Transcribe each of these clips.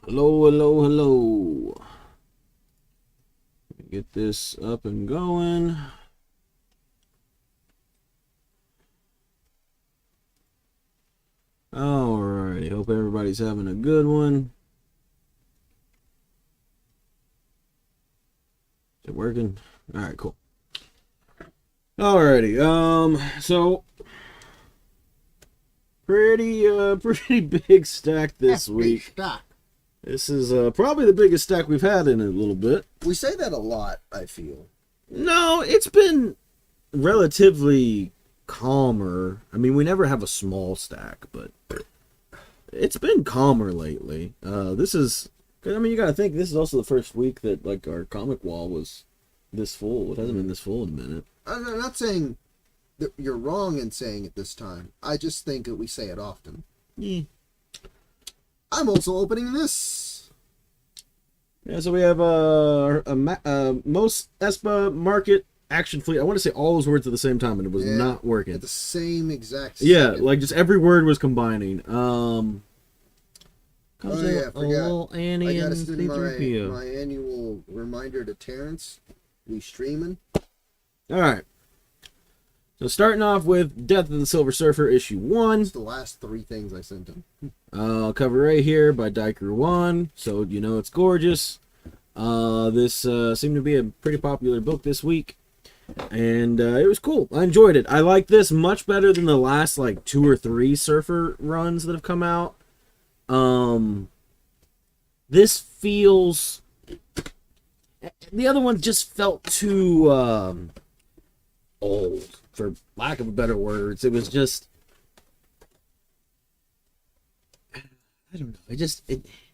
Hello, hello, hello. Get this up and going. Alrighty, hope everybody's having a good one. Is it working? Alright, cool. Alrighty, so pretty big stack this week. Big stack. This is probably the biggest stack we've had in a little bit. We say that a lot, I feel. No, it's been relatively calmer. I mean, we never have a small stack, but it's been calmer lately. This is, I mean, you gotta think this is also the first week that like our comic wall was this full. It hasn't been this full in a minute. I'm not saying that you're wrong in saying it this time. I just think that we say it often. Yeah. I'm also opening this. Yeah, so we have most Espa Market Action Fleet. I want to say all those words at the same time, and it was not working. At the same exact Yeah, second. like just every word was combining. Oh yeah, I forgot. Annie I gotta and send my C-3PO. annual reminder to Terrence. We streaming. All right. So starting off with Death of the Silver Surfer issue 1. It's the last 3 things I sent him. Cover right here by Diker 1, so you know it's gorgeous. This seemed to be a pretty popular book this week, and it was cool. I enjoyed it. I like this much better than the last like 2 or 3 Surfer runs that have come out. This feels... The other one just felt too old, for lack of better words. It was just... I don't know.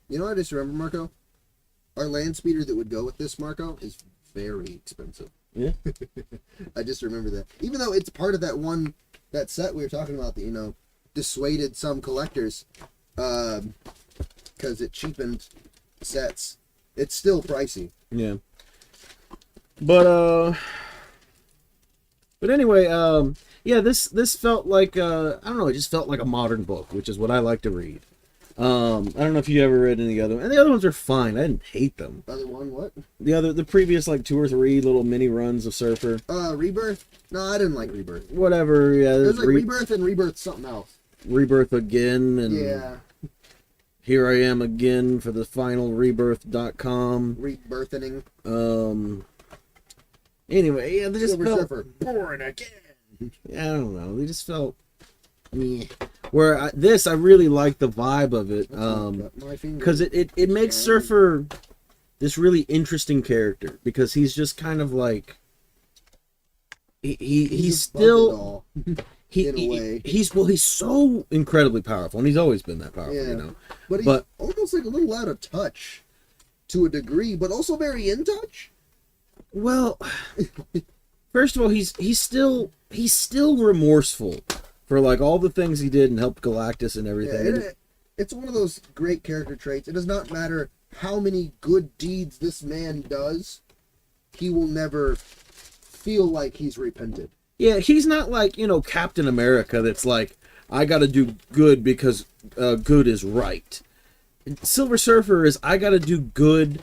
You know what I just remember, Marco? Our land speeder that would go with this, Marco, is very expensive. Yeah. I just remember that. Even though it's part of that set we were talking about that, you know, dissuaded some collectors, because it cheapened sets. It's still pricey. Yeah. But anyway, yeah, this felt like I don't know, it just felt like a modern book, which is what I like to read. I don't know if you ever read any other, and the other ones are fine. I didn't hate them. Other one, what? The previous like 2 or 3 little mini runs of Surfer. Rebirth? No, I didn't like Rebirth. Whatever, yeah. There's like Rebirth and Rebirth something else. Rebirth again, and yeah. Here I am again for the final rebirth.com. Rebirthening. Anyway, yeah, they just Silver felt... Surfer. Born again. I don't know. They just felt... Meh. Where I really like the vibe of it. Because it makes Surfer this really interesting character. Because he's just kind of like... He's still... in a way. He's so incredibly powerful. And he's always been that powerful, yeah. you know. But he's almost like a little out of touch. To a degree. But also very in touch. Well, first of all, he's still remorseful for like all the things he did and helped Galactus and everything. Yeah, it's one of those great character traits. It does not matter how many good deeds this man does, he will never feel like he's repented. Yeah, he's not like, you know, Captain America that's like, I gotta do good because good is right. Silver Surfer is, I gotta do good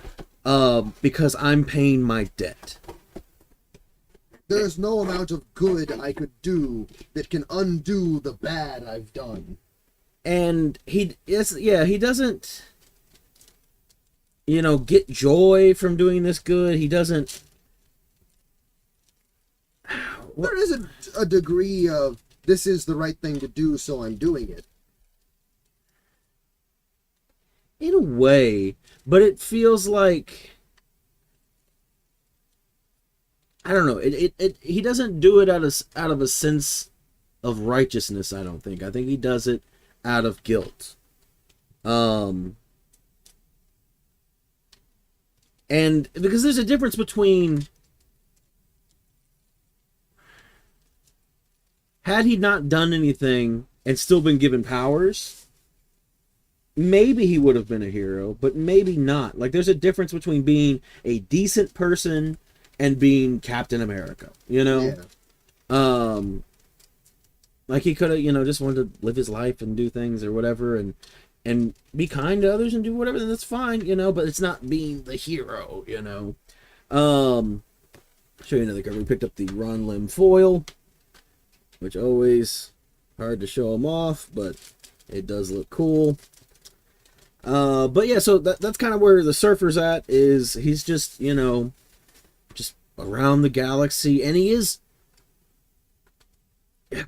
because I'm paying my debt. There's no amount of good I could do that can undo the bad I've done. And he doesn't, you know, get joy from doing this good. He doesn't... There is a degree of, this is the right thing to do, so I'm doing it. In a way, but it feels like... I don't know. He doesn't do it out of a sense of righteousness, I don't think. I think he does it out of guilt. And because there's a difference between... Had he not done anything and still been given powers, maybe he would have been a hero, but maybe not. Like, there's a difference between being a decent person and being Captain America, you know? Yeah. Like, he could have, you know, just wanted to live his life and do things or whatever, and and be kind to others and do whatever, then that's fine, you know, but it's not being the hero, you know. Show you another cover. We picked up the Ron Lim foil, which always hard to show them off, but it does look cool. But yeah, so that's kind of where the Surfer's at, is he's just, you know, just around the galaxy, and he is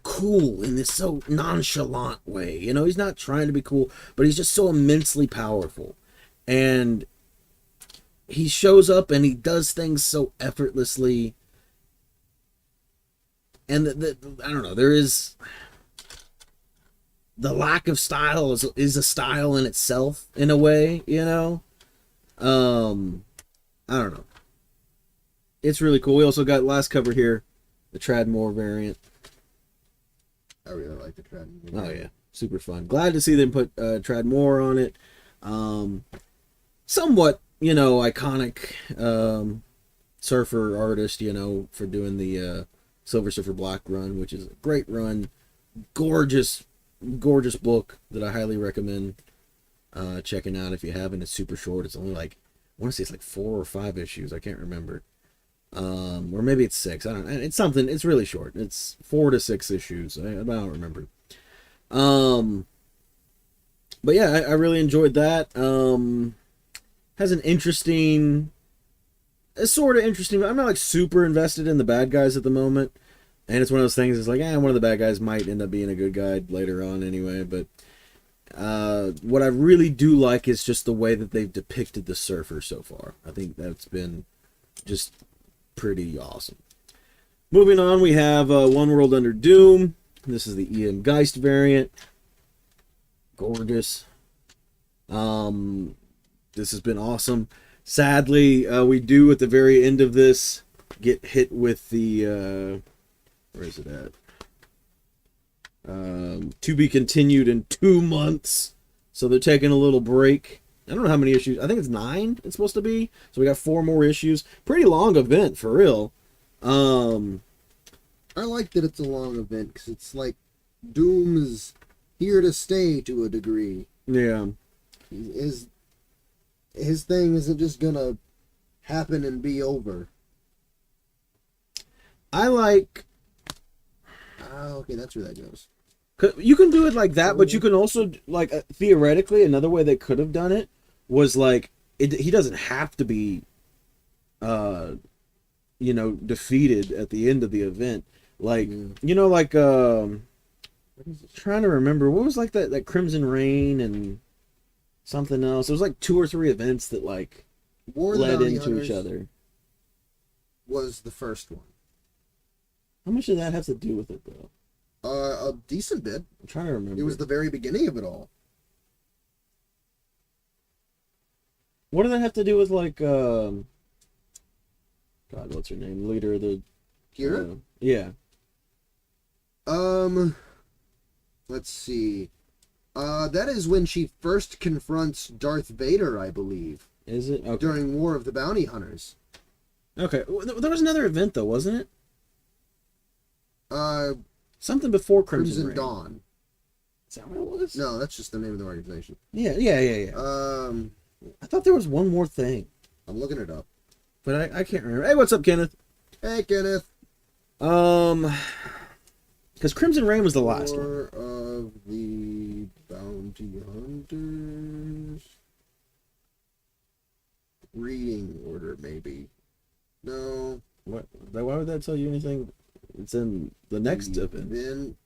cool in this so nonchalant way. You know, he's not trying to be cool, but he's just so immensely powerful. And he shows up and he does things so effortlessly. And I don't know, there is the lack of style is a style in itself, in a way, you know. I don't know. It's really cool. We also got last cover here, the Tradmore variant. I really like the Tradmore. Oh yeah, super fun. Glad to see them put Tradmore on it. Somewhat, you know, iconic surfer artist, you know, for doing the Silver Surfer Black run, which is a great run. Gorgeous book that I highly recommend checking out if you haven't. It's super short. It's only like, I want to say it's like 4 or 5 issues. I can't remember. Or maybe it's 6. I don't know. It's something. It's really short. It's 4 to 6 issues. I don't remember. But yeah, I really enjoyed that. Has an interesting, it's sort of interesting. I'm not like super invested in the bad guys at the moment. And it's one of those things, it's like, one of the bad guys might end up being a good guy later on anyway. But what I really do like is just the way that they've depicted the Surfer so far. I think that's been just pretty awesome. Moving on, we have One World Under Doom. This is the E.M. Geist variant. Gorgeous. This has been awesome. Sadly, we do at the very end of this get hit with the where is it at? To be continued in 2 months. So they're taking a little break. I don't know how many issues. I think it's 9 it's supposed to be. So we got 4 more issues. Pretty long event, for real. I like that it's a long event, because it's like Doom's here to stay to a degree. Yeah. His thing isn't just gonna happen and be over. I like... okay, that's where that goes. You can do it like that, but you can also, like, theoretically, another way they could have done it was, like, he doesn't have to be, you know, defeated at the end of the event. Like, you know, like, trying to remember, what was, like, that Crimson Rain and something else? It was, like, 2 or 3 events that, like, led into each other. Was the first one. How much did that have to do with it, though? A decent bit. I'm trying to remember. It was the very beginning of it all. What did that have to do with, like, God, what's her name? Leader of the... Kira? Yeah. Let's see. That is when she first confronts Darth Vader, I believe. Is it? Okay. During War of the Bounty Hunters. Okay. There was another event, though, wasn't it? Something before Crimson Rain. Dawn. Is that what it was? No, that's just the name of the organization. Yeah. I thought there was one more thing. I'm looking it up. But I can't remember. Hey, what's up, Kenneth? Hey, Kenneth. Because Crimson Rain was the last one. War of the Bounty Hunters. Reading order, maybe. No. What? Why would that tell you anything? It's in the next event.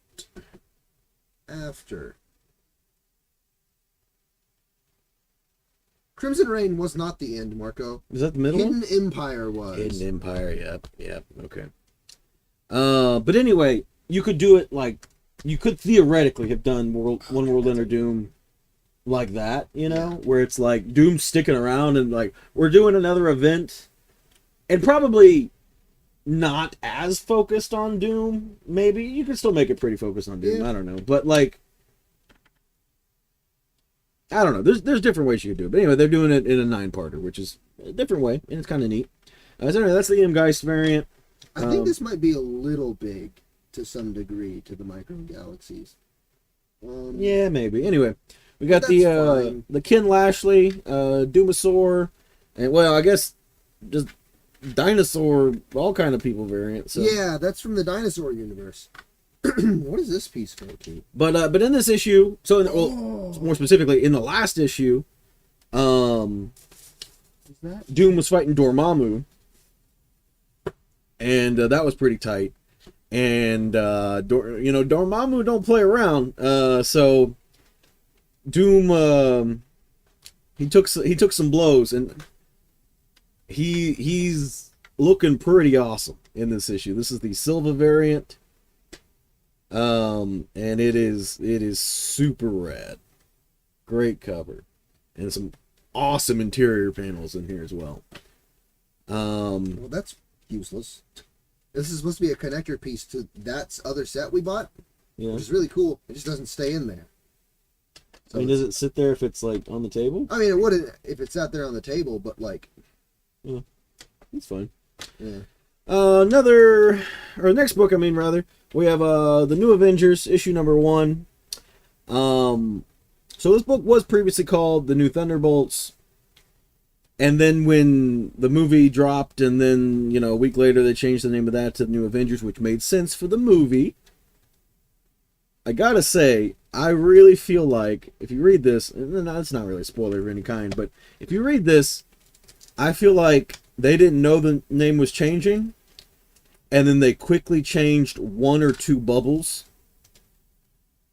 After. Crimson Rain was not the end, Marco. Is that the middle Hidden one? Empire was. Hidden Empire, yep, okay. But anyway, you could do it like, you could theoretically have done One World Under Doom like that, you know? Where it's like, Doom's sticking around and like, we're doing another event. And probably not as focused on Doom, maybe. You could still make it pretty focused on Doom, I don't know. But like, I don't know. There's different ways you could do it. But anyway, they're doing it in a 9-parter, which is a different way, and it's kind of neat. So anyway, that's the E.M. Geist variant. I think this might be a little big, to some degree, to the Micro Galaxies. Yeah, maybe. Anyway, We got That's fine. the Ken Lashley, Dumasaur, and well, I guess just dinosaur, all kind of people variant. So Yeah, that's from the dinosaur universe. What is this piece go to? but in this issue, so Oh. more specifically in the last issue, Is that? Doom was fighting Dormammu, and that was pretty tight. And Dormammu don't play around. So Doom, he took some blows, and he's looking pretty awesome in this issue. This is the Silva variant, and it is super rad. Great cover, and some awesome interior panels in here as well. Well, that's useless. This is supposed to be a connector piece to that other set we bought, Yeah. which is really cool. It just doesn't stay in there. So I mean, does it sit there if it's like on the table? I mean, it wouldn't if it sat there on the table, but like, It's fine. yeah. Next book, I mean, rather, we have the New Avengers issue number 1. So this book was previously called The New Thunderbolts, and then when the movie dropped, and then a week later they changed the name of that to The New Avengers, which made sense for the movie. I gotta say, I really feel like if you read this, and it's not really a spoiler of any kind, but if you read this, I feel like they didn't know the name was changing, and then they quickly changed 1 or 2 bubbles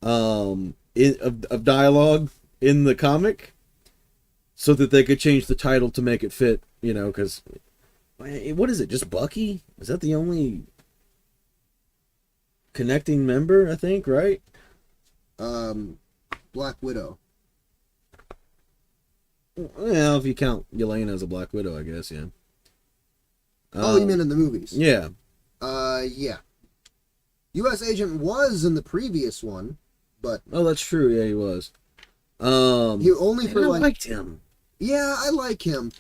of dialogue in the comic so that they could change the title to make it fit, because what is it, just Bucky? Is that the only connecting member, I think, right? Black Widow. Well, if you count Yelena as a Black Widow, I guess, yeah. Oh, you mean in the movies? Yeah. Yeah. U.S. Agent was in the previous one, but Oh, that's true. Yeah, he was. he only Man, for I like. liked him. Yeah, I like him.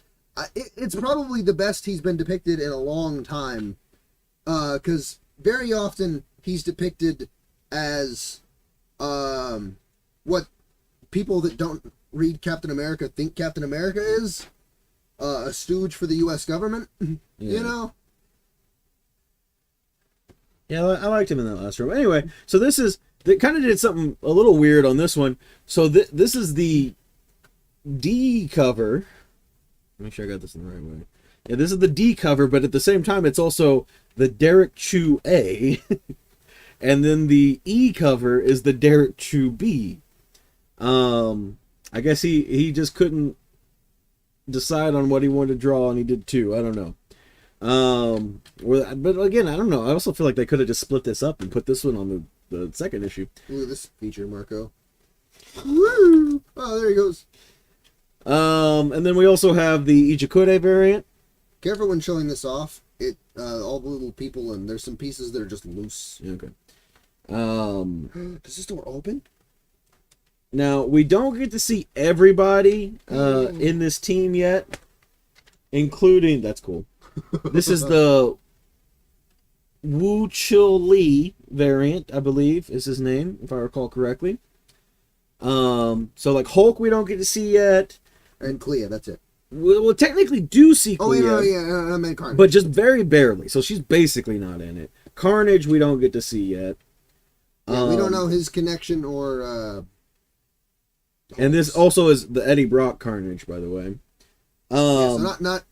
It's probably the best he's been depicted in a long time. Because very often he's depicted as what people that don't read Captain America think Captain America is. A stooge for the U.S. government. Yeah. Yeah, I liked him in that last room. Anyway, so they kind of did something a little weird on this one. So this is the D cover. Make sure I got this in the right way. Yeah, this is the D cover, but at the same time, it's also the Derek Chu A. And then the E cover is the Derek Chu B. I guess he just couldn't decide on what he wanted to draw, and he did 2. I don't know. But again, I don't know. I also feel like they could have just split this up and put this one on the second issue. Look at this feature, Marco. Woo! Oh, there he goes. And then we also have the Ichikure variant. Careful when showing this off. All the little people, and there's some pieces that are just loose. Okay. Does this door open? Now we don't get to see everybody in this team yet, including that's cool. This is the Wu Chil Lee variant, I believe is his name, if I recall correctly. So like Hulk, we don't get to see yet. And Clea, that's it. We'll technically do see Oh, Clea, yeah, I meant Carnage. but just very barely. So she's basically not in it. Carnage, we don't get to see yet. Yeah, we don't know his connection or. And this also is the Eddie Brock Carnage, by the way. So not.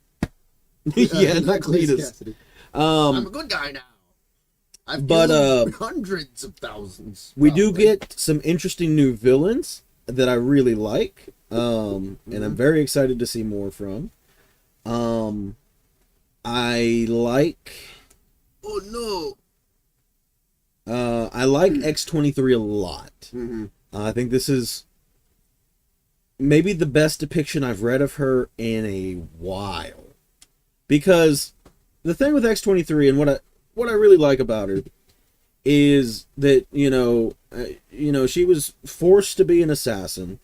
Yeah, not Cletus Cletus. Cassidy. I'm a good guy now. I've killed hundreds of thousands. We do get some interesting new villains that I really like, and I'm very excited to see more from. I like. Oh I like X-23 a lot. no. I think this is maybe the best depiction I've read of her in a while. Because the thing with X-23 and what I really like about her is that, she was forced to be an assassin,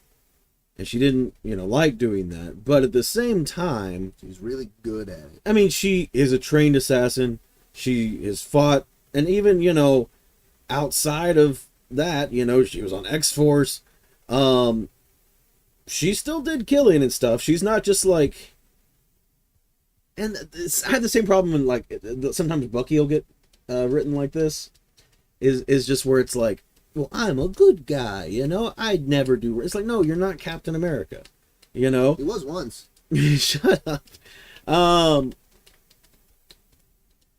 and she didn't, like doing that. But at the same time, She's really good at it. I mean, she is a trained assassin. She has fought, and even, outside of that, she was on X-Force. she still did killing and stuff. She's not just like. And I had the same problem when like sometimes Bucky will get written like this, is just where it's like, well, I'm a good guy, you know. I'd never do. It's like, no, you're not Captain America, you know. He was once. Shut up.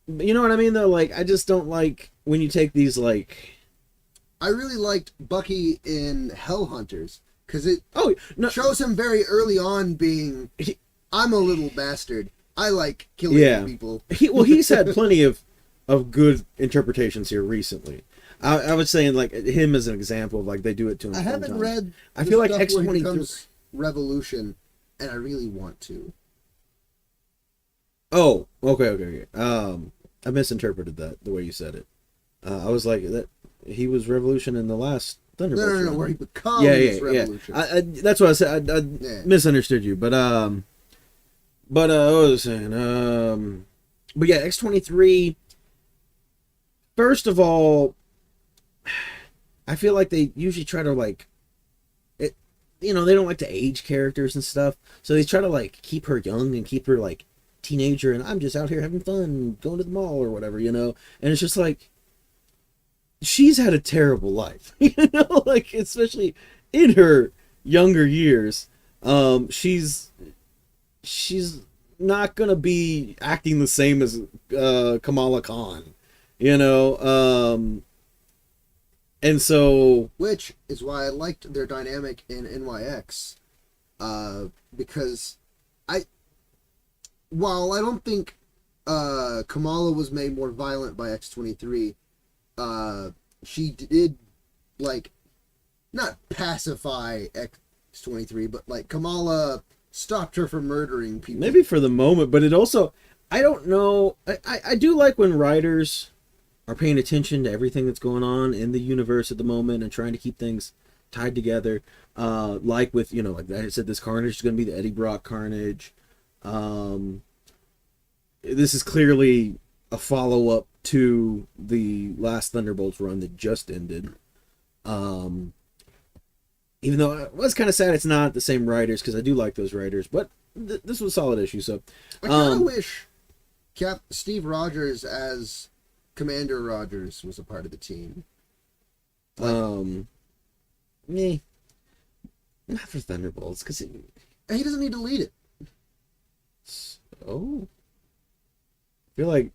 You know what I mean though? Like, I just don't like when you take these like. I really liked Bucky in Hellhunters because it no, shows him very early on being, I'm a little bastard. I like killing people. He's had plenty of good interpretations here recently. I was saying like him as an example of like they do it to him. I haven't read. I feel like X-23 Revolution, and I really want to. Oh, okay. I misinterpreted that the way you said it. I was like that he was Revolution in the last Thunderbolts. No, where he becomes Revolution. I that's what I said. I misunderstood you, but what was I saying? But yeah, X-23. First of all, I feel like they usually try to like, it, you know, they don't like to age characters and stuff, so they try to like keep her young and keep her like teenager, and I'm just out here having fun, going to the mall or whatever, you know, and it's just like, she's had a terrible life, you know, like especially in her younger years, she's not gonna be acting the same as Kamala Khan, you know, and so, which is why I liked their dynamic in NYX, because while I don't think Kamala was made more violent by X-23, she did like not pacify X-23, but like Kamala stopped her from murdering people. Maybe for the moment, but it also, I don't know. I do like when writers are paying attention to everything that's going on in the universe at the moment and trying to keep things tied together. Like with, you know, like I said, this Carnage is going to be the Eddie Brock Carnage. This is clearly a follow-up to the last Thunderbolts run that just ended. Even though it was kind of sad it's not the same writers, because I do like those writers, but this was a solid issue. So I kind of wish Steve Rogers as Commander Rogers was a part of the team. Not for Thunderbolts, because he doesn't need to lead it. Oh, I feel like,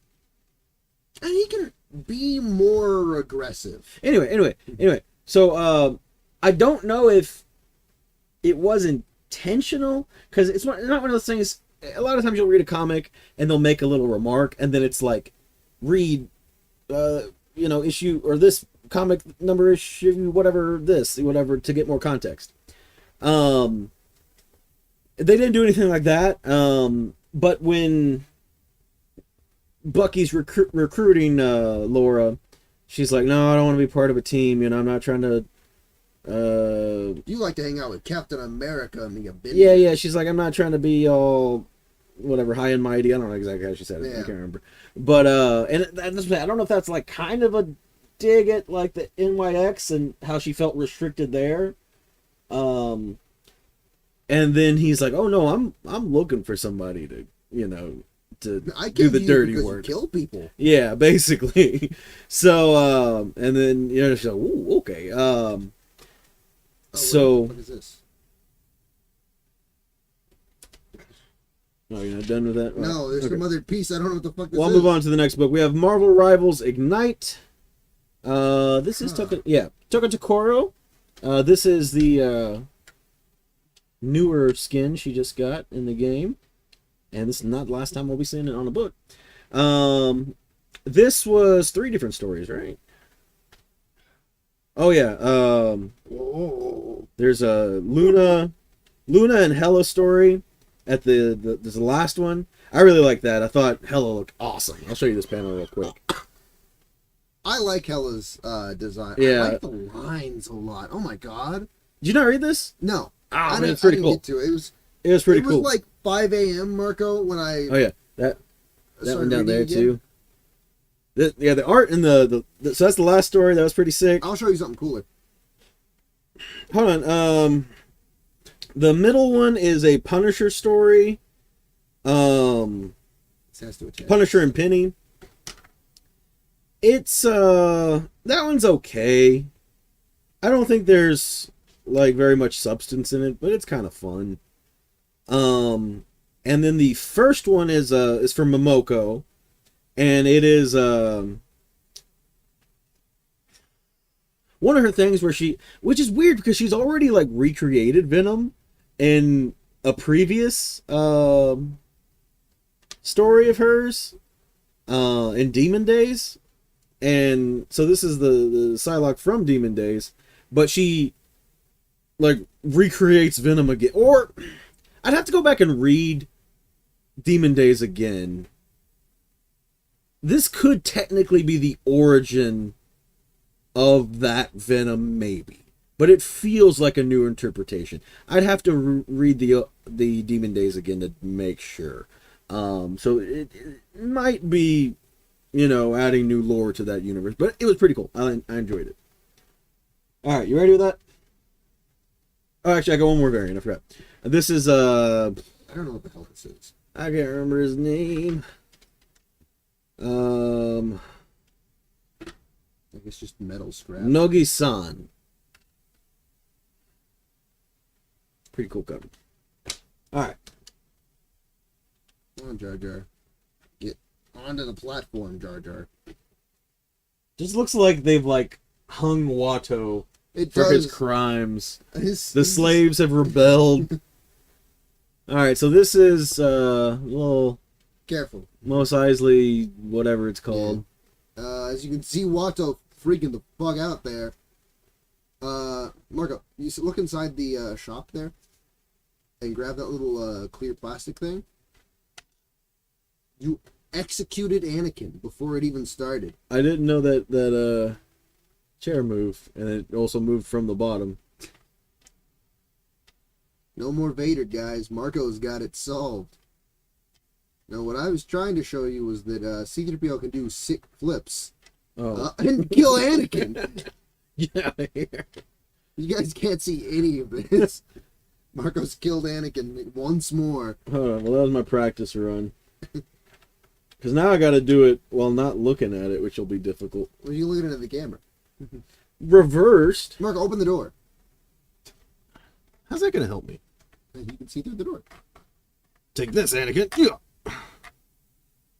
and he can be more aggressive. Anyway. So I don't know if it was intentional, because it's not one of those things. A lot of times you'll read a comic and they'll make a little remark, and then it's like, read, issue or this comic number issue, whatever to get more context. They didn't do anything like that. But when Bucky's recruiting Laura, she's like, no, I don't want to be part of a team. You know, I'm not trying to. You like to hang out with Captain America and be a bitch. Yeah. She's like, I'm not trying to be all whatever high and mighty. I don't know exactly how she said it. Yeah. I can't remember. But and I don't know if that's like kind of a dig at like the NYX and how she felt restricted there. And then he's like, "Oh no, I'm looking for somebody to, you know, to do the dirty work, kill people." Yeah, basically. So, and then she's like, "Ooh, okay." So what is this? No, you're not done with that? No, there's some other piece. I don't know what the fuck this is. Well, I'll move on to the next book. We have Marvel Rivals Ignite. This is Toka Tokoro. This is the newer skin she just got in the game, and this is not the last time we'll be seeing it on a book. This was 3 different stories, right? Oh yeah. There's a Luna and Hela story at there's the last one. I really like that. I thought Hela looked awesome. I'll show you this panel real quick. I like Hela's design. Yeah. I like the lines a lot. Oh my god. Did you not read this? No. Oh, man, it's pretty cool. Get to it. It was pretty cool. It was like 5 a.m. Marco when I. Oh yeah, that one down there too. The art and the so that's the last story. That was pretty sick. I'll show you something cooler. Hold on. The middle one is a Punisher story. This has to attach. Punisher and Penny. It's that one's okay. I don't think there's like very much substance in it, but it's kind of fun. And then the first one is from Momoko, and it is one of her things where which is weird because she's already like recreated Venom in a previous story of hers in Demon Days, and so this is the Psylocke from Demon Days, but she like recreates Venom again. Or I'd have to go back and read Demon Days again. This could technically be the origin of that Venom, maybe, but it feels like a new interpretation. I'd have to read the Demon Days again to make sure. So it might be, adding new lore to that universe, but it was pretty cool. I enjoyed it. All right, you ready with that? Oh, actually, I got one more variant. I forgot. This is I don't know what the hell this is. I can't remember his name. I guess just metal scrap. Nogi-san. Pretty cool cover. All right. Come on, Jar Jar. Get onto the platform, Jar Jar. Just looks like they've like hung Watto for his crimes. The slaves have rebelled. All right, so this is little careful. Mos Eisley, whatever it's called. Yeah. As you can see, Watto freaking the fuck out there. Marco, you look inside the shop there and grab that little clear plastic thing. You executed Anakin before it even started. I didn't know that chair moved, and it also moved from the bottom. No more Vader, guys. Marco's got it solved. Now, what I was trying to show you was that C-3PO can do sick flips. Oh. And kill Anakin. Get out of here. You guys can't see any of this. Marco's killed Anakin once more. Hold on. Well, that was my practice run. Because now I got to do it while not looking at it, which will be difficult. Well, you looking at the camera. Reversed? Marco, open the door. How's that going to help me? And you can see through the door. Take this, Anakin. Yeah.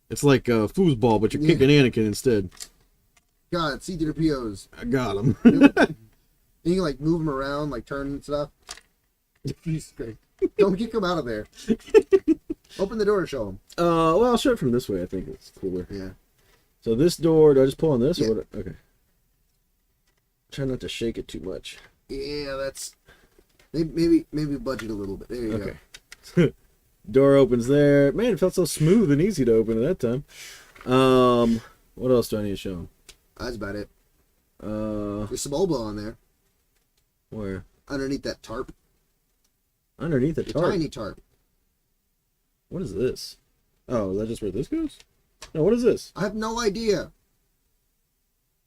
It's like foosball, but you're kicking Anakin instead. God, C-3POs. I got him. You can like move him around, like turn and stuff. He's great. Don't kick him out of there. Open the door to show him. Well, I'll show it from this way. I think it's cooler. Yeah. So this door, do I just pull on this? Yeah. Or what? Okay. Try not to shake it too much. Yeah, that's... Maybe budget a little bit. There you go. Door opens there. Man, it felt so smooth and easy to open at that time. What else do I need to show him? That's about it. There's some Oboe on there. Where? Underneath that tarp. Underneath the tarp? Tiny tarp. What is this? Oh, is that just where this goes? No, what is this? I have no idea.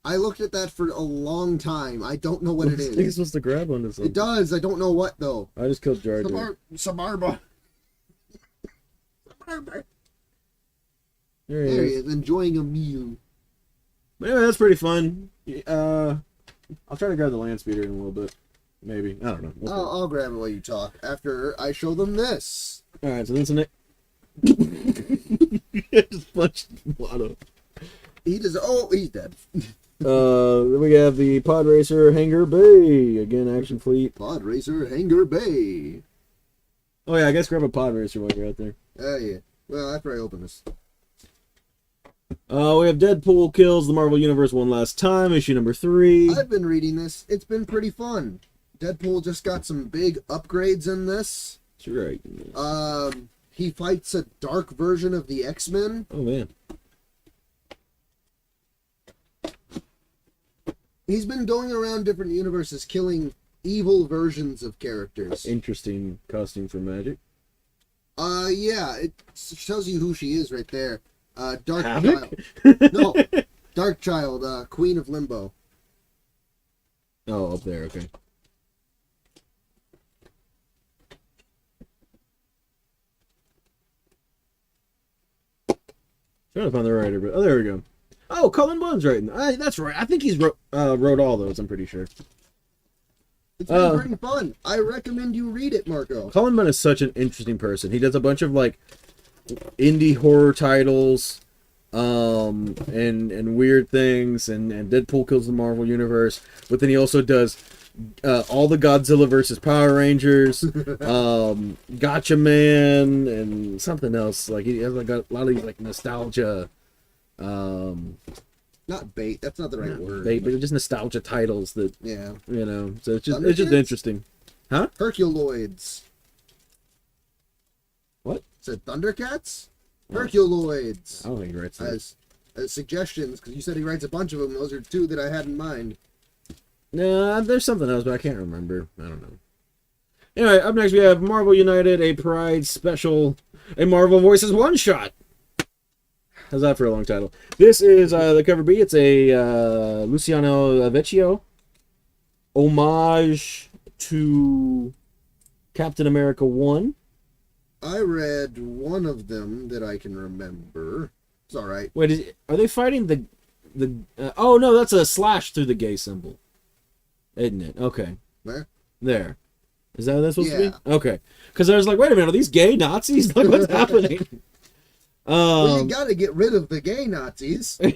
I looked at that for a long time. I don't know what it is. I think it's supposed to grab onto something. It does. I don't know what, though. I just killed Jar Jar. Sabarba. There he There he is, enjoying a meal. But anyway, that's pretty fun. I'll try to grab the land speeder in a little bit. Maybe. I don't know. We'll I'll grab it while you talk. After I show them this. Alright, so that's an... just punched Watto. He's dead. Then we have the Pod Racer Hangar Bay. Again, Action Fleet. Pod Racer Hangar Bay. Oh yeah, I guess grab a Pod Racer while you're out there. Yeah. Well, after I open this. We have Deadpool kills the Marvel Universe one last time, issue number 3. I've been reading this. It's been pretty fun. Deadpool just got some big upgrades in this. That's right. He fights a dark version of the X-Men. Oh man. He's been going around different universes killing evil versions of characters. Interesting costume for magic. Yeah, it tells you who she is right there. Dark Havoc? Child. No, Dark Child, Queen of Limbo. Oh, up there, okay. Trying to find the writer, but there we go. Oh, Cullen Bunn's writing. That's right. I think he's wrote all those. I'm pretty sure. It's been pretty fun. I recommend you read it, Marco. Cullen Bunn is such an interesting person. He does a bunch of like indie horror titles, and weird things, and Deadpool kills the Marvel Universe. But then he also does all the Godzilla versus Power Rangers, Gotcha Man, and something else. Like he has like a lot of these like nostalgia. Not bait. That's not the right word. Bait, but just nostalgia titles that So it's just interesting. Huh? Herculoids. What? Said Thundercats? Herculoids. I don't think he writes that. As suggestions, because you said he writes a bunch of them. Those are two that I had in mind. No, there's something else, but I can't remember. I don't know. Anyway, up next we have Marvel United, a Pride special, a Marvel Voices one-shot. How's that for a long title? This is the cover B. It's a Luciano Vecchio homage to Captain America 1. I read one of them that I can remember. It's all right. Wait, are they fighting the oh no, that's a slash through the gay symbol, isn't it? Okay. Where? There. Is that what that's supposed to Yeah. be? Okay. Because I was like, wait a minute, are these gay Nazis? Like, what's happening? Well, you got to get rid of the gay Nazis. And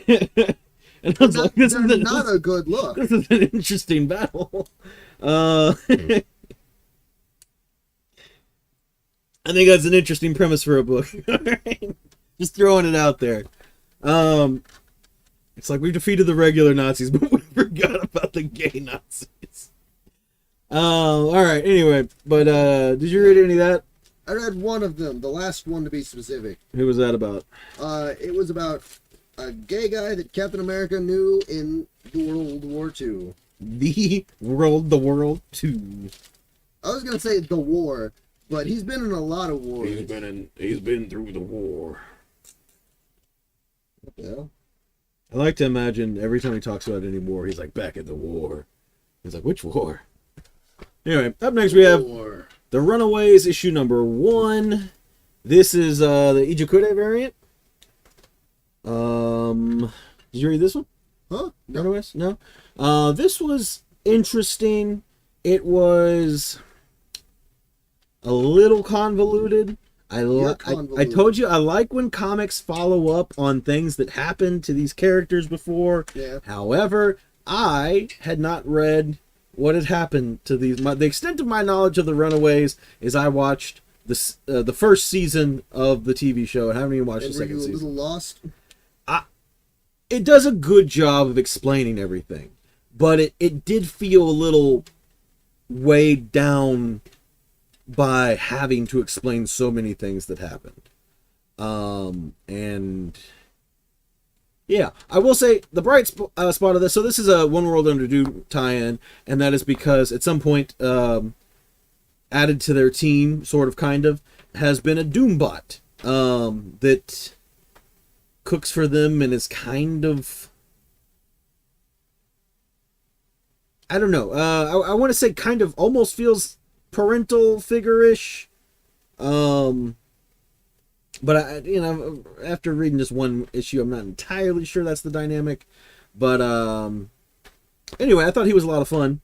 I was like, this They're is not a good look. This is an interesting battle. I think that's an interesting premise for a book. Alright? Just throwing it out there. It's like we defeated the regular Nazis, but we forgot about the gay Nazis. Alright, anyway. But did you read any of that? I read one of them, the last one to be specific. Who was that about? It was about a gay guy that Captain America knew in World War II. The World 2. I was gonna say the war, but he's been in a lot of wars. He's been through the war. What the hell? I like to imagine every time he talks about any war, he's like, back at the war. He's like, which war? Anyway, up next we have The Runaways, issue number 1. This is the Ijikure variant. Did you read this one? Huh? No. Runaways? No? This was interesting. It was a little convoluted. I told you I like when comics follow up on things that happened to these characters before. Yeah. However, I had not read what had happened to these. The extent of my knowledge of the Runaways is I watched the first season of the TV show. I haven't even watched the second season. Were you a little lost? It does a good job of explaining everything, but it did feel a little weighed down by having to explain so many things that happened. And yeah, I will say the bright spot of this. So this is a One World Under Doom tie-in, and that is because at some point, added to their team, sort of, kind of, has been a Doombot that cooks for them and is kind of, I don't know. I want to say kind of almost feels parental figure-ish. But after reading just one issue, I'm not entirely sure that's the dynamic. But anyway, I thought he was a lot of fun.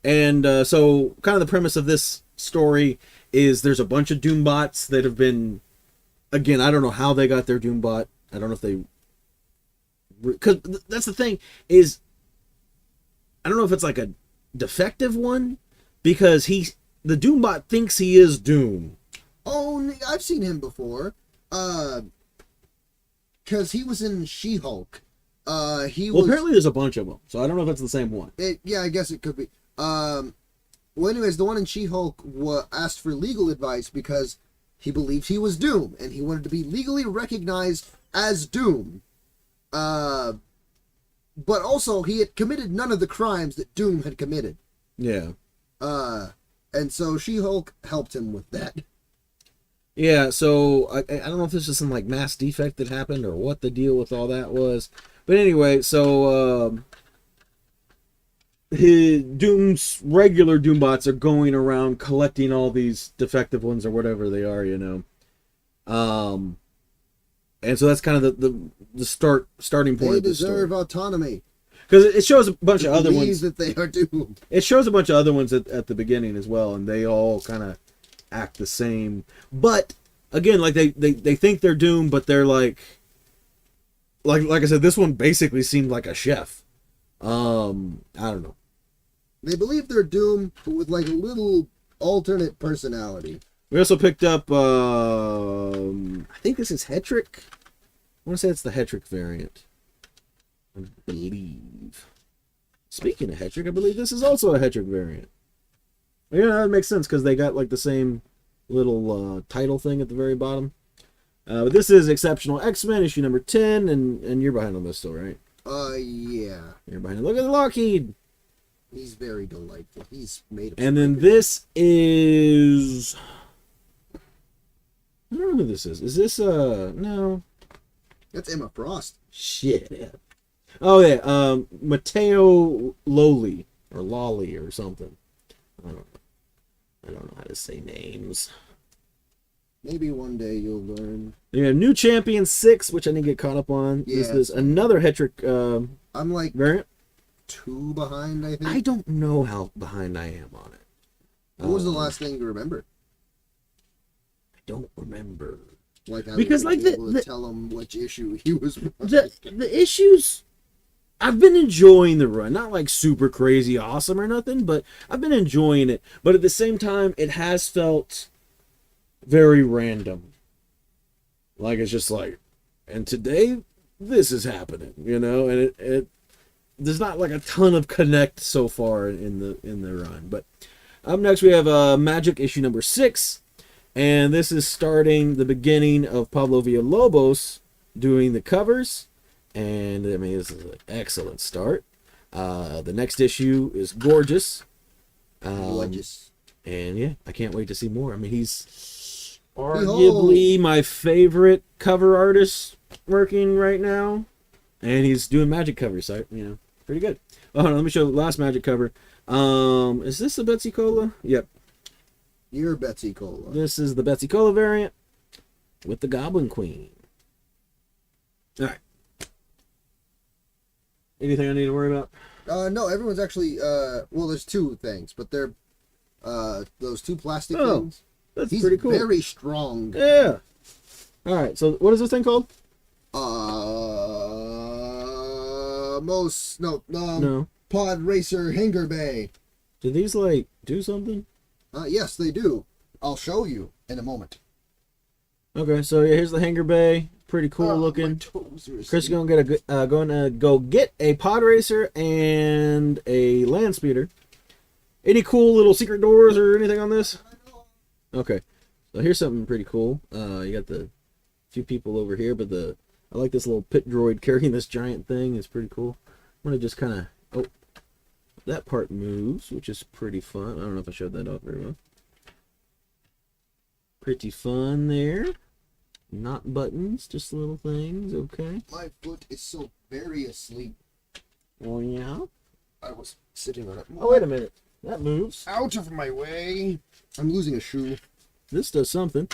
And so kind of the premise of this story is there's a bunch of Doombots that have been, again, I don't know how they got their Doombot. I don't know if they, because that's the thing is, I don't know if it's like a defective one, because the Doombot thinks he is Doom. Oh, I've seen him before. Because he was in She-Hulk. Apparently there's a bunch of them, so I don't know if that's the same one. Yeah, I guess it could be. Well, anyways, the one in She-Hulk asked for legal advice because he believed he was Doom, and he wanted to be legally recognized as Doom. But also, he had committed none of the crimes that Doom had committed. Yeah. And so She-Hulk helped him with that. Yeah, so I don't know if this is some like mass defect that happened or what the deal with all that was. But anyway, so Doom's regular Doombots are going around collecting all these defective ones or whatever they are, And so that's kind of the starting point They of the story. deserve autonomy. Because it shows a bunch of other ones. That they are doomed. It shows a bunch of other ones at the beginning as well, and they all kind of act the same. But again, like they think they're doomed, but they're like I said, this one basically seemed like a chef. I don't know. They believe they're doomed, but with like a little alternate personality. We also picked up, I think this is Hetrick. I want to say it's the Hetrick variant. I believe. Speaking of Hetrick, I believe this is also a Hetrick variant. Yeah, that makes sense because they got like the same little title thing at the very bottom. But this is Exceptional X-Men issue number 10, and you're behind on this still, right? Yeah. You're behind. Look at the Lockheed. He's very delightful. He's made of. And then this is. I don't know who this is. Is this no? That's Emma Frost. Shit. Oh yeah, Matteo Lolli or Lolly or something. I don't know how to say names. Maybe one day you'll learn. You have New Champion 6, which I didn't get caught up on. Yeah. This is another Hetrick I'm like variant. 2 behind, I think. I don't know how behind I am on it. What was the last thing you remember? I don't remember. Like how Because you like were able to tell him which issue he was. The issues, I've been enjoying the run. Not like super crazy awesome or nothing, but I've been enjoying it. But at the same time, it has felt very random. Like it's just like, and today this is happening, you know, and it there's not like a ton of connect so far in the run. But up next we have Magic issue number 6. And this is starting the beginning of Pablo Villalobos doing the covers. And, I mean, this is an excellent start. The next issue is gorgeous. Gorgeous. And, yeah, I can't wait to see more. I mean, he's arguably my favorite cover artist working right now. And he's doing Magic covers, so, you know, pretty good. Oh, hold on, let me show the last Magic cover. Is this the Betsy Cola? Yep. You're Betsy Cola. This is the Betsy Cola variant with the Goblin Queen. All right. Anything I need to worry about? No, everyone's actually, well, there's 2 things, but they're, those 2 plastic things. That's He's pretty cool. very strong. Yeah. All right, so what is this thing called? No. Pod Racer Hanger Bay. Do these, like, do something? Yes, they do. I'll show you in a moment. Okay, so yeah, here's the Hanger Bay. Pretty cool looking. Chris is gonna go get a pod racer and a land speeder. Any cool little secret doors or anything on this? Okay, so here's something pretty cool. You got the few people over here, but I like this little pit droid carrying this giant thing. It's pretty cool. I'm gonna just kind of that part moves, which is pretty fun. I don't know if I showed that off very well. Pretty fun there. Not buttons, just little things, okay. My foot is so very asleep. Oh, yeah? I was sitting on it. Oh, wait a minute. That moves. Out of my way. I'm losing a shoe. This does something.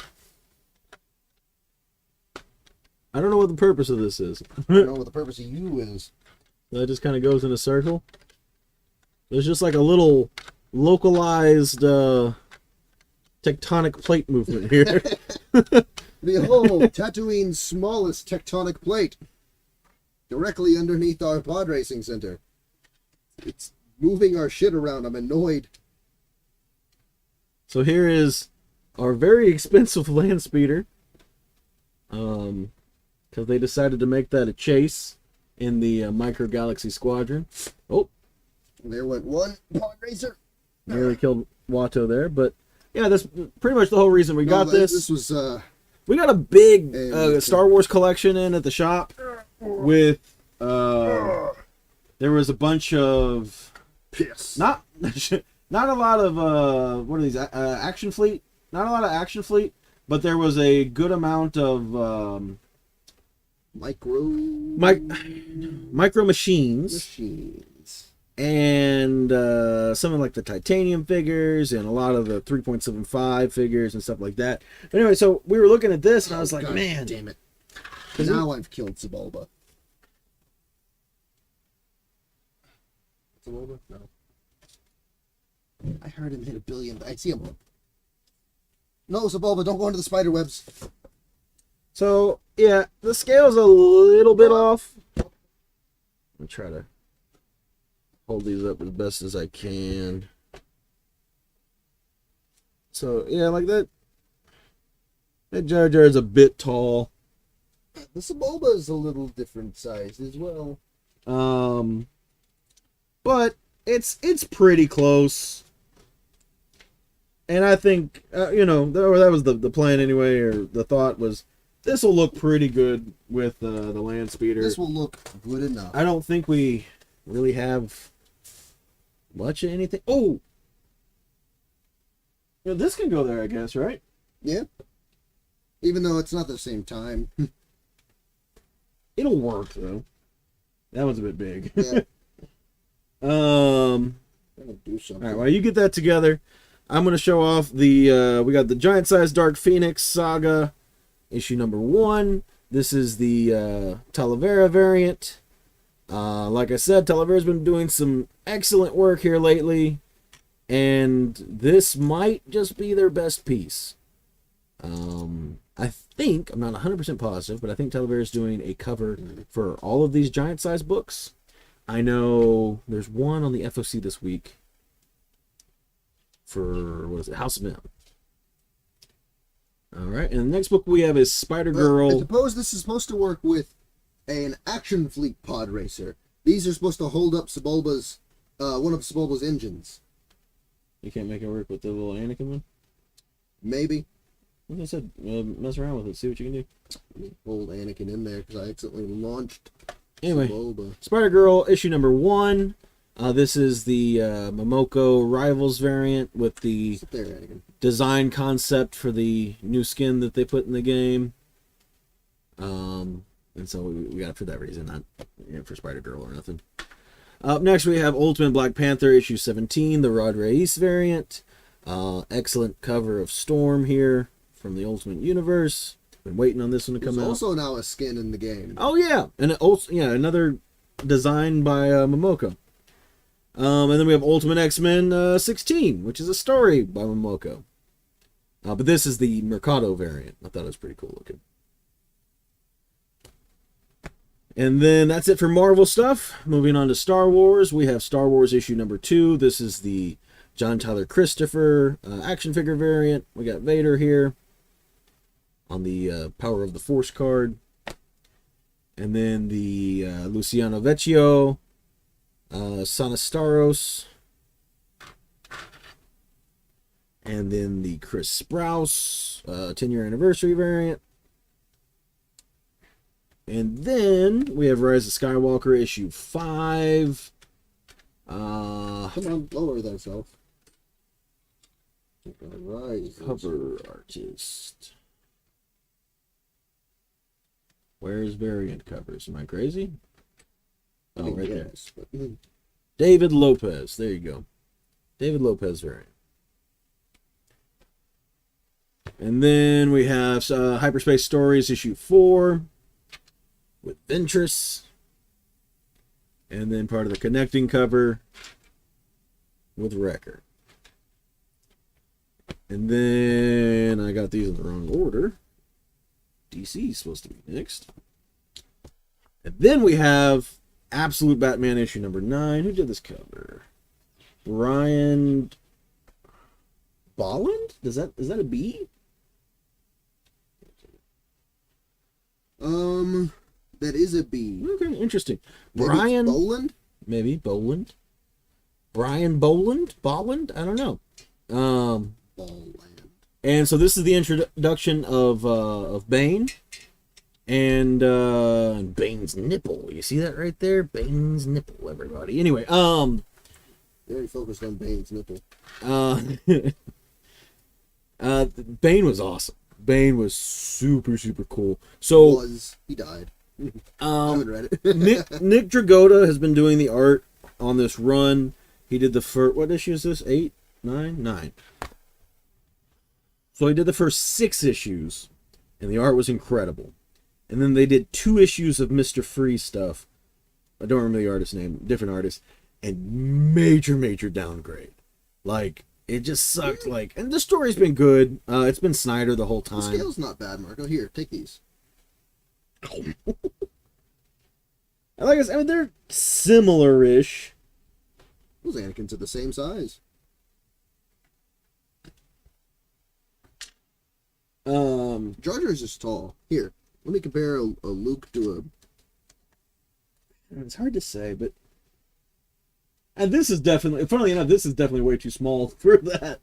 I don't know what the purpose of this is. I don't know what the purpose of you is. That just kind of goes in a circle. There's just like a little localized tectonic plate movement here. Behold, Tatooine's smallest tectonic plate. Directly underneath our pod racing center. It's moving our shit around. I'm annoyed. So here is our very expensive land speeder. Because they decided to make that a chase in the Micro Galaxy Squadron. Oh. There went one pod racer. Nearly killed Watto there, but yeah, that's pretty much the whole reason we got this. This was we got a big Star Wars collection in at the shop with there was a bunch of piss. Not a lot of what are these Action Fleet? Not a lot of Action Fleet, but there was a good amount of micro machines. And some of like the titanium figures and a lot of the 3.75 figures and stuff like that. But anyway, so we were looking at this and I was like, God man, damn it. Now I've killed Sebulba. Sebulba? No. I heard him hit 1 billion. I see him. No, Sebulba, don't go into the spider webs. So, yeah, the scale's a little bit off. I'll try to hold these up as best as I can. So, yeah, like that. That Jar Jar is a bit tall. The Sebulba is a little different size as well. But it's pretty close. And I think, that was the plan anyway, or the thought was, this will look pretty good with the land speeder. This will look good enough. I don't think we really have much of anything. Oh! This can go there, I guess, right? Yeah. Even though it's not the same time. It'll work, though. That one's a bit big. Yeah. Do something. All right, while you get that together, I'm going to show off the, we got the Giant Size Dark Phoenix Saga, issue number 1. This is the Talavera variant. Like I said, Talavera's been doing some excellent work here lately, and this might just be their best piece. I think, I'm not 100% positive, but I think Talavera's doing a cover for all of these Giant Size books. I know there's one on the FOC this week for, what is it, House of M. All right, and the next book we have is Spider-Girl. I suppose this is supposed to work with an action fleet pod racer. These are supposed to hold up Sebulba's, one of Sebulba's engines. You can't make it work with the little Anakin one? Maybe. Like I said, mess around with it, see what you can do. Hold Anakin in there because I accidentally launched Anyway, Sebulba. Spider-Girl, issue number 1. This is the Momoko Rivals variant with the Sit there, Anakin. design concept for the new skin that they put in the game. And so we got it for that reason, not for Spider-Girl or nothing. Up next we have Ultimate Black Panther, issue 17, the Rod Reis variant. Excellent cover of Storm here from the Ultimate Universe. Been waiting on this one to come There's out. also now a skin in the game. Oh yeah, and also another design by Momoko. And then we have Ultimate X-Men 16, which is a story by Momoko. But this is the Mercado variant. I thought it was pretty cool looking. And then that's it for Marvel stuff. Moving on to Star Wars, we have Star Wars issue number 2. This is the John Tyler Christopher action figure variant. We got Vader here on the Power of the Force card. And then the Luciano Vecchio, Sanastaros. And then the Chris Sprouse 10-year anniversary variant. And then we have Rise of Skywalker issue 5. Come on, lower thyself. Rise. Cover artist. Where's variant covers? Am I crazy? Oh, right there. But, David Lopez. There you go. David Lopez variant. And then we have Hyperspace Stories issue 4 with Ventress. And then part of the connecting cover with Wrecker. And then I got these in the wrong order. DC is supposed to be next. And then we have Absolute Batman issue number 9. Who did this cover? Brian Bolland? Is that a B? That is a B. Okay, interesting. Maybe Brian it's Boland? Maybe Boland. Brian Boland? Bolland? I don't know. Boland. And so this is the introduction of Bane and Bane's nipple. You see that right there? Bane's nipple, everybody. Anyway, Very focused on Bane's nipple. Bane was awesome. Bane was super, super cool. So He died. I haven't read it. Nick Dragotta has been doing the art on this run. He did the first, what issue is this? 8? 9? 9. So he did the first 6 issues, and the art was incredible. and then they did 2 issues of Mr. Freeze stuff. I don't remember the artist's name, different artist, and major downgrade. Like, it just sucked. Like, and the story's been good. It's been Snyder the whole time. The scale's not bad, Marco. Here, take these. Like I said, I mean, they're similar-ish. Those Anakins are the same size. Jar Jar's just tall. Here, let me compare a Luke to It's hard to say, but... And this is definitely... Funnily enough, this is definitely way too small for that.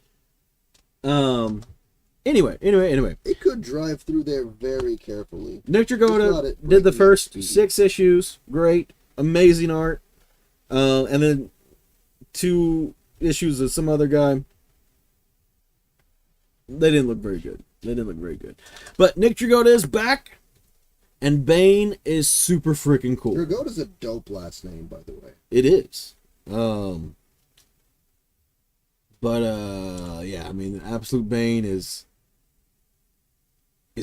Anyway. It could drive through there very carefully. Nick Just let Dragotta it did the break first next to 6 issues. Great. Amazing art. And then 2 issues of some other guy. They didn't look very good. But Nick Dragotta is back. And Bane is super freaking cool. Dragotta's a dope last name, by the way. It is. Yeah, I mean, Absolute Bane is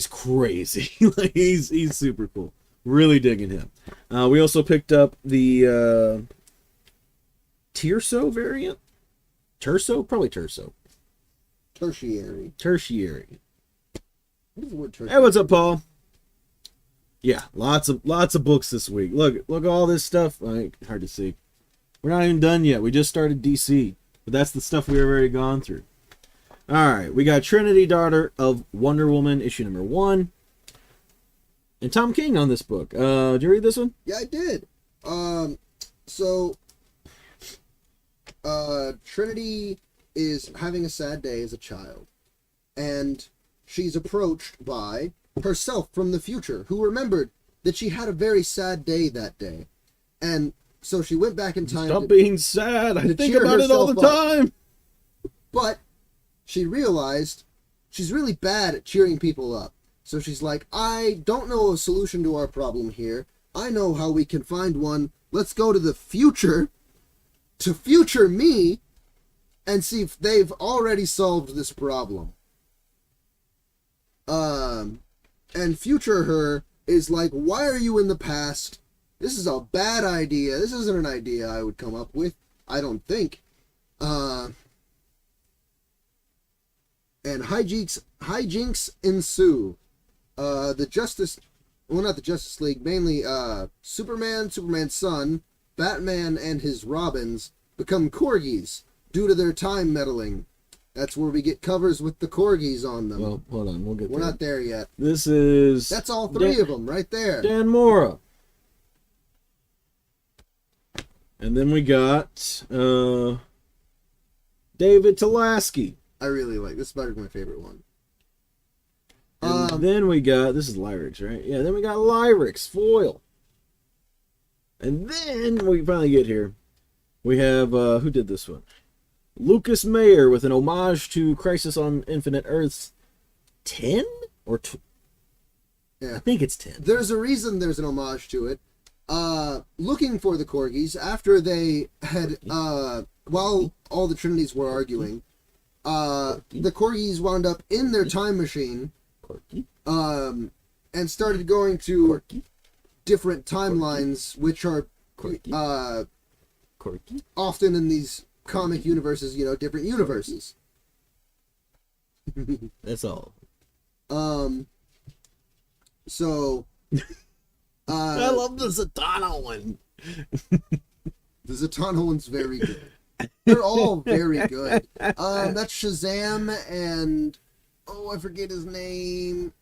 crazy. Like, he's super cool. Really digging him. We also picked up the Tirso variant. Terso? Probably Terso. Tertiary. What is the word tertiary? Hey, what's up, Paul? Yeah, lots of books this week. Look at all this stuff. Like, hard to see. We're not even done yet. We just started DC, but that's the stuff we've already gone through. All right, we got Trinity, daughter of Wonder Woman, issue number 1, and Tom King on this book. Did you read this one? Yeah, I did. Trinity is having a sad day as a child, and she's approached by herself from the future, who remembered that she had a very sad day that day, and so she went back in time. Stop being sad. I think about it all the time. But she realized she's really bad at cheering people up. So she's like, I don't know a solution to our problem here. I know how we can find one. Let's go to the future, to future me, and see if they've already solved this problem. And future her is like, why are you in the past? This is a bad idea. This isn't an idea I would come up with. I don't think. And hijinks ensue. Not the Justice League, mainly Superman, Superman's son, Batman, and his Robins become corgis due to their time meddling. That's where we get covers with the corgis on them. Well, hold on, we'll get We're not there yet. That's all 3 of them right there. Dan Mora. And then we got David Talaski. I really like this. Is probably my favorite one. And then we got, this is Lyrics, right? Yeah, then we got Lyrics foil. And then we finally get here. We have, who did this one? Lucas Mayer with an homage to Crisis on Infinite Earths 10? Or yeah. I think it's 10. There's a reason there's an homage to it. Looking for the corgis after they had, while all the Trinities were arguing, the corgis wound up in their time machine, and started going to different timelines, which are often in these comic universes, different universes. That's all. So I love the Zatanna one. The Zatanna one's very good. They're all very good. That's Shazam and I forget his name.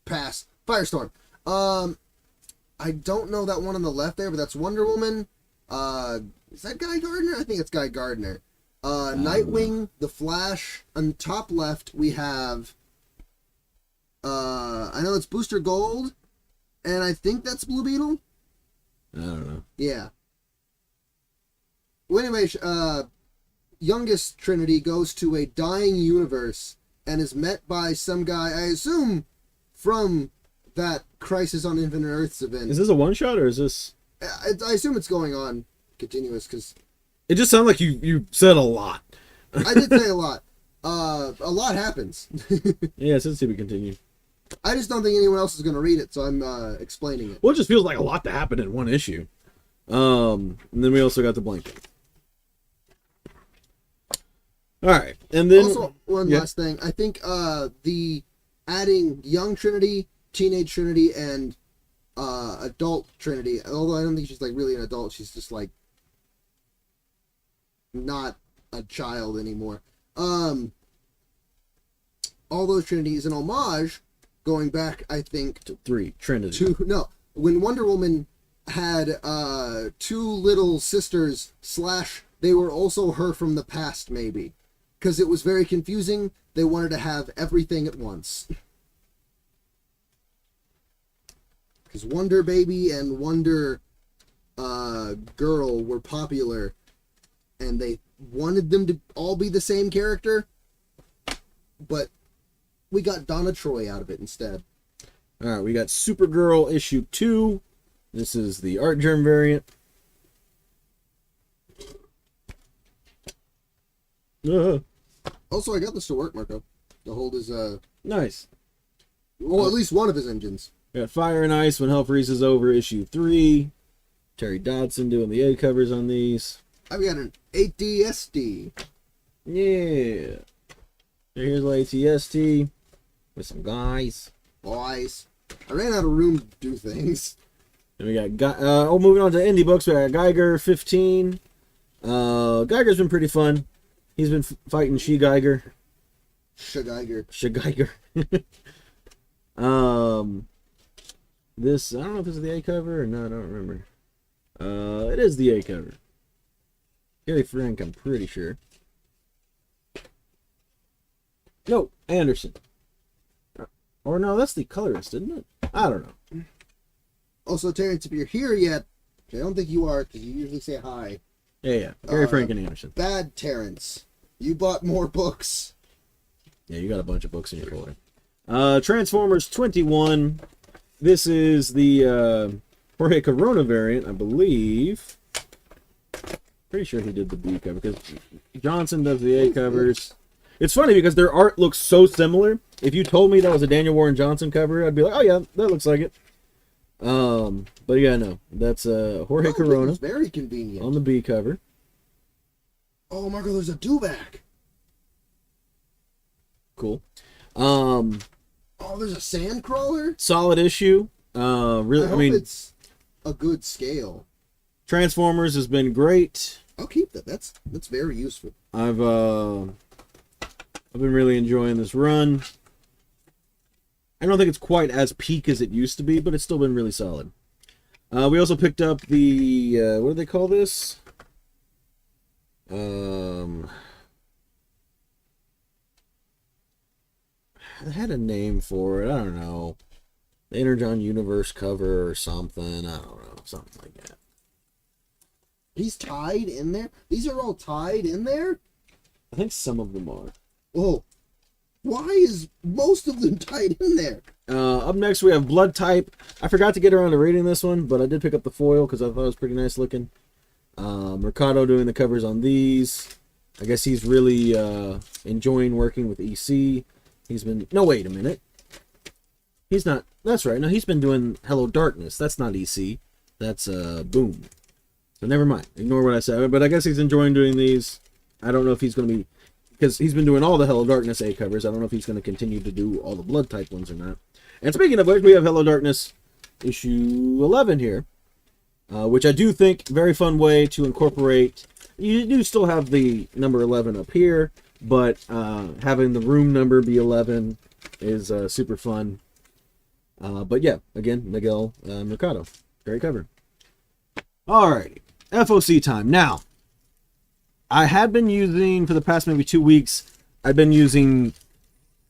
Pass. Firestorm. I don't know that one on the left there, but that's Wonder Woman. Is that Guy Gardner? I think it's Guy Gardner. Nightwing, The Flash. On top left, we have I know it's Booster Gold, and I think that's Blue Beetle. I don't know. Yeah. Well, anyway, youngest Trinity goes to a dying universe and is met by some guy, I assume, from that Crisis on Infinite Earths event. Is this a one-shot, or is this... I assume it's going on continuous, because... It just sounded like you said a lot. I did say a lot. A lot happens. Yeah, since we continue. I just don't think anyone else is going to read it, so I'm explaining it. Well, it just feels like a lot to happen in one issue. And then we also got the blanket. All right, and then Also, one last thing. I think the adding young Trinity, teenage Trinity, and adult Trinity. Although I don't think she's like really an adult. She's just like not a child anymore. All those Trinities an homage, going back, I think, to 3 Trinity. When Wonder Woman had 2 little sisters / they were also her from the past, maybe, because it was very confusing. They wanted to have everything at once. Because Wonder Baby and Wonder Girl were popular, and they wanted them to all be the same character, but we got Donna Troy out of it instead. All right, we got Supergirl issue 2. This is the Art Germ variant. Also, I got this to work, Marco. To hold his Nice. well, at least one of his engines. We got Fire and Ice When Hell Freezes Over issue 3. Terry Dodson doing the A covers on these. I've got an ATSD. Yeah. Here's ATST with some guys. Boys. I ran out of room to do things. And we got moving on to indie books. We got Geiger 15. Geiger's been pretty fun. He's been fighting She-Geiger. She-Geiger. She-Geiger. This, I don't know if this is the A cover or not. I don't remember. It is the A cover. Gary Frank, I'm pretty sure. No, Anderson. Or no, that's the colorist, isn't it? I don't know. Also, Terrence, if you're here yet, which I don't think you are, because you usually say hi. Yeah. Gary Frank and Anderson. Bad Terrence. You bought more books. Yeah, you got a bunch of books in your folder. Transformers 21. This is the Jorge Corona variant, I believe. Pretty sure he did the B cover, because Johnson does the A covers. It's funny because their art looks so similar. If you told me that was a Daniel Warren Johnson cover, I'd be like, oh yeah, that looks like it. But yeah, no, that's Jorge Corona. Very convenient. On the B cover. Oh, Marco, there's a do-back. Cool. Oh, there's a Sandcrawler? Solid issue. Really, I mean, it's a good scale. Transformers has been great. I'll keep that. That's very useful. I've been really enjoying this run. I don't think it's quite as peak as it used to be, but it's still been really solid. We also picked up the what do they call this? I had a name for it. I don't know. The Energon Universe cover or something. I don't know. Something like that. He's tied in there? These are all tied in there? I think some of them are. Oh. Why is most of them tied in there? Up next we have Blood Type. I forgot to get around to reading this one, but I did pick up the foil because I thought it was pretty nice looking. Mercado doing the covers on these. I guess he's really enjoying working with EC. He's been... No, wait a minute. He's not... That's right. No, he's been doing Hello Darkness. That's not EC. That's Boom. So never mind. Ignore what I said. But I guess he's enjoying doing these. I don't know if he's going to be... Because he's been doing all the Hello Darkness A covers. I don't know if he's going to continue to do all the Blood Type ones or not. And speaking of which, we have Hello Darkness issue 11 here. Which I do think very fun way to incorporate. You do still have the number 11 up here. But having the room number be 11 is super fun. But yeah, again, Miguel Mercado. Great cover. Alrighty. FOC time. Now, I had been using, for the past maybe 2 weeks, I've been using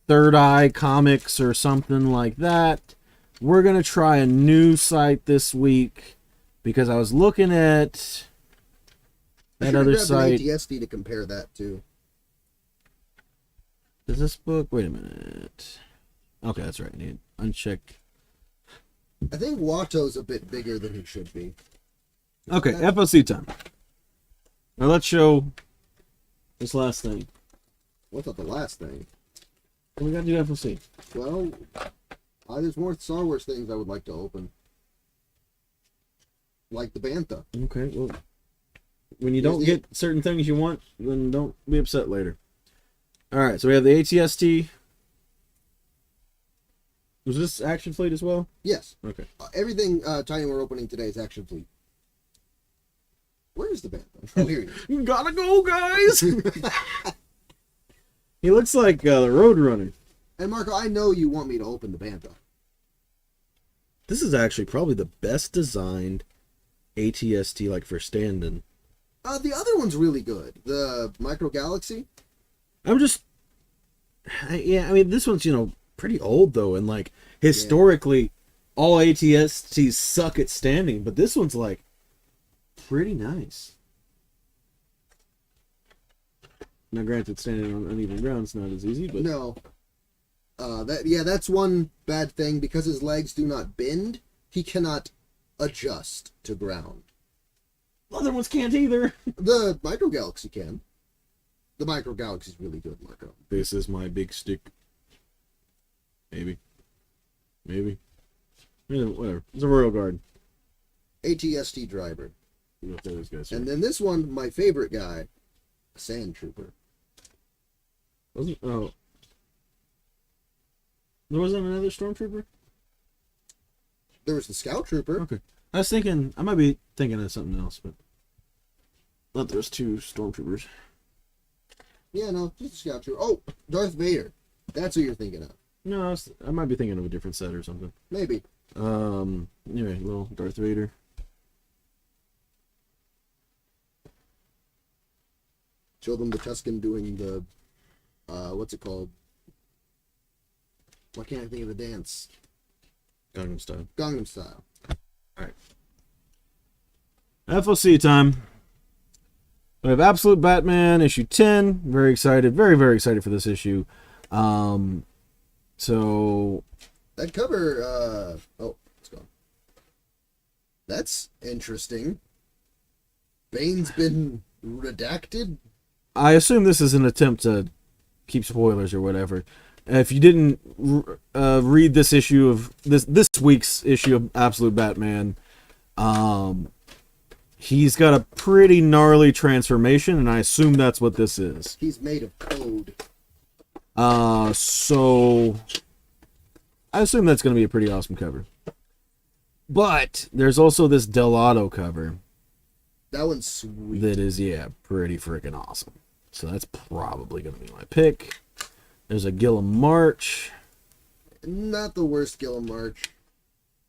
Third Eye Comics or something like that. We're going to try a new site this week because I was looking at that other site. ATSD to compare that to. Does this book... Wait a minute. Okay, that's right. I need uncheck. I think Watto's a bit bigger than he should be. Okay, FOC time. Now let's show this last thing. What's up the last thing? We gotta do FOC. Well, There's more Star Wars things I would like to open. Like the Bantha. Okay, well, when you don't get certain things you want, then don't be upset later. Alright, so we have the ATST. Was this Action Fleet as well? Yes. Okay. Everything Tiny we're opening today is Action Fleet. Where is the Bantha? Oh, here he is. You gotta go, guys! He looks like the Roadrunner. And Marco, I know you want me to open the Bantha. This is actually probably the best designed ATST, like, for stand-in. The other one's really good. The Micro Galaxy. I'm just... Yeah, I mean, this one's, pretty old, though, and, like, historically, all ATSTs suck at standing, but this one's, like, pretty nice. Now, granted, standing on uneven ground is not as easy, but... No. That's one bad thing. Because his legs do not bend, he cannot adjust to ground. Other ones can't either. The Micro Galaxy can. The Micro Galaxy's really good, Marco. This is my big stick. Maybe. Yeah, whatever. It's a Royal Guard. ATST driver. You know what those guys are. And then this one, my favorite guy, a Sand Trooper. Oh. There wasn't another Stormtrooper? There was the Scout Trooper. Okay. I was thinking, I might be thinking of something else, but I thought there was 2 Stormtroopers. Yeah, no, just a Scout Trooper. Oh, Darth Vader. That's what you're thinking of. No, I might be thinking of a different set or something. Maybe. Anyway, little Darth Vader. Show them the Tusken doing the, what's it called? Why can't I think of the dance? Gangnam Style. Gangnam Style. Alright. FOC time. We have Absolute Batman, issue 10. Very excited. Very, very excited for this issue. So... That cover, it's gone. That's interesting. Bane's been redacted? I assume this is an attempt to keep spoilers or whatever. If you didn't read this issue of this week's issue of Absolute Batman, he's got a pretty gnarly transformation, and I assume that's what this is. He's made of code. So I assume that's going to be a pretty awesome cover. But there's also this Delato cover. That one's sweet. That is, pretty freaking awesome. So that's probably going to be my pick. There's a Gillum March. Not the worst Gillum March.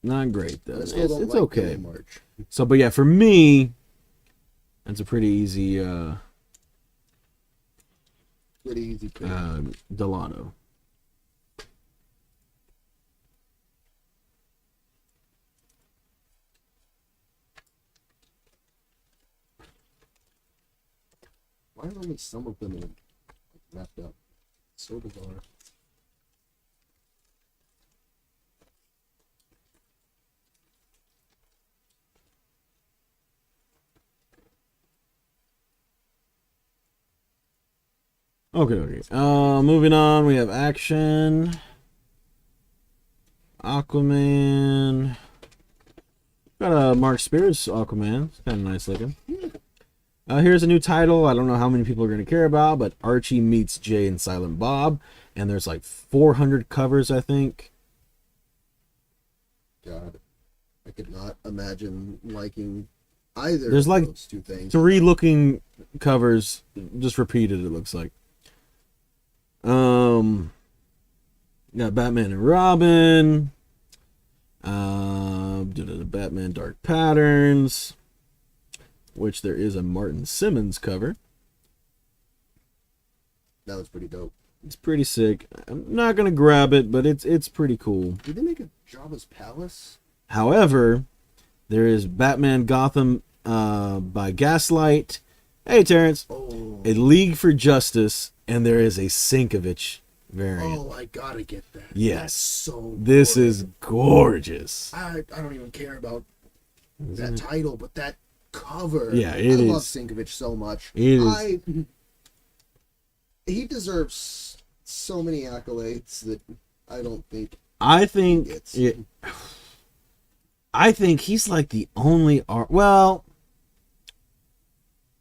Not great, though. I still don't it's like okay. Gillum March. So, but yeah, for me, that's a pretty easy pick. Delano. Why are only some of them wrapped up? So bizarre. Okay. Moving on, we have Action, Aquaman. Got a Mark Spears Aquaman. It's kind of nice looking. Here's a new title. I don't know how many people are going to care about, but Archie meets Jay and Silent Bob. And there's like 400 covers, I think. God, I could not imagine liking either There's of like those two things. 3 looking covers, just repeated, it looks like. Got Batman and Robin. Batman Dark Patterns, which there is a Martin Simmons cover. That was pretty dope. It's pretty sick. I'm not gonna grab it, but it's pretty cool. Did they make a Jabba's Palace? However, there is Batman Gotham by Gaslight. Hey, Terrence. Oh. A League for Justice, and there is a Sinkovich variant. Oh, I gotta get that. Yes. That's so This good. is gorgeous. I don't even care about that title, but that cover. Yeah, I it love is. Sinkovich so much. It is. He deserves so many accolades that I don't think I think I think he's like the only art. Well,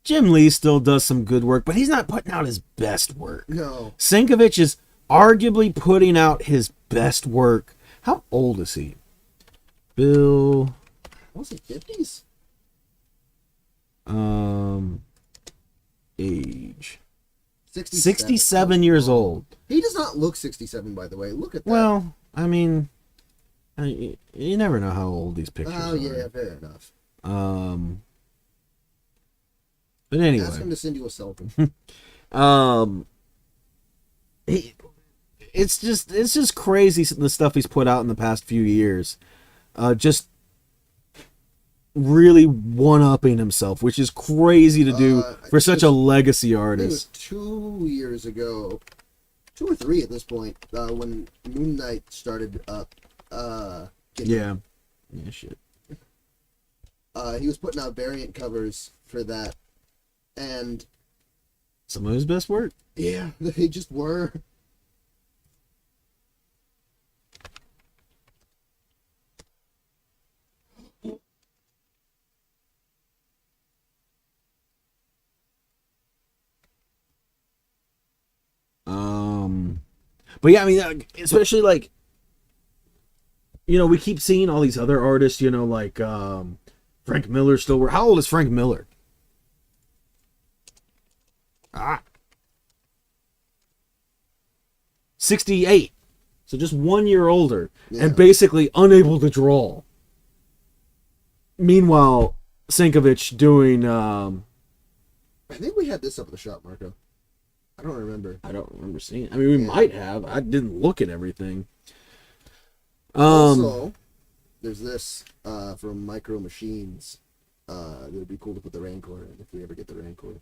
Jim Lee still does some good work, but he's not putting out his best work. No. Sienkiewicz is arguably putting out his best work. How old is he? Bill. Was it 50s? Age. 67 years old. He does not look 67, by the way. Look at that. Well, I mean, you never know how old these pictures are. Oh, yeah, fair enough. But anyway. Ask him to send you a selfie. It's just crazy the stuff he's put out in the past few years. Just really one-upping himself, which is crazy to do for such a legacy artist. I think it was 2 years ago, 2 or 3 at this point, when Moon Knight started up. Yeah, shit. He was putting out variant covers for that, and some of his best work. Yeah, they just were. But yeah, I mean, especially like, we keep seeing all these other artists, like Frank Miller still. How old is Frank Miller? 68. So just 1 year older, and basically unable to draw. Meanwhile, Sienkiewicz doing. I think we had this up at the shop, Marco. I don't remember. I don't remember seeing it. I mean, we might have. I didn't look at everything. Also, there's this from Micro Machines. It would be cool to put the Rancor in if we ever get the Rancor.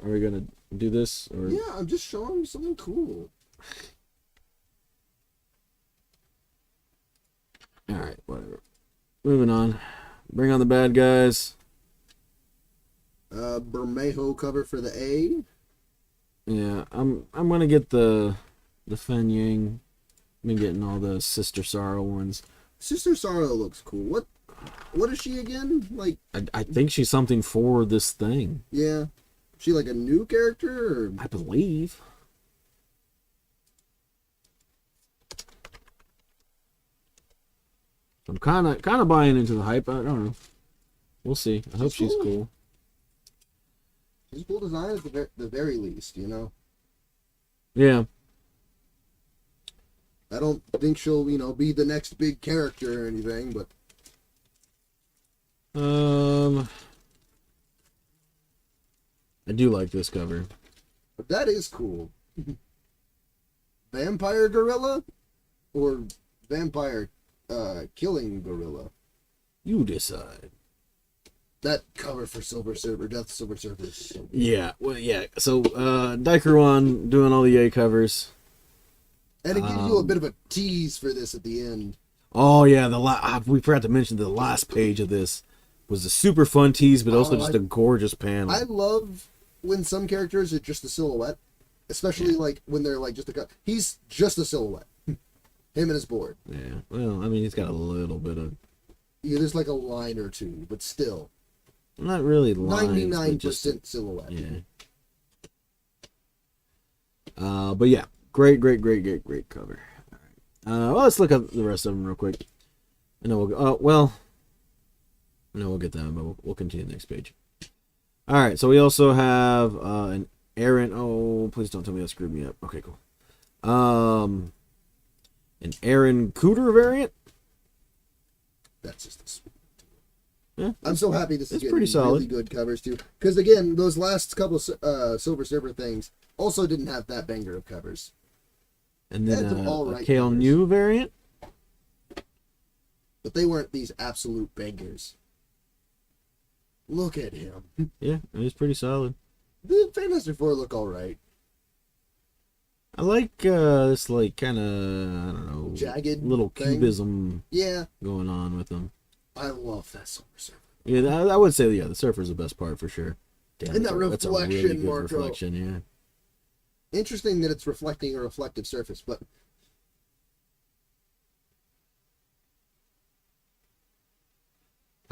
Are we gonna do this? Or? Yeah, I'm just showing you something cool. All right, whatever. Moving on. Bring on the bad guys. Bermejo cover for the A. Yeah, I'm gonna get the Fen Yang. I've been getting all the Sister Sorrow ones. Sister Sorrow looks cool. What is she again? Like I think she's something for this thing. Yeah. Is she like a new character? Or? I believe. I'm kind of buying into the hype. I don't know. We'll see. I hope she's cool. She's a cool design at the very least, Yeah. I don't think she'll, be the next big character or anything, but I do like this cover. But that is cool. Vampire gorilla or vampire killing gorilla? You decide. That cover for Silver Surfer, Death Silver Surfer. Is so good. Yeah, well, yeah. So, Daikaruan doing all the A covers. And it gives you a bit of a tease for this at the end. Oh, yeah, we forgot to mention the last page of this was a super fun tease, but also just a gorgeous panel. I love when some characters are just a silhouette, especially like when they're like just a... He's just a silhouette. Him and his board. Yeah, well, I mean, he's got a little bit of... Yeah, there's like a line or two, but still. Not really lines. 99% just, silhouette. Yeah. But yeah, great cover. All right. Well, let's look at the rest of them real quick. I know we'll get that, but we'll continue the next page. All right, so we also have an Aaron. Oh, please don't tell me that screwed me up. Okay, cool. An Aaron Cooter variant. That's just a sweet. Yeah, I'm so happy this is getting pretty solid. Really good covers too. Because again, those last couple Silver Surfer things also didn't have that banger of covers. And then a Kale covers. New variant. But they weren't these absolute bangers. Look at him. Yeah, it was pretty solid. The Fantastic Four look alright. I like this like kind of, I don't know, jagged little thing. cubism going on with them. I love that Silver Surfer. Yeah, I would say the Surfer's the best part for sure. Damn, And that that's a really reflection, good Marco. reflection, yeah. Interesting that it's reflecting a reflective surface, but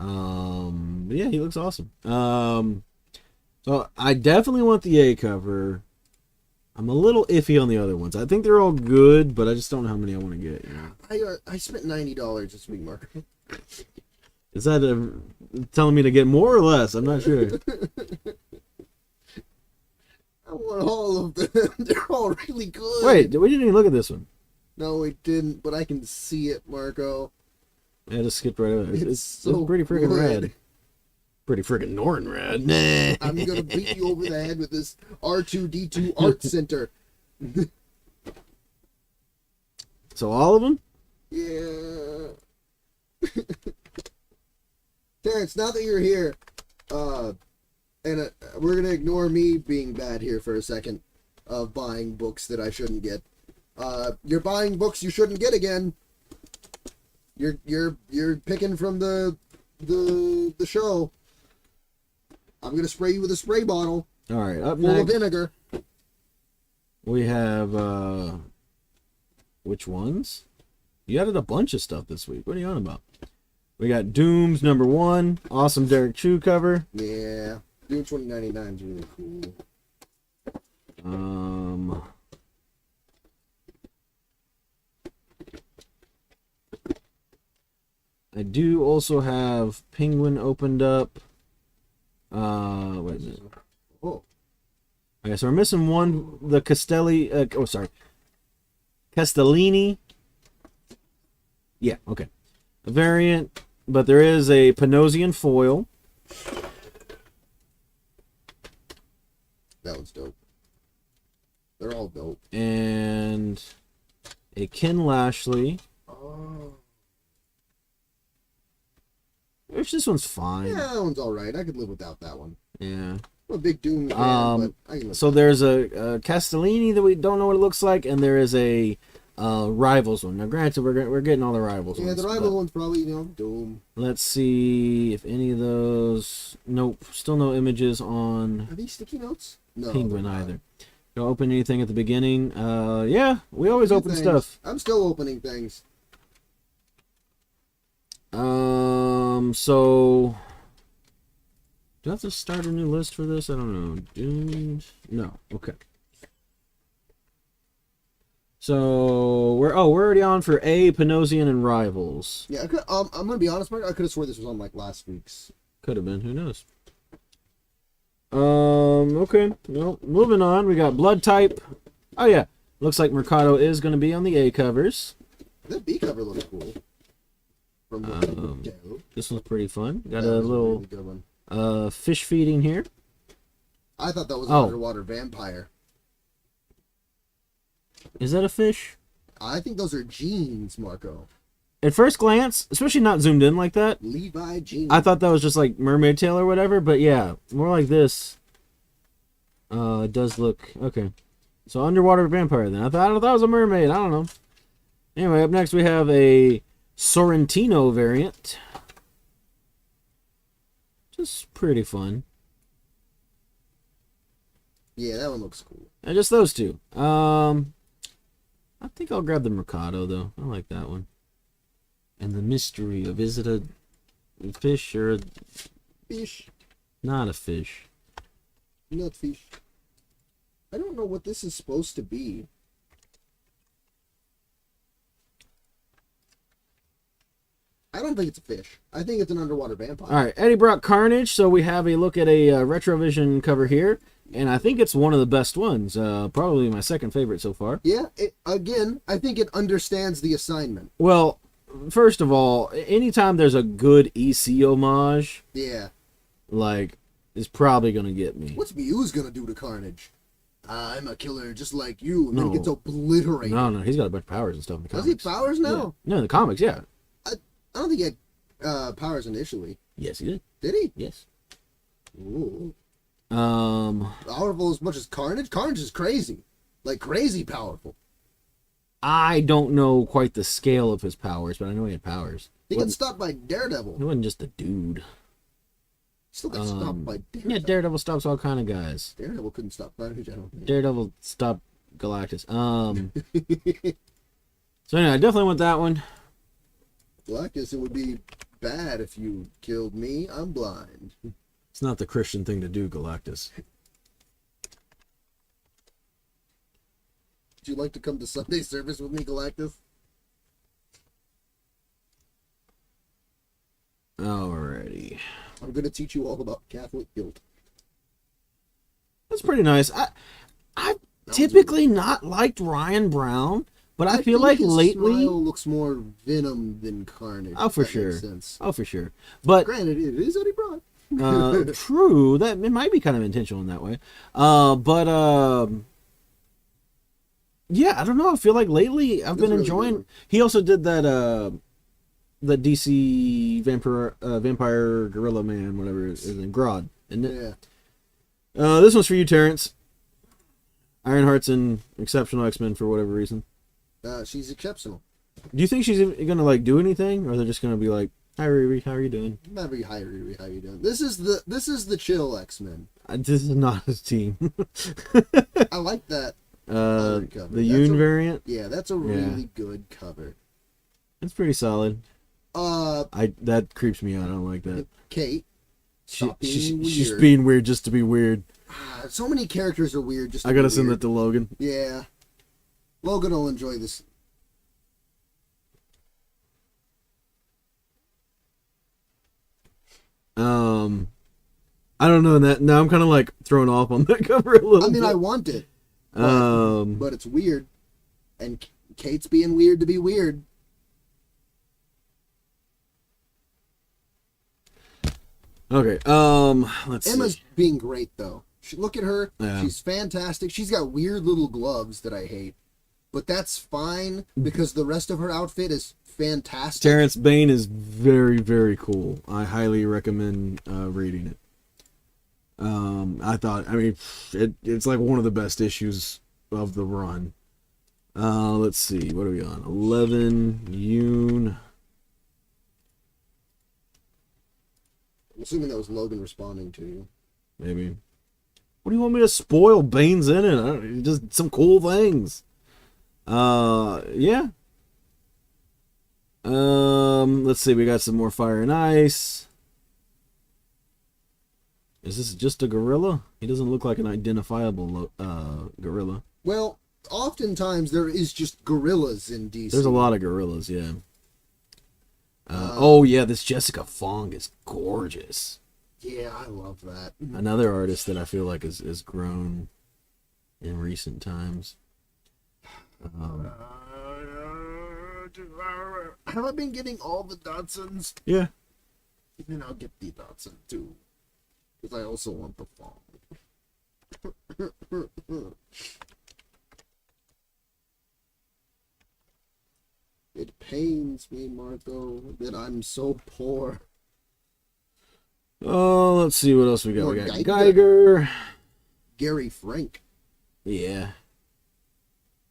But yeah, he looks awesome. So I definitely want the A cover. I'm a little iffy on the other ones. I think they're all good, but I just don't know how many I want to get. You know? I spent $90 this week, Mark. Is that telling me to get more or less? I'm not sure. I want all of them. They're all really good. Wait, we didn't even look at this one. No, we didn't, but I can see it, Marco. Yeah, just skipped right over. It's so pretty freaking good. rad. Pretty freaking Norton rad. Nah. I'm gonna beat you over the head with this R2D2 Art Center. So all of them? Yeah. Terrence, now that you're here, and we're gonna ignore me being bad here for a second of buying books that I shouldn't get. You're buying books you shouldn't get again. You're picking from the show. I'm gonna spray you with a spray bottle All right, up full of next vinegar. we have which ones? You added a bunch of stuff this week. What are you on about? We got Doom's #1, awesome Derek Chu cover. Yeah, Doom 2099 is really cool. I do also have Penguin opened up. Wait a minute. Oh, Okay, so we're missing one. The Castellini. Yeah, okay. A variant, but there is a Panosian foil. that one's dope. They're all dope. And a Ken Lashley. Oh. Which this one's fine. Yeah, that one's alright. I could live without that one. Yeah. I'm a big Doom fan, but I can live So there's a Castellini that we don't know what it looks like, and there is a Rivals one. Now, granted, we're getting all the Rivals ones. yeah, the rival one's probably, Doom. Let's see if any of those... Nope, still no images on Are these sticky notes? No. Penguin they're not. either. Don't open anything at the beginning. Yeah, we always Few open things. stuff. I'm still opening things. So... Do I have to start a new list for this? I don't know. Doomed? No. Okay. So we're already on for A, Panosian, and Rivals. Yeah, I'm gonna be honest, Mark. I could have swore this was on like last week's. Could have been. Who knows? Okay. Well, moving on. We got Blood Type. Oh yeah. Looks like Mercado is going to be on the A covers. The B cover looks cool. From This one's pretty fun. Got that a was little really good one. fish feeding here. I thought that was an Oh. underwater vampire. Is that a fish? I think those are jeans, Marco. At first glance, especially not zoomed in like that, Levi jeans. I thought that was just like mermaid tail or whatever, but yeah, more like this. It does look okay. So underwater vampire then. I thought it was a mermaid. I don't know. Anyway, up next we have a Sorrentino variant. Just pretty fun. Yeah, that one looks cool. And just those two. I think I'll grab the Mercado though. I like that one. And the mystery of, is it a fish or Fish, not a fish? not fish. I don't know what this is supposed to be. I don't think it's a fish. I think it's an underwater vampire. All right, Eddie Brock Carnage. So we have a look at a Retrovision cover here, and I think it's one of the best ones. Probably my second favorite so far. Yeah, again, I think it understands the assignment. Well, first of all, anytime there's a good EC homage, Yeah. like, it's probably gonna get me. What's Muse gonna do to Carnage? I'm a killer just like you, and then No. gets obliterated. No, he's got a bunch of powers and stuff in the Does comics. he have powers now? Yeah. No, in the comics, yeah. I don't think he had powers initially. Yes, he did. Did he? Yes. Ooh. Powerful as much as Carnage? Carnage is crazy. Like, crazy powerful. I don't know quite the scale of his powers, but I know he had powers. He got stopped by Daredevil. He wasn't just a dude. Still got stopped by Daredevil. Yeah, Daredevil stops all kind of guys. Daredevil couldn't stop Carnage, I don't think. Daredevil stopped Galactus. So anyway, I definitely want that one. Galactus, it would be bad if you killed me. I'm blind. It's not the Christian thing to do, Galactus. Would you like to come to Sunday service with me, Galactus? Alrighty. I'm going to teach you all about Catholic guilt. That's pretty nice. I've typically not liked Ryan Brown, but I feel think like his lately... smile looks more Venom than Carnage. Oh, for if that sure. makes sense. Oh, for sure. But Granted, it is Eddie Brock. true, that it might be kind of intentional in that way. Yeah, I don't know. I feel like lately I've been really enjoying. good. He also did that DC vampire gorilla man, whatever it is, in Grodd, isn't it? Yeah. This one's for you, Terrence. Ironheart's an exceptional X-Men for whatever reason. She's exceptional. Do you think she's gonna like do anything, or they're just gonna be like, "Hi Riri, how are you doing?" Never hi Riri, how you doing? This is the chill X-Men. This is not his team. I like that. The cover. Yoon variant. Yeah, that's a really good cover. It's pretty solid. That creeps me out. I don't like that. Kate. Stop being weird. She's being weird just to be weird. So many characters are weird. Just to I gotta be send weird. that to Logan. Yeah, Logan will enjoy this. I don't know that. Now I'm kind of like thrown off on that cover a little. I mean, bit. I want it, but it's weird, and Kate's being weird to be weird. Okay. Let's Emma's see. being great though. Look at her. Yeah. She's fantastic. She's got weird little gloves that I hate, but that's fine because the rest of her outfit is fantastic. Terrence Bane is very, very cool. I highly recommend reading it. I mean, it's like one of the best issues of the run. Let's see, what are we on? 11, Yoon. I'm assuming that was Logan responding to you. Maybe. What do you want me to spoil? Bane's in it. Just some cool things. Yeah. Let's see, we got some more Fire and Ice. Is this just a gorilla? He doesn't look like an identifiable gorilla. Well, oftentimes there is just gorillas in DC. There's a lot of gorillas, yeah. Oh yeah, this Jessica Fong is gorgeous. Yeah, I love that. Another artist that I feel like is grown in recent times. Have I been getting all the Dodsons? Yeah. Then I'll get the Dodson too. Because I also want the Fong. It pains me, Marco, that I'm so poor. Oh, let's see what else we got. More We got Geiger. Geiger. Gary Frank. Yeah.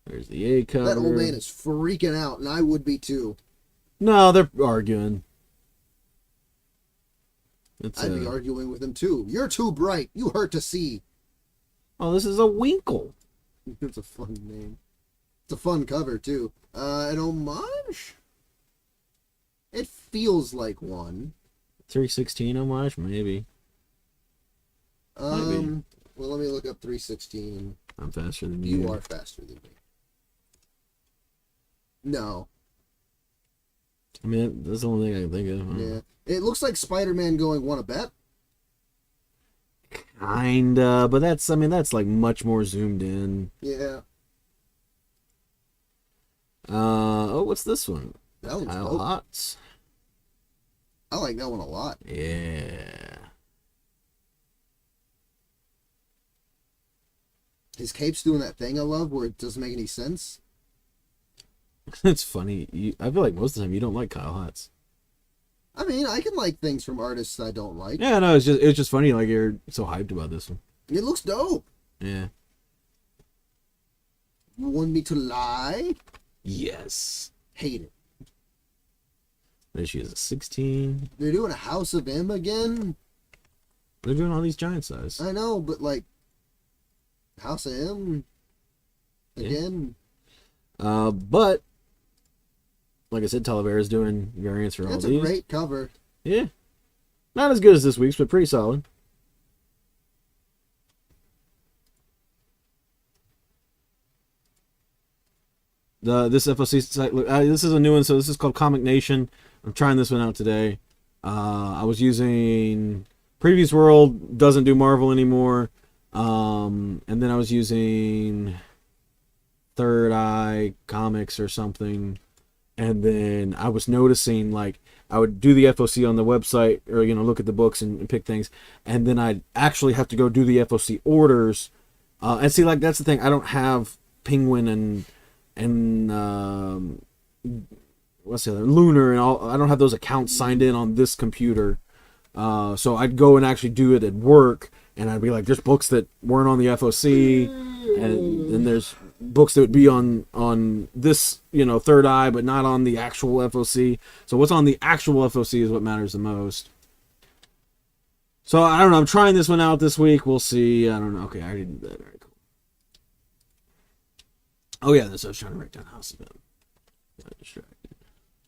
There's the A cover. That old man is freaking out, and I would be too. No, they're arguing. I'd be arguing with him too. You're too bright. You hurt to see. Oh, this is a Winkle. It's a fun name. It's a fun cover too. An homage? It feels like one. 316 homage, maybe. Maybe. Well, let me look up 316. I'm faster than you. You are faster than me. No. I mean, that's the only thing I can think of. Yeah. It looks like Spider-Man going, "Wanna bet?" Kinda, but that's like much more zoomed in. Yeah. Oh, what's this one? That one's Kyle dope. Hotz. I like that one a lot. Yeah. His cape's doing that thing I love where it doesn't make any sense. It's funny. I feel like most of the time you don't like Kyle Hotz. I mean, I can like things from artists I don't like. Yeah, no, it's just funny. Like you're so hyped about this one. It looks dope. Yeah. You want me to lie? Yes. Hate it. There she is, a 16. They're doing a House of M again? They're doing all these giant size. I know, but like, House of M again? But like I said, Talavera's doing variants for all That's these. a great cover. Yeah. Not as good as this week's, but pretty solid. This FOC site, this is a new one, so this is called Comic Nation. I'm trying this one out today. I was using Previous World, doesn't do Marvel anymore. And then I was using Third Eye Comics or something. And then I was noticing, like, I would do the FOC on the website, or, look at the books and pick things. And then I'd actually have to go do the FOC orders. And see, like, that's the thing. I don't have Penguin and what's the other, Lunar and all. I don't have those accounts signed in on this computer. So I'd go and actually do it at work, and I'd be like, there's books that weren't on the FOC, and then there's books that would be on this, Third Eye, but not on the actual FOC. So what's on the actual FOC is what matters the most. So I don't know. I'm trying this one out this week. We'll see. I don't know. Okay, I already did that. All right, cool. Oh yeah, that's what I was trying to write down. House of M. Got distracted.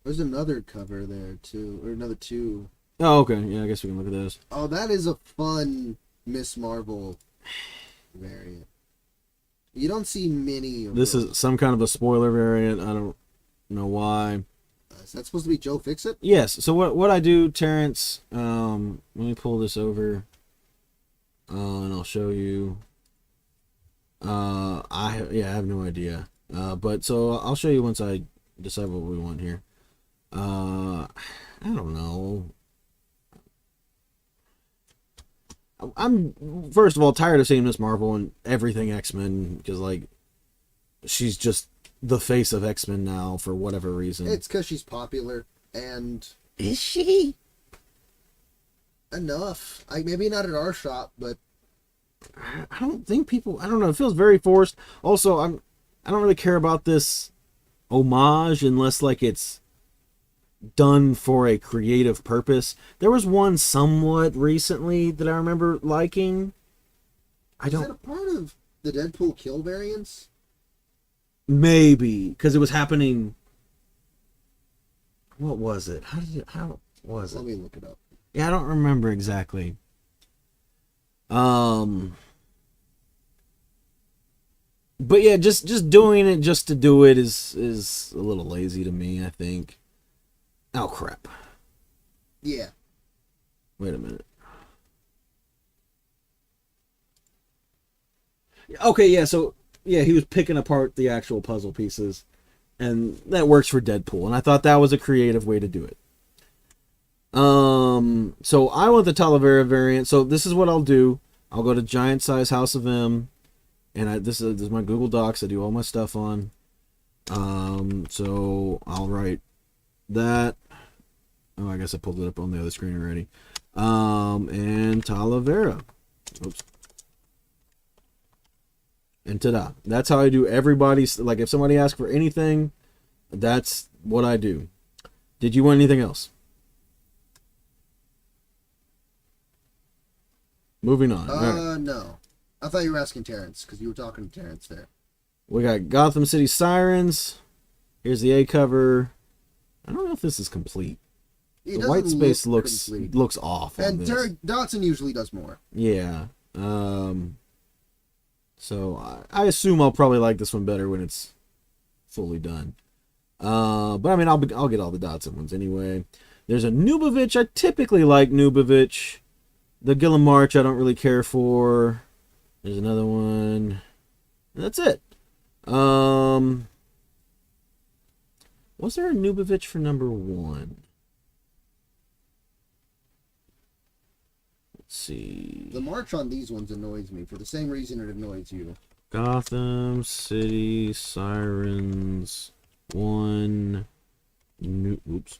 There's another cover there too, or another two. Oh, okay. Yeah, I guess we can look at this. Oh, that is a fun Miss Marvel variant. You don't see many of This those. is some kind of a spoiler variant. I don't know why. Is that supposed to be Joe Fixit? Yes. So what I do, Terrence? Let me pull this over, and I'll show you. I have no idea. But so I'll show you once I decide what we want here. I don't know. I'm first of all tired of seeing Miss Marvel and everything X-Men, because like she's just the face of X-Men now for whatever reason. It's because she's popular, and Is she? enough. Maybe not at our shop, but I don't think people. I don't know. It feels very forced. Also, I don't really care about this homage unless like it's done for a creative purpose. There was one somewhat recently that I remember liking. I is don't. that a part of the Deadpool kill variants? Maybe because it was happening. What was it? How was it? Let me look it up. Yeah, I don't remember exactly. But yeah, just doing it just to do it is a little lazy to me, I think. Oh crap. Yeah. Wait a minute. Okay, yeah, so yeah, he was picking apart the actual puzzle pieces, and that works for Deadpool, and I thought that was a creative way to do it. So I want the Talavera variant. So this is what I'll do. I'll go to Giant Size House of M, and this is my Google Docs. I do all my stuff on. So I'll write that. Oh, I guess I pulled it up on the other screen already. And Talavera. Oops. And ta-da. That's how I do everybody's. Like, if somebody asks for anything, that's what I do. Did you want anything else? Moving on. Right. No. I thought you were asking Terrence, because you were talking to Terrence there. We got Gotham City Sirens. Here's the A cover. I don't know if this is complete. It The white doesn't space look looks complete. off on And this. Derek Dotson usually does more. Yeah. So I assume I'll probably like this one better when it's fully done. But I mean, I'll get all the Dotson ones anyway. There's a Nubovich. I typically like Nubovich. The Gilliam March I don't really care for. There's another one. And that's it. Was there a Nubovich for number 1? Let's see. The march on these ones annoys me for the same reason it annoys you. Gotham City Sirens 1. Oops.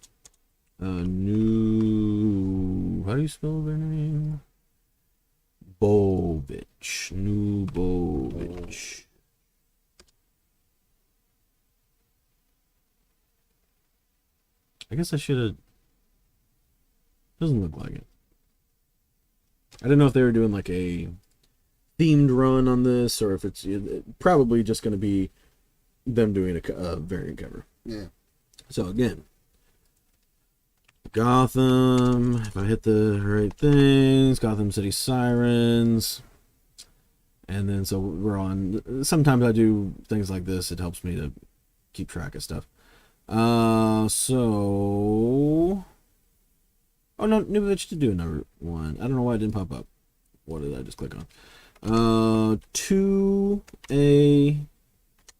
How do you spell their name? Bovich. Nubovich. I guess I should have. Doesn't look like it. I didn't know if they were doing like a themed run on this, or if it's probably just going to be them doing a variant cover. Yeah. So again, Gotham. If I hit the right things, Gotham City Sirens. And then so we're on. Sometimes I do things like this. It helps me to keep track of stuff. So. Oh no, new bitch to do another one. I don't know why it didn't pop up. What did I just click on? 2A.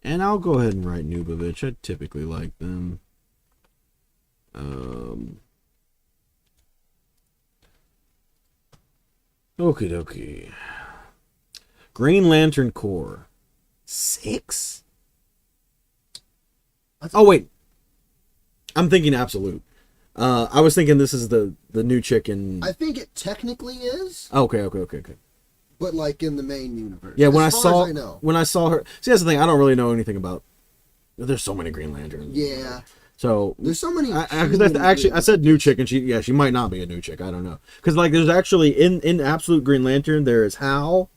And I'll go ahead and write Nubavitch. I typically like them. Okie dokie. Green Lantern Corps. 6? Oh, wait. I'm thinking Absolute. I was thinking this is the new chick in... I think it technically is. Okay. But like in the main universe. Yeah, when I saw her... See, that's the thing. I don't really know anything about... There's so many Green Lanterns. Yeah. So... There's so many... Actually, I said new chick, and she might not be a new chick. I don't know. Because, like, there's actually... In Absolute Green Lantern, there is Hal...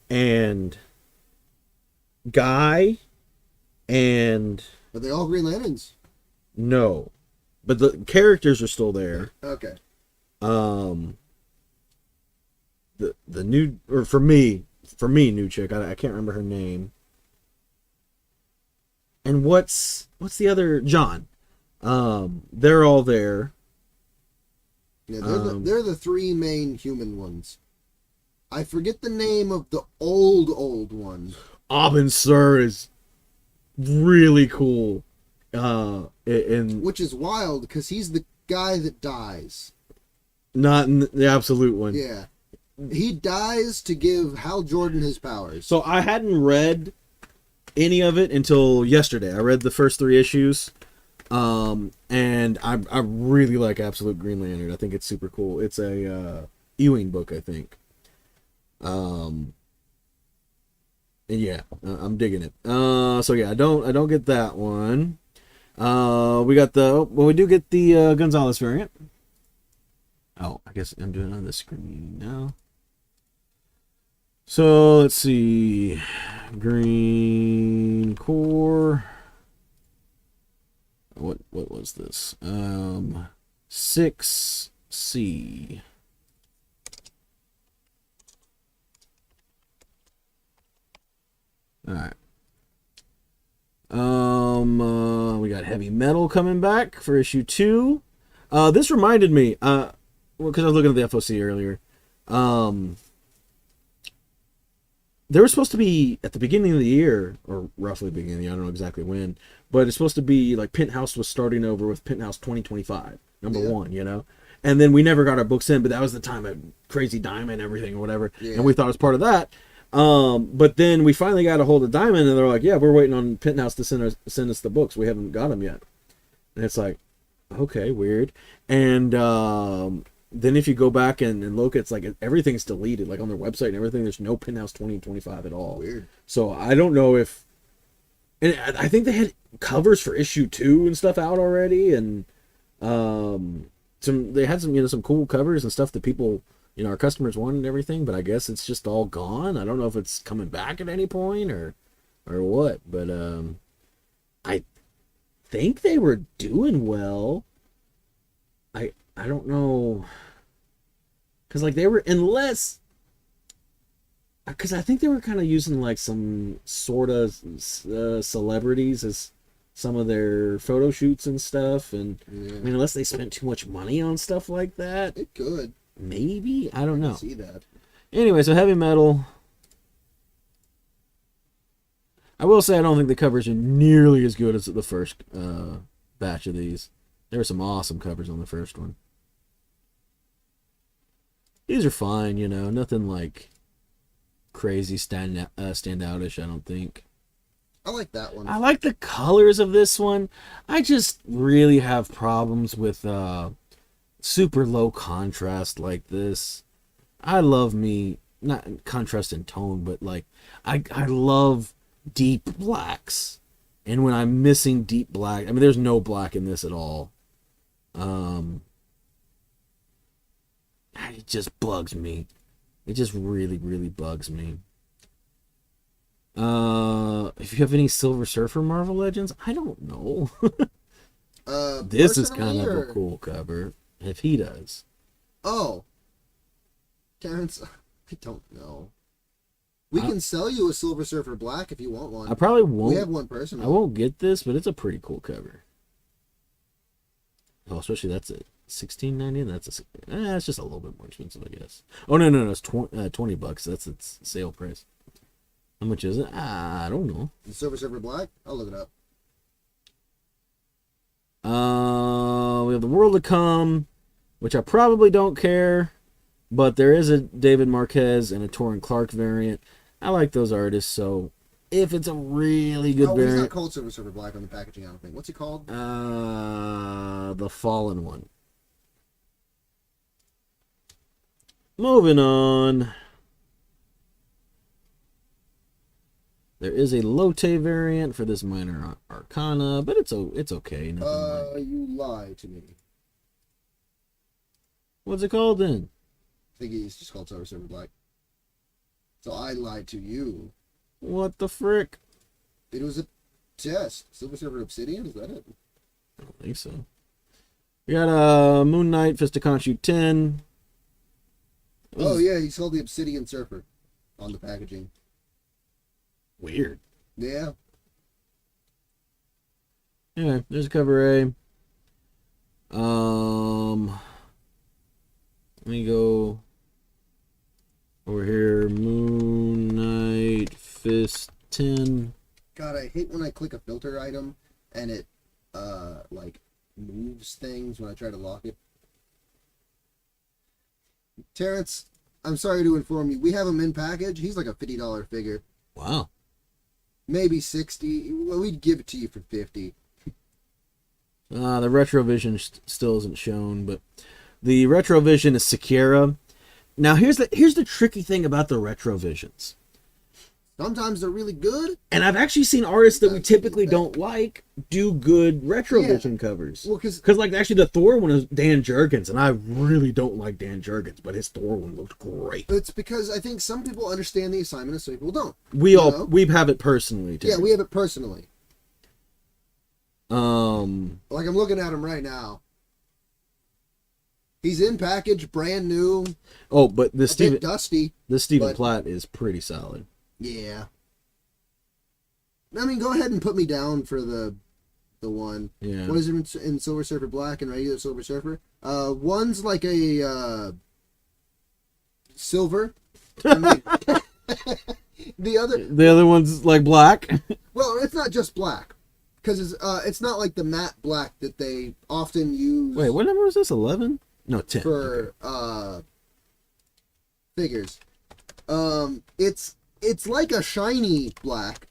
and Guy and Are they all Green Lanterns? no, but the characters are still there. Okay. The new, or for me new chick, I can't remember her name. And what's the other? John. They're all there. Yeah, they're the three main human ones. I forget the name of the old one. Abin Sur is really cool. Which is wild because he's the guy that dies. Not in the Absolute one. Yeah. He dies to give Hal Jordan his powers. So I hadn't read any of it until yesterday. I read the first 3 issues. And I really like Absolute Green Lantern. I think it's super cool. It's a Ewing book, I think. And yeah, I'm digging it. So yeah, I don't get that one. We do get the Gonzalez variant. Oh, I guess I'm doing it on the screen now. So let's see, Green Core. What was this? 6C. All right. We got Heavy Metal coming back for issue 2. This reminded me, because I was looking at the FOC earlier. There was supposed to be at the beginning of the year, or roughly beginning of the year, I don't know exactly when, but it's supposed to be like Penthouse was starting over with Penthouse 2025, number 1, you know? And then we never got our books in, but that was the time of Crazy Diamond and everything or whatever, and we thought it was part of that. But then we finally got a hold of Diamond, and they're like, yeah, we're waiting on Penthouse to send us the books. We haven't got them yet. And it's like, okay, weird. And then if you go back and look, it's like everything's deleted, like on their website and everything. There's no Penthouse 2025 at all. Weird. So I don't know if, and I think they had covers for issue 2 and stuff out already, and they had some cool covers and stuff that people, our customers wanted and everything, but I guess it's just all gone. I don't know if it's coming back at any point or what, but I think they were doing well. I don't know, because like they were, because I think they were kind of using like some sort of celebrities as some of their photo shoots and stuff, and I mean, unless they spent too much money on stuff like that, it could. Maybe, I don't know. See that. Anyway, so Heavy Metal. I will say I don't think the covers are nearly as good as the first batch of these. There were some awesome covers on the first one. These are fine, nothing like crazy standoutish, I don't think. I like that one. I like the colors of this one. I just really have problems with super low contrast like this. I love not contrast in tone, but like I love deep blacks, and when I'm missing deep black, I mean there's no black in this at all. It just bugs me. It just really, really bugs me. If you have any Silver Surfer Marvel Legends, I don't know. This is kind of a cool cover. if he does. Oh, Terrence, I don't know. We can sell you a Silver Surfer Black if you want one. I probably won't. We have one person. I won't get this, but it's a pretty cool cover. Oh, especially that's it. $16.90, and that's it's just a little bit more expensive, I guess. Oh no, it's $20. That's its sale price. How much is it? I don't know. The Silver Surfer Black? I'll look it up. We have The World to Come, which I probably don't care, but there is a David Marquez and a Torrin Clark variant. I like those artists, so if it's a really good variant. He's not called Silver Surfer Black on the packaging, I don't think. What's he called? The Fallen one. Moving on. There is a Lotte variant for this Minor Arcana, but it's okay. You lie to me. What's it called then? I think he's just called Silver Surfer Black. So I lied to you. What the frick? It was a test. Silver Surfer Obsidian, is that it? I don't think so. We got Moon Knight, Fist of Khonshu 10. Oh yeah, he's called the Obsidian Surfer on the packaging. Weird. Yeah. Anyway, there's cover A. Let me go over here. Moon Knight, Fist 10. God, I hate when I click a filter item and it like moves things when I try to lock it. Terrence, I'm sorry to inform you, we have him in package. He's like a $50 figure. Wow. Maybe 60. Well, we'd give it to you for 50. The Retrovision still isn't shown, but the Retrovision is Sekira. Now here's the tricky thing about the Retrovisions. Sometimes they're really good. And I've actually seen artists that we typically don't like do good Retrovision covers. Well, because like actually the Thor one is Dan Jurgens, and I really don't like Dan Jurgens, but his Thor one looked great. it's because I think some people understand the assignment and some people don't. We have it personally too. Yeah, we have it personally. Like I'm looking at him right now. He's in package, brand new. Oh, but the Stephen dusty. The Stephen Platt is pretty solid. Yeah. I mean, go ahead and put me down for the one. Yeah. What is it in Silver Surfer Black and regular Silver Surfer? One's like a silver. I mean, the other one's like black. Well, it's not just black, because it's not like the matte black that they often use. Wait, what number was this? 11? No, 10. For figures. It's like a shiny black,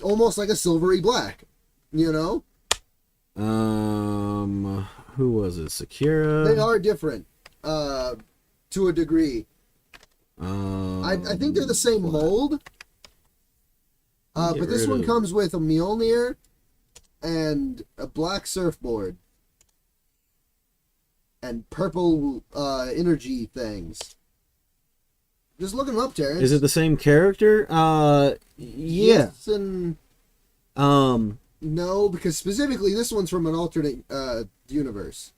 almost like a silvery black, you know? Who was it? Sekira? They are different, to a degree. I think they're the same mold. But this one comes with a Mjolnir and a black surfboard. And purple energy things. Just look them up, Terrence. Is it the same character? Yeah. Yes and no, because specifically this one's from an alternate universe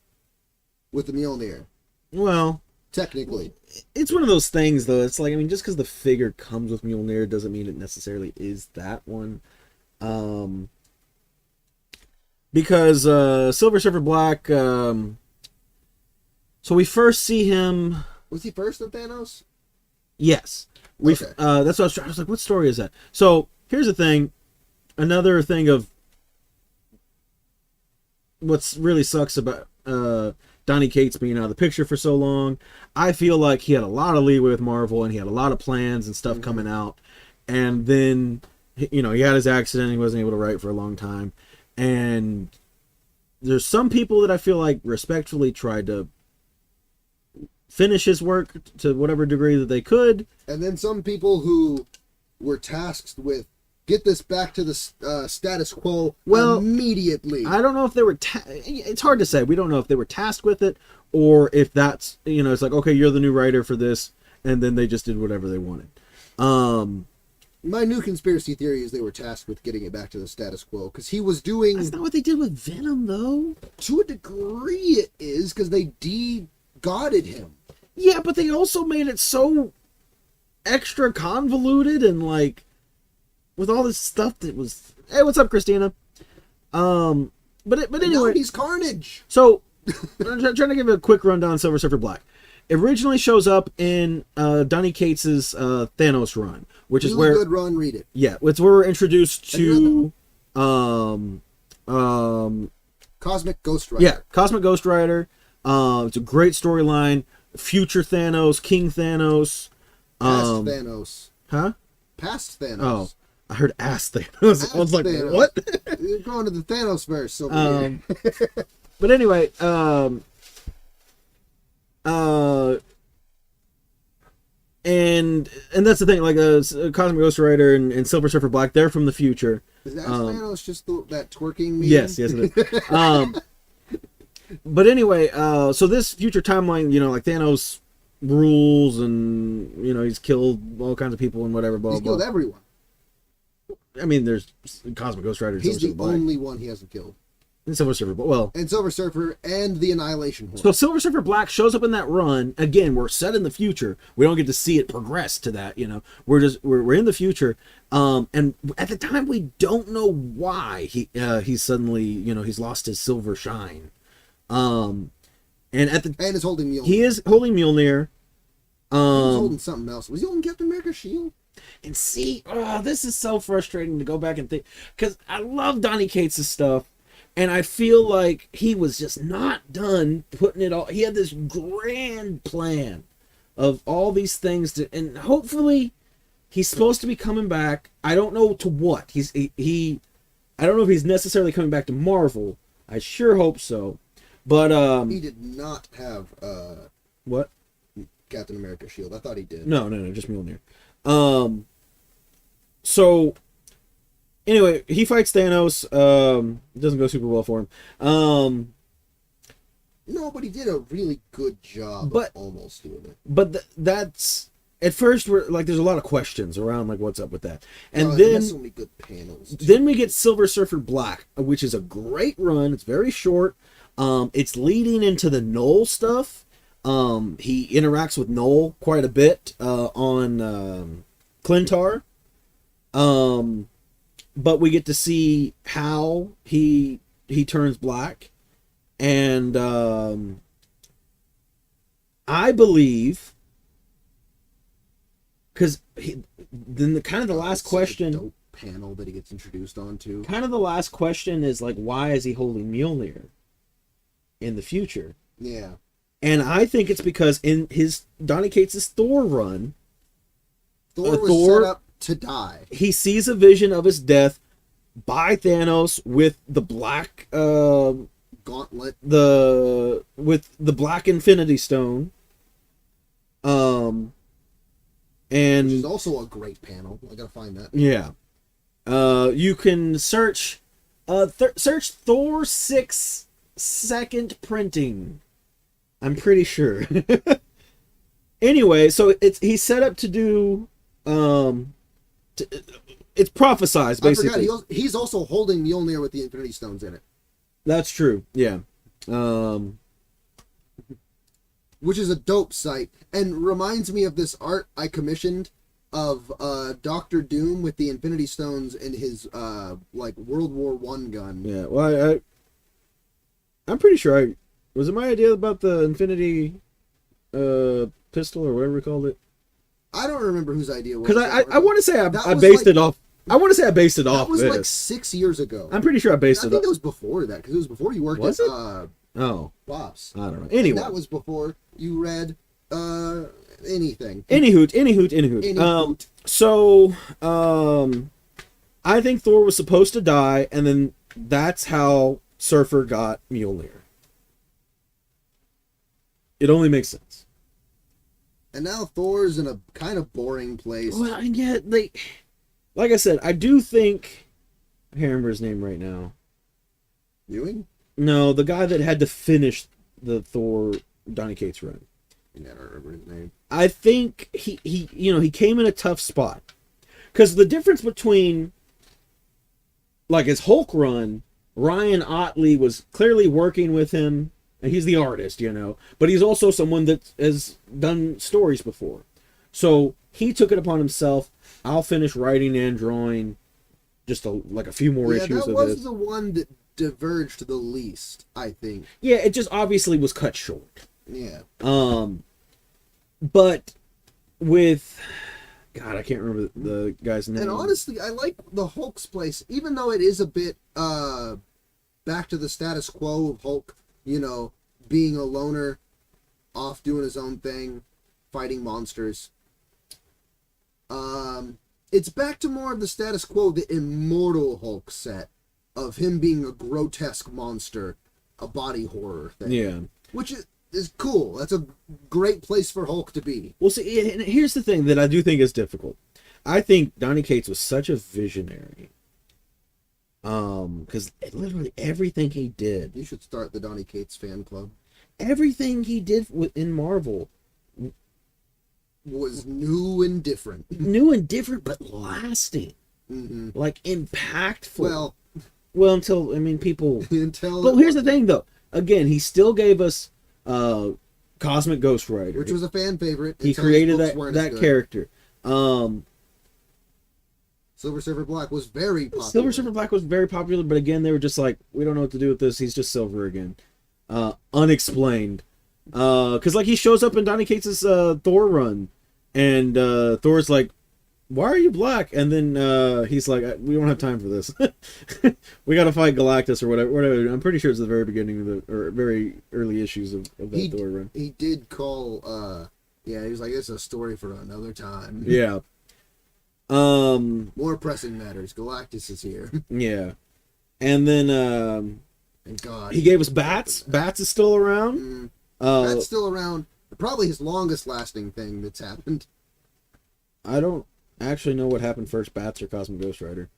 with the Mjolnir. Well, technically, it's one of those things, though. It's like, I mean, just because the figure comes with Mjolnir doesn't mean it necessarily is that one. Because Silver Surfer Black. So we first see him. Was he first in Thanos? Yes. Okay. That's what I was like, what story is that? So here's the thing. Another thing of what's really sucks about Donny Cates being out of the picture for so long. I feel like he had a lot of leeway with Marvel and he had a lot of plans and stuff coming out. And then, he had his accident. He wasn't able to write for a long time. And there's some people that I feel like respectfully tried to finish his work to whatever degree that they could. And then some people who were tasked with get this back to the status quo immediately. I don't know if they were it's hard to say. We don't know if they were tasked with it or if that's, it's like, okay, you're the new writer for this, and then they just did whatever they wanted. My new conspiracy theory is they were tasked with getting it back to the status quo, because he was doing... That's not what they did with Venom, though. To a degree it is, is because they de-godded him. Yeah, but they also made it so extra convoluted and like with all this stuff that was. Hey, what's up, Christina? But anyway, now he's Carnage. So I'm trying to give a quick rundown on Silver Surfer Black. It originally shows up in Donny Cates's Thanos run, which really is where good run. Read it. Yeah, it's where we're introduced to Cosmic Ghost Rider. Yeah, Cosmic Ghost Rider. It's a great storyline. Future Thanos, King Thanos. Past Thanos. Huh? Past Thanos. Oh, I heard ass Thanos. I was like, Thanos. what? You're going to the Thanos verse over here. But anyway, and that's the thing. Like Cosmic Ghost Rider and Silver Surfer Black, they're from the future. Is that Thanos just that twerking meme? Yes, it is. But anyway, so this future timeline, like Thanos rules, and he's killed all kinds of people and whatever. Blah, he's blah. killed everyone. I mean, there's Cosmic Ghost Rider. He's the only one he hasn't killed. And Silver Surfer, well, and Silver Surfer and the Annihilation Horse. So Silver Surfer Black shows up in that run again. We're set in the future. We don't get to see it progress to that. We're in the future. And at the time we don't know why he's suddenly he's lost his silver shine. And is holding Mjolnir. He is holding Mjolnir. He was holding something else. Was he holding Captain America's shield? And see, this is so frustrating to go back and think, because I love Donny Cates' stuff, and I feel like he was just not done putting it all. He had this grand plan of all these things, and hopefully he's supposed to be coming back. I don't know to what. I don't know if he's necessarily coming back to Marvel. I sure hope so. But he did not have what? Captain America shield. I thought he did. No, just Mjolnir. So anyway, he fights Thanos. It doesn't go super well for him. No, but he did a really good job of almost doing it. But that's at first we're like there's a lot of questions around like what's up with that. And then so many good panels. Then we get Silver Surfer Black, which is a great run. It's very short. It's leading into the Null stuff. He interacts with Null quite a bit on Clintar. But we get to see how he turns black. And I believe, because then the last question, dope panel that he gets introduced onto. Kind of the last question is like, why is he holding Mjolnir in the future? Yeah. And I think it's because in his Donny Cates' Thor run, Thor was set up to die. He sees a vision of his death by Thanos with the black gauntlet, with the black Infinity Stone. And which is also a great panel. I gotta find that. Yeah. You can search search Thor 6 second printing. I'm pretty sure. Anyway, so he's set up to do it's prophesized basically. I forgot, he's also holding Mjolnir with the Infinity Stones in it. That's true. Yeah. Which is a dope sight and reminds me of this art I commissioned of Doctor Doom with the Infinity Stones in his like World War I gun. Yeah. Well, I'm pretty sure was it my idea about the Infinity pistol or whatever we called it? I don't remember whose idea it was. Because I want to say I based it off. I want to say I based it off. That was like 6 years ago. I'm pretty sure I based it off. I think it was before that, because it was before you worked at Pops. I don't know. Anyway. And that was before you read anything. Anyhoot. So I think Thor was supposed to die, and then that's how Surfer got Mjolnir. It only makes sense. And now Thor's in a kind of boring place. Well, and yet like I said, I do think I can't remember his name right now. Ewing? No, the guy that had to finish the Thor Donny Cates run. Yeah, I don't remember his name. I think he came in a tough spot. Because the difference between like his Hulk run, Ryan Otley was clearly working with him he's the artist, you know, but he's also someone that has done stories before. So he took it upon himself. I'll finish writing and drawing just like a few more issues of this. That was the one that diverged the least, I think. Yeah, it just obviously was cut short. Yeah. But with God, I can't remember the guy's name. And honestly, I like the Hulk's place, even though it is a bit back to the status quo of Hulk, you know, being a loner, off doing his own thing, fighting monsters. It's back to more of the status quo, the Immortal Hulk set, of him being a grotesque monster, a body horror thing. Yeah. Which is cool. That's a great place for Hulk to be. Well, see, and here's the thing that I do think is difficult. I think Donny Cates was such a visionary. Because literally everything he did. You should start the Donny Cates fan club. Everything he did in Marvel was new and different. New and different, but lasting. Mm-hmm. Like, impactful. Well, until, I mean, people... until... But here's the thing, though. Again, he still gave us Cosmic Ghost Rider. Which was a fan favorite. He created that character. Silver Surfer Black was very popular. Silver Surfer Black was very popular, but again, they were just like, we don't know what to do with this. He's just Silver again. Unexplained. Because, like, he shows up in Donny Cates' Thor run, and Thor's like, why are you black? And then he's like, we don't have time for this. We got to fight Galactus or whatever. I'm pretty sure it's the very beginning of or very early issues of that Thor run. He did call, he was like, it's a story for another time. Yeah. More pressing matters. Galactus is here. Yeah. And then thank God. he gave us Bats. Bats is still around. Bats still around. Probably his longest lasting thing that's happened. I don't actually know what happened first, Bats or Cosmic Ghost Rider.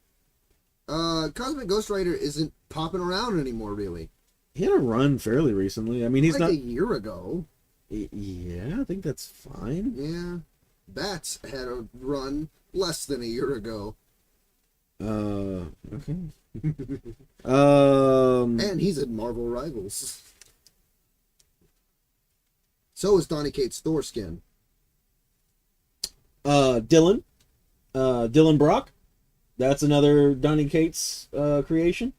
Cosmic Ghost Rider isn't popping around anymore, really. He had a run fairly recently. I mean, he's like not... a year ago. Yeah, I think that's fine. Yeah. Bats had a run less than a year ago. Okay. And he's at Marvel Rivals. So is Donny Cates' Thor skin. Dylan Brock. That's another Donny Cates creation.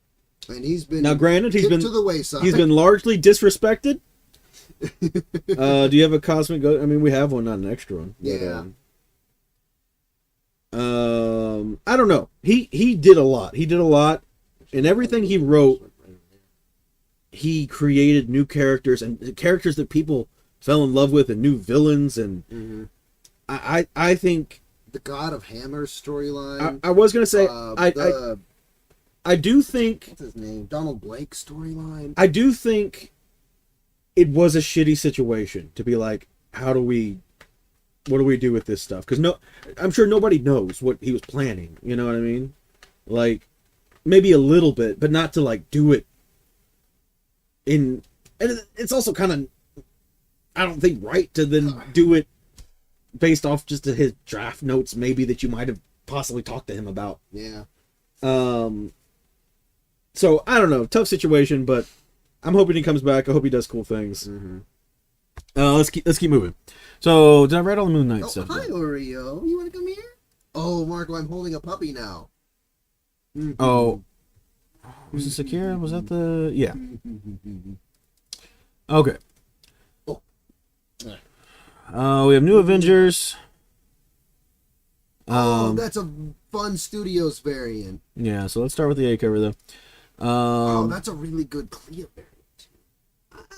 And he's been now, granted, he's been to the wayside. He's been largely disrespected. Do you have a Cosmic Ghost? I mean, we have one, not an extra one. Yeah. But, I don't know. He did a lot. He did a lot. In everything he wrote, he created new characters and characters that people fell in love with, and new villains, and I think the God of Hammers storyline. I was gonna say I do think what's his name? Donald Blake storyline. I do think it was a shitty situation to be like, what do we do with this stuff? Because I'm sure nobody knows what he was planning. You know what I mean? Like, maybe a little bit, but not to like do it and it's also kind of, I don't think, right to then do it based off just his draft notes, maybe, that you might have possibly talked to him about. Yeah. So I don't know, tough situation, but I'm hoping he comes back. I hope he does cool things. Mm-hmm. Let's keep moving. So did I write all the Moon Knight stuff? Hi, Oreo. You want to come here? Oh, Marco, I'm holding a puppy now. Mm-hmm. Oh, was it Akira? Was that the... Yeah. Okay. We have New Avengers. That's a fun Studios variant. Yeah, so let's start with the A cover, though. That's a really good Clea variant.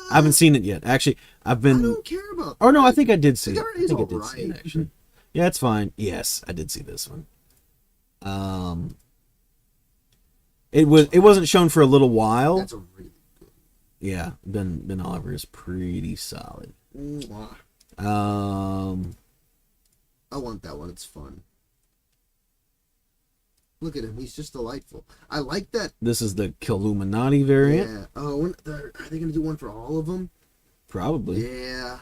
I haven't seen it yet. Actually, I don't care about that. Oh, no, I think I did see it. I think I did see it, actually. Yeah, it's fine. Yes, I did see this one. It wasn't shown for a little while. That's a really good. Yeah, Ben Oliver is pretty solid. Mwah. I want that one. It's fun. Look at him. He's just delightful. I like that. This is the Killuminati variant. Yeah. Oh, are they going to do one for all of them? Probably. Yeah.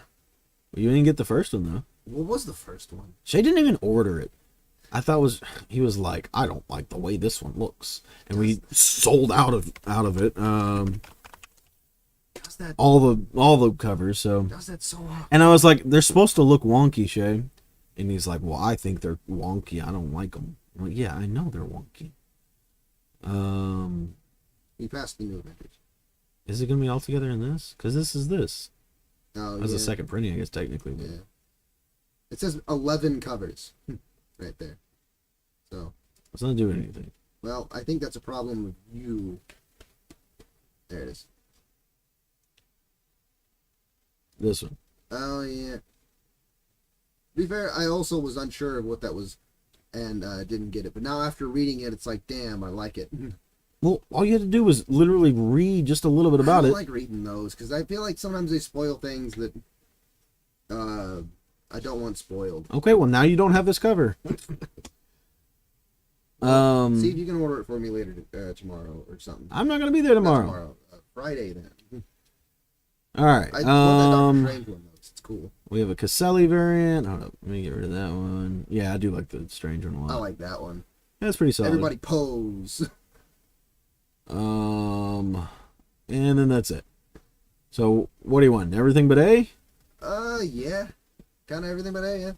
Well, you didn't get the first one, though. What was the first one? Shay didn't even order it. I thought he was like, I don't like the way this one looks, and we sold out of it. Does that? all the covers. So, Does that so often? and I was like, they're supposed to look wonky, Shay. And he's like, well, I think they're wonky. I don't like them. I'm like, yeah, I know they're wonky. You passed the new Avengers. Is it gonna be all together in this? Because this is this. Oh, That's yeah. the second printing, I guess, technically. But... Yeah. It says 11 covers right there. So. It's not doing anything. Well, I think that's a problem with you. There it is. This one. Oh, yeah. To be fair, I also was unsure of what that was and didn't get it. But now after reading it, it's like, damn, I like it. Well, all you had to do was literally read just a little bit about I it. don't like reading those because I feel like sometimes they spoil things that I don't want spoiled. Okay, well now you don't have this cover. See if you can order it for me later tomorrow or something. I'm not gonna be there tomorrow. Not tomorrow. Friday then. All right. I want that Doctor Strange one though. It's cool. We have a Caselli variant. Hold up, let me get rid of that one. Yeah, I do like the strange one a lot. I like that one. That's pretty solid. Everybody pose. And then that's it. So what do you want? Everything but A? Yeah. Kind of everything but A, yeah.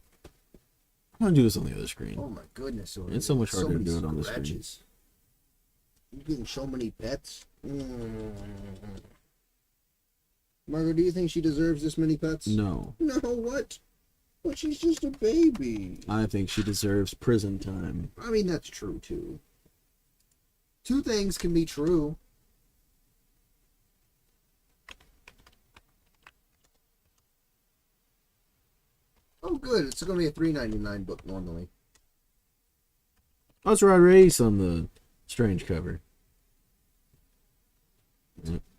I'm gonna do this on the other screen. Oh my goodness. It's so much harder to many do it on the screen. scratches. You're getting so many pets. Margot, do you think she deserves this many pets? No. No, what? But she's just a baby. I think she deserves prison time. I mean, that's true, too. Two things can be true. Oh, good. It's going to be a $3.99 book normally. That's Rod Race on the strange cover.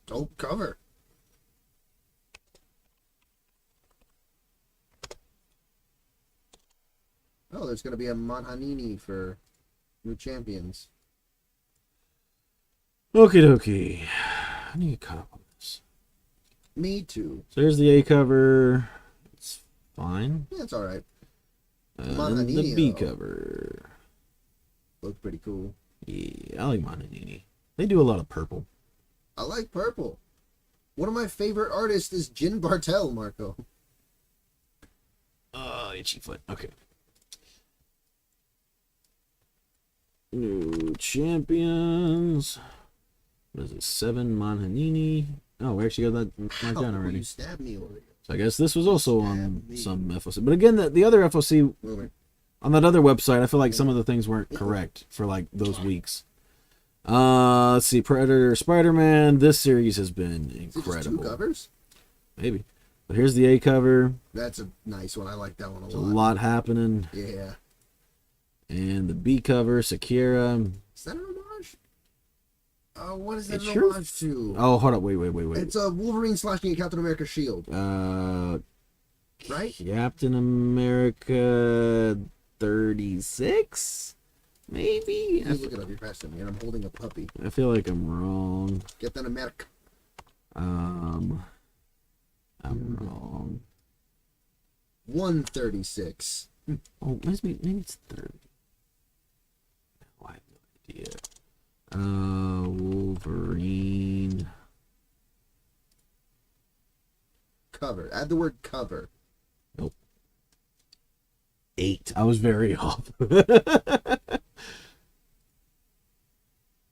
Dope cover. Oh, there's going to be a Manhanini for new champions. Okie dokie. I need to cut up on this. Me too. So here's the A cover. It's fine. Yeah, it's alright. And Manhanini, the B though. cover. Looks pretty cool. Yeah, I like Manhanini. They do a lot of purple. I like purple. One of my favorite artists is Jin Bartel, Marco. Itchy foot. Okay. New champions. What is it? 7 Manhanini. Oh, we actually got that marked down already. You stabbed me over here. So I guess this was also on some FOC. But again, the other FOC on that other website, I feel like some of the things weren't correct for like those weeks. Let's see, Predator, Spider-Man. This series has been incredible. Is it just 2 covers? Maybe. But here's the A cover. That's a nice one. I like that one a There's lot. a lot happening. Yeah. And the B cover, Sakura. Is that an homage? What is that It's an your- homage to? Oh, hold up. Wait. It's a Wolverine slashing at Captain America's shield. Right? Captain America 36? Maybe? You look it up. You're faster than me, and I'm holding a puppy. I feel like I'm wrong. Captain America. I'm wrong. 136. Oh, maybe it's 30. Oh, I have no idea. Wolverine. Cover. Add the word cover. Nope. 8. I was very off.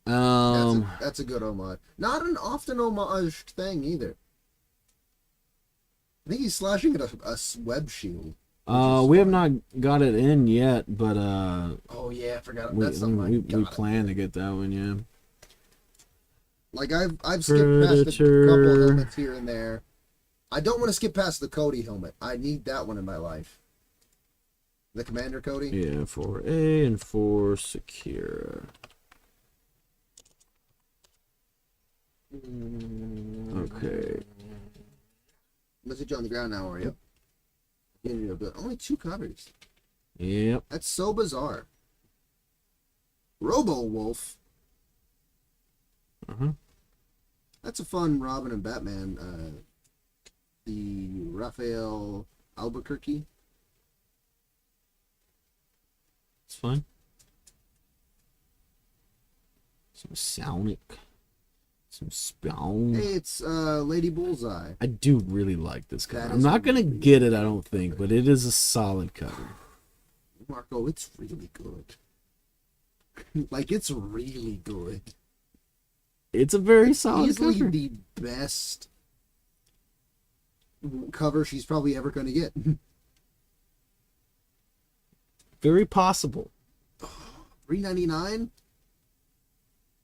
That's a good homage. Not an often homaged thing either. I think he's slashing at a web shield. We have not got it in yet, but Oh yeah, I forgot. we That's something we plan to get that one, yeah. Like I've skipped past a Predator. couple helmets here and there. I don't want to skip past the Cody helmet. I need that one in my life. The Commander Cody. Yeah, for A and for Sakura. Okay. Message on the ground now, are you? Yeah, but only 2 covers. Yep. That's so bizarre. Robo Wolf. That's a fun Robin and Batman. The Raphael Albuquerque. It's fine. Some Sonic. Some spawn. Hey, it's Lady Bullseye. I do really like this cover. That I'm is not gonna really get it, I don't think, but it is a solid cover. Marco, it's really good. Like, it's really good. It's a very It's solid easily cover. the best cover she's probably ever going to get. Very possible. $3.99?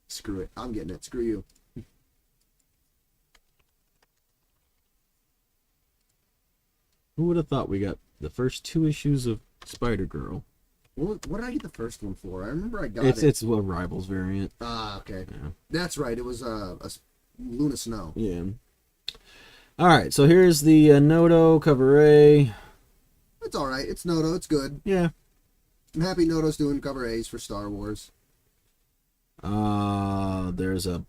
Screw it. I'm getting it. Screw you. Who would have thought we got the first 2 issues of Spider-Girl? What did I get the first one for? I remember I got It's it. it's a Rivals variant. Ah, okay. Yeah. That's right. It was a Luna Snow. Yeah. All right, so here's the Noto cover A. It's all right. It's Noto. It's good. Yeah. I'm happy Noto's doing cover A's for Star Wars. There's a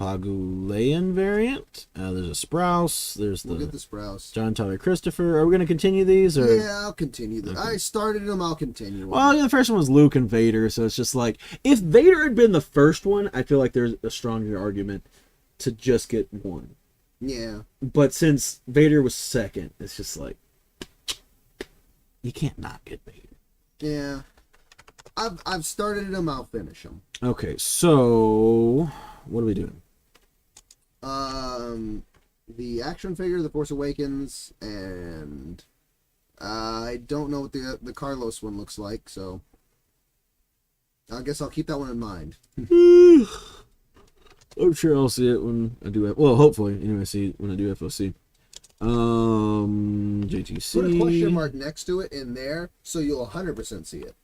Pagulayan variant. There's a Sprouse. There's We'll get the the Sprouse. John Tyler Christopher. Are we going to continue these? Or? Yeah, I'll continue this. Okay. I started them. I'll continue them. Well, yeah, the first one was Luke and Vader, so it's just like, if Vader had been the first one, I feel like there's a stronger argument to just get one. Yeah. But since Vader was second, it's just like, you can't not get Vader. Yeah. I've started them. I'll finish them. Okay, so what are we doing? The action figure, The Force Awakens, and I don't know what the Carlos one looks like, so I guess I'll keep that one in mind. I'm sure I'll see it when I do it. Well, hopefully, anyway, see it when I do FOC. JTC. Put a question mark next to it in there, so you'll 100% see it.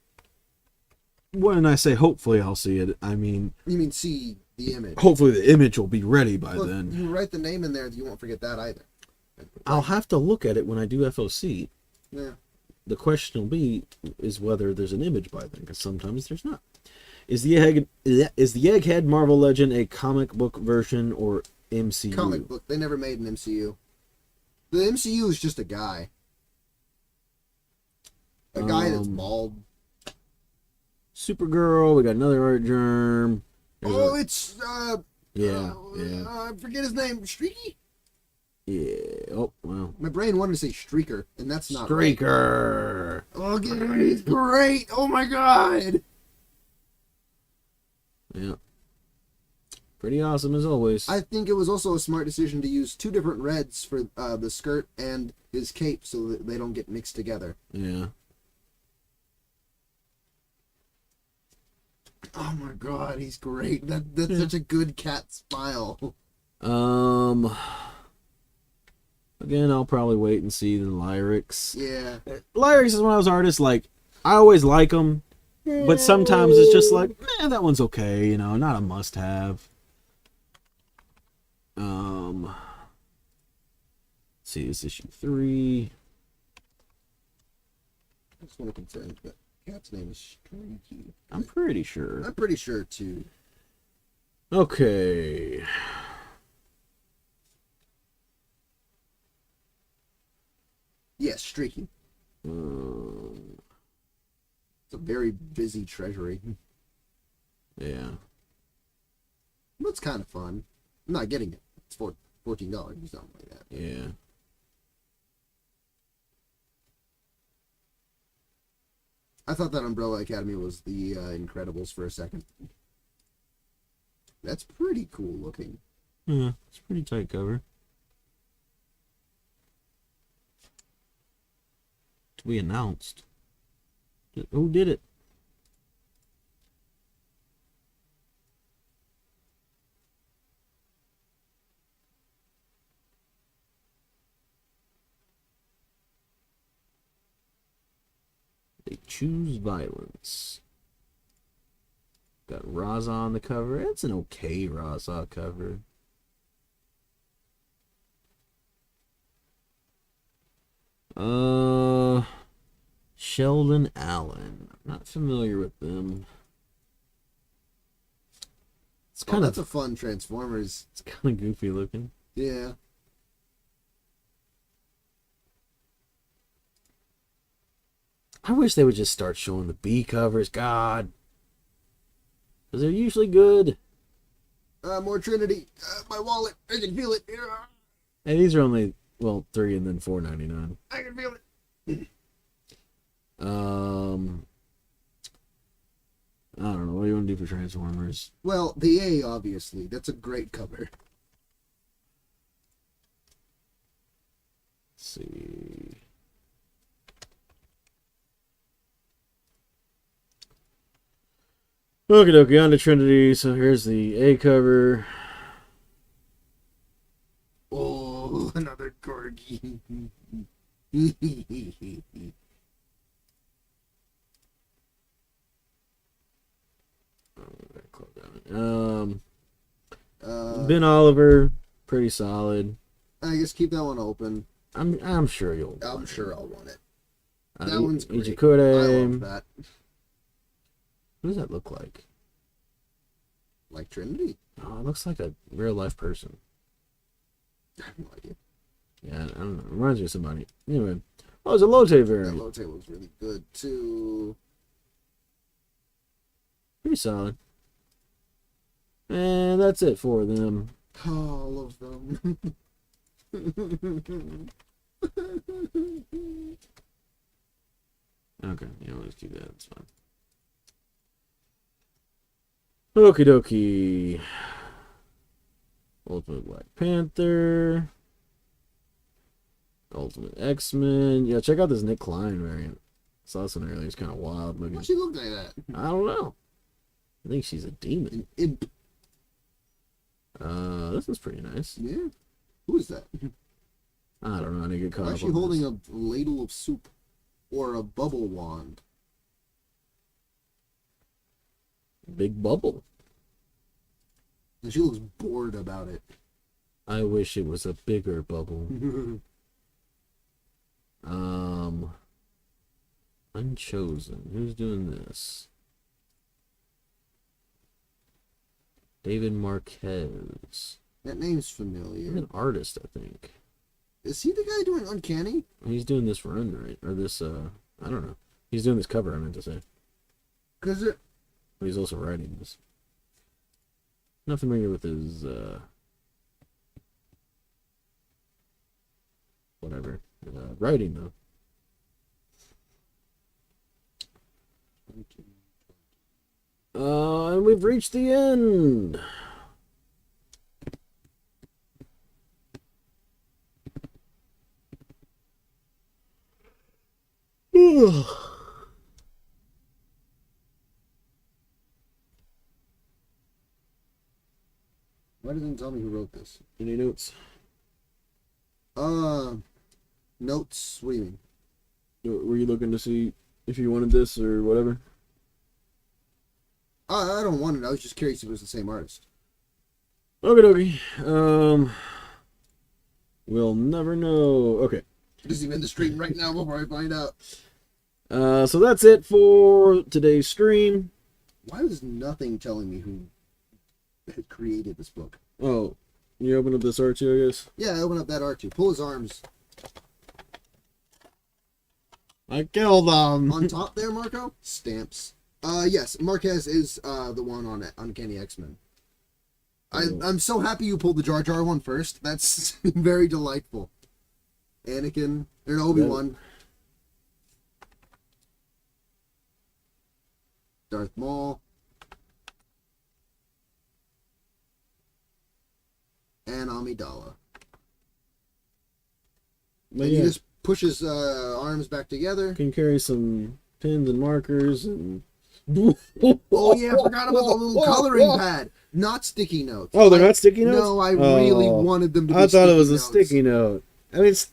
When I say hopefully I'll see it, I mean You mean see the image? hopefully the image will be ready by Well, then. you write the name in there, you won't forget that either. I'll have to look at it when I do FOC. Yeah. The question will be is whether there's an image by then, because sometimes there's not. Is the Egghead Marvel Legend a comic book version or MCU? Comic book. They never made an MCU. The MCU is just a guy. A guy that's bald. Supergirl. We got another art germ. It's Yeah. I forget his name. Streaky? Yeah. Oh well. My brain wanted to say Streaker, and that's not right. Streaker. Oh, he's great! Oh my god! Yeah. Pretty awesome as always. I think it was also a smart decision to use 2 different reds for the skirt and his cape so that they don't get mixed together. Yeah. Oh my god, he's great. That's such a good cat smile. Again, I'll probably wait and see the lyrics. Yeah. Lyrics is one of those artists, like, I always like them, but sometimes it's just like, that one's okay, you know, not a must-have. Let's see, it's issue 3. I just want to confirm that cat's name is Streaky. I'm pretty sure. I'm pretty sure too. Okay. Yes, Streaky. It's a very busy treasury. Yeah. It's kind of fun. I'm not getting it. It's $14 or something like that. Yeah. I thought that Umbrella Academy was the Incredibles for a second. That's pretty cool looking. Yeah, it's a pretty tight cover. To be announced. Who did it? They choose violence. Got Raza on the cover. It's an okay Raza cover. Sheldon Allen. I'm not familiar with them. It's kind That's of a fun Transformers. It's kind of goofy looking. Yeah. I wish they would just start showing the B covers. God. Because they're usually good. More Trinity. My wallet. I can feel it. And these are only, well, $3 and then $4.99. I can feel it. I don't know. What do you want to do for Transformers? Well, the A, obviously. That's a great cover. Let's see. Okie dokie, on to Trinity. So here's the A cover. Oh, another corgi. Ben Oliver, pretty solid. I guess keep that one open. I'm sure you'll. I'm sure I'll want it. That one's great. I Ijikure. love that. What does that look like? Like Trinity? Oh, it looks like a real life person. I have no idea. Yeah, I don't know. It reminds me of somebody. Anyway. Oh, it's a Lotte variant. That Lotte was really good too. Pretty solid. And that's it for them. All of them. Okay, yeah, let's do that. It's fine. Okie dokie. Ultimate Black Panther. Ultimate X-Men. Yeah, check out this Nick Klein variant. Saw this one earlier. It's kind of wild looking. Why she look like that? I don't know. I think she's a demon. An imp. This is pretty nice. Yeah. Who is that? I don't know. I didn't get caught Why up is she on holding this. a ladle of soup? Or a bubble wand? Big bubble. And she looks bored about it. I wish it was a bigger bubble. Unchosen. Who's doing this? David Marquez. That name's He's familiar. an artist, I think. Is he the guy doing Uncanny? He's doing this run, right? Or this, I don't know. He's doing this cover, I meant to say. Because it... But he's also writing this. Not familiar with his, whatever. Writing, though. And we've reached the end. Why doesn't it tell me who wrote this? Any notes? Notes? What do you mean? Were you looking to see if you wanted this or whatever? I don't want it. I was just curious if it was the same artist. Okie dokie. We'll never know. Okay. Just even the stream right now before I find out. So that's it for today's stream. Why is nothing telling me who had created this book? Oh, you open up this art too, I guess? Yeah, open up that art too. Pull his arms. I killed them. On top there, Marco? Stamps. Yes, Marquez is the one on Uncanny X-Men. I'm so happy you pulled the Jar Jar one first. That's very delightful. Anakin, or Obi-Wan. Darth Maul. And Amidala. But And yeah, he just pushes arms back together. can carry some pins and markers and... Oh yeah, I forgot about the little coloring pad. Not sticky notes. Oh, they're not sticky notes? No, I really wanted them to be I thought it was a notes. sticky note. I mean, it's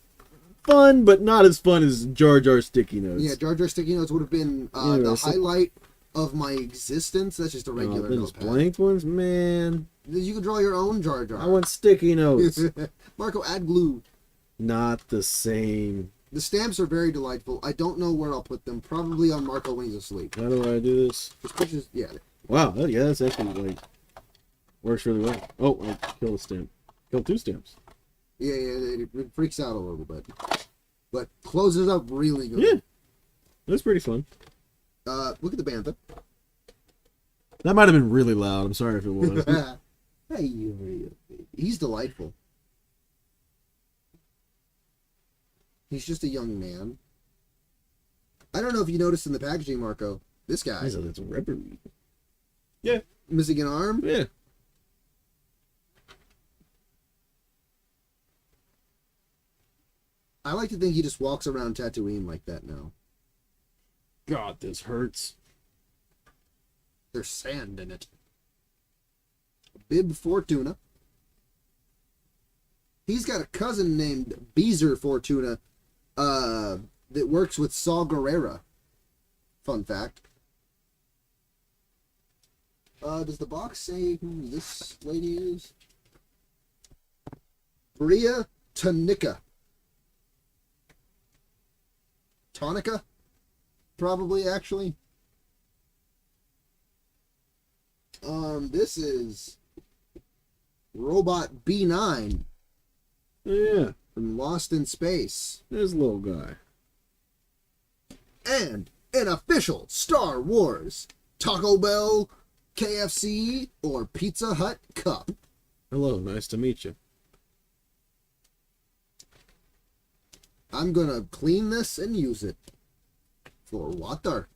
fun, but not as fun as Jar Jar sticky notes. Yeah, Jar Jar sticky notes would have been Yeah, the so- highlight of my existence. That's just a regular Then it's notepad. blank ones, man. You can draw your own Jar Jar. I want sticky notes. Marco, add glue. Not the same. The stamps are very delightful. I don't know where I'll put them. Probably on Marco when he's asleep. How do I do this? Just pushes, yeah. Wow, yeah, that's actually, like, works really well. Oh, I killed a stamp. Killed 2 stamps. Yeah, it freaks out a little bit. But closes up really good. Yeah. That's pretty fun. Look at the bantha. That might have been really loud. I'm sorry if it was. Hey, you, he's delightful. He's just a young man. I don't know if you noticed in the packaging, Marco. This guy. It's rubbery. Yeah. Missing an arm? Yeah. I like to think he just walks around Tatooine like that now. God, this hurts. There's sand in it. Bib Fortuna. He's got a cousin named Beezer Fortuna that works with Saw Gerrera. Fun fact. Does the box say who this lady is? Bria Tonica. Tonica? Probably, actually. This is Robot B9 Yeah. from Lost in Space. There's a little guy. And an official Star Wars Taco Bell, KFC, or Pizza Hut cup. Hello, nice to meet you. I'm gonna clean this and use it for water.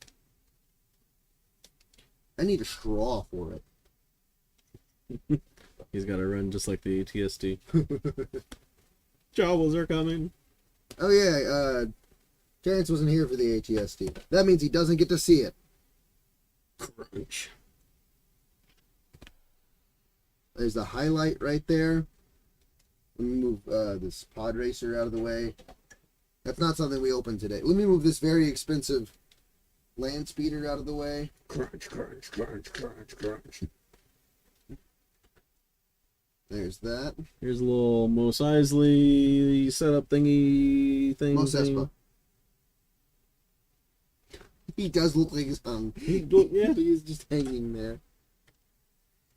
I need a straw for it. He's got to run just like the ATSD. Jawas are coming. Oh yeah, Terrence wasn't here for the ATSD. That means he doesn't get to see it. Crunch. There's the highlight right there. Let me move this pod racer out of the way. That's not something we opened today. Let me move this very expensive land speeder out of the way. Crunch, crunch, crunch, crunch, crunch. There's that. Here's a little Mos Eisley setup thingy thing. Mos Espa. He does look like he's hung. Yeah. He's just hanging there.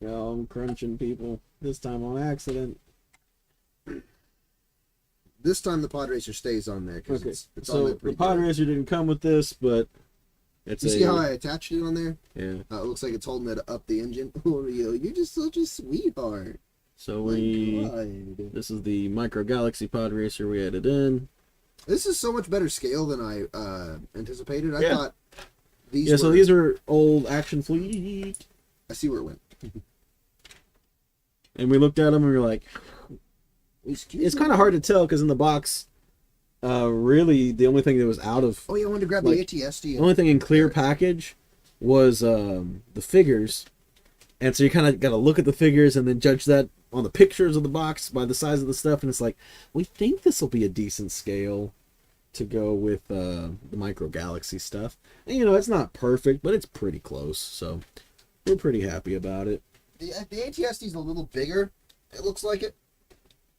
Yeah, I'm crunching people. This time on accident. This time the pod racer stays on there. Okay, it's so on there the pretty pod good. racer didn't come with this, but it's You see how I attached it on there? Yeah. It looks like it's holding it up the engine. Oh, you're just such a sweetheart. So My we... God. This is the Micro Galaxy pod racer we added in. This is so much better scale than I anticipated. I Yeah. thought these Yeah, were... so these are old Action Fleet. I see where it went. And we looked at them and we were like, Excuse it's me? kind of hard to tell because in the box, really the only thing that was out of... Oh, yeah, I wanted to grab like, the ATSD. The only thing in clear package was the figures. And so you kind of got to look at the figures and then judge that on the pictures of the box by the size of the stuff. And it's like, we think this will be a decent scale to go with the Micro Galaxy stuff. And, you know, it's not perfect, but it's pretty close. So we're pretty happy about it. The ATSD is a little bigger. It looks like it.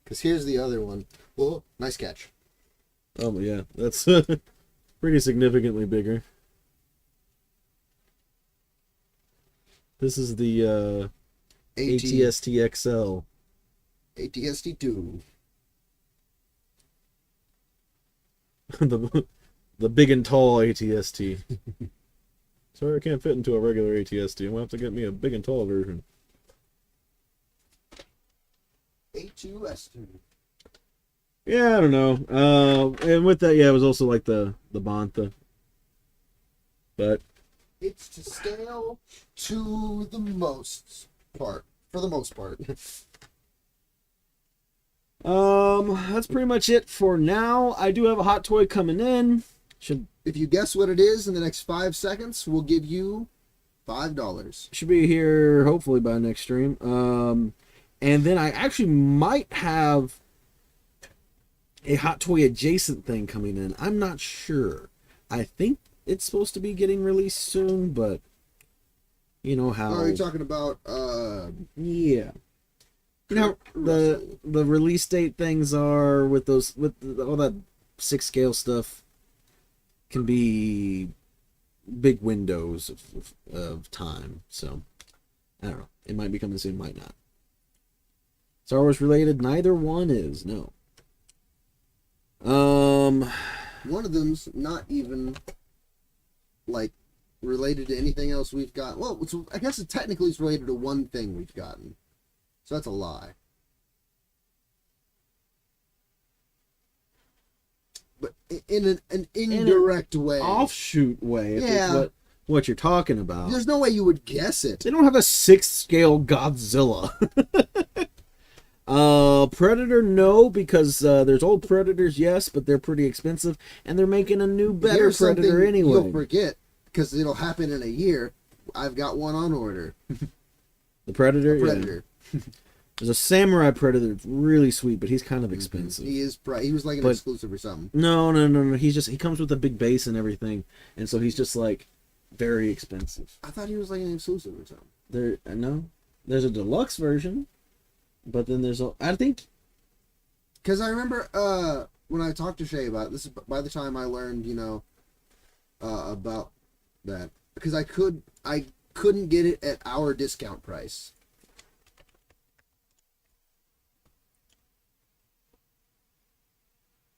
Because here's the other one. Well, nice catch. Oh, yeah, that's pretty significantly bigger. This is the ATST XL. ATST2. the big and tall ATST. Sorry, I can't fit into a regular ATST. I'm gonna have to get me a big and tall version. A2S2. Yeah, I don't know. And with that, yeah, it was also like the Bantha. But It's to scale to the most part. For the most part. that's pretty much it for now. I do have a hot toy coming in. If you guess what it is in the next 5 seconds, we'll give you $5. Should be here hopefully by next stream. And then I actually might have a hot toy adjacent thing coming in. I'm not sure. I think it's supposed to be getting released soon, but you know how. Oh, are you talking about Yeah. You know the release date things are with those all that 6 scale stuff can be big windows of time. So I don't know. It might be coming soon, might not. Star Wars related, neither one is, no. one of them's not even like related to anything else we've got. Well, I guess it technically is related to one thing we've gotten. So that's a lie. But in an indirect way. Offshoot way. If Yeah. it's what you're talking about. There's no way you would guess it. They don't have a 6th scale Godzilla. Predator, no, because there's old Predators, yes, but they're pretty expensive, and they're making a new, better Here's Predator something anyway. You'll forget, because it'll happen in a year. I've got one on order. The Predator? A Predator. Yeah. There's a Samurai Predator that's really sweet, but he's kind of expensive. He is. He was like an exclusive or something. No. He comes with a big base and everything, and so he's just like very expensive. I thought he was like an exclusive or something. There's a deluxe version, but then I think. Because I remember when I talked to Shay about it, this is by the time I learned, about that, because I couldn't get it at our discount price.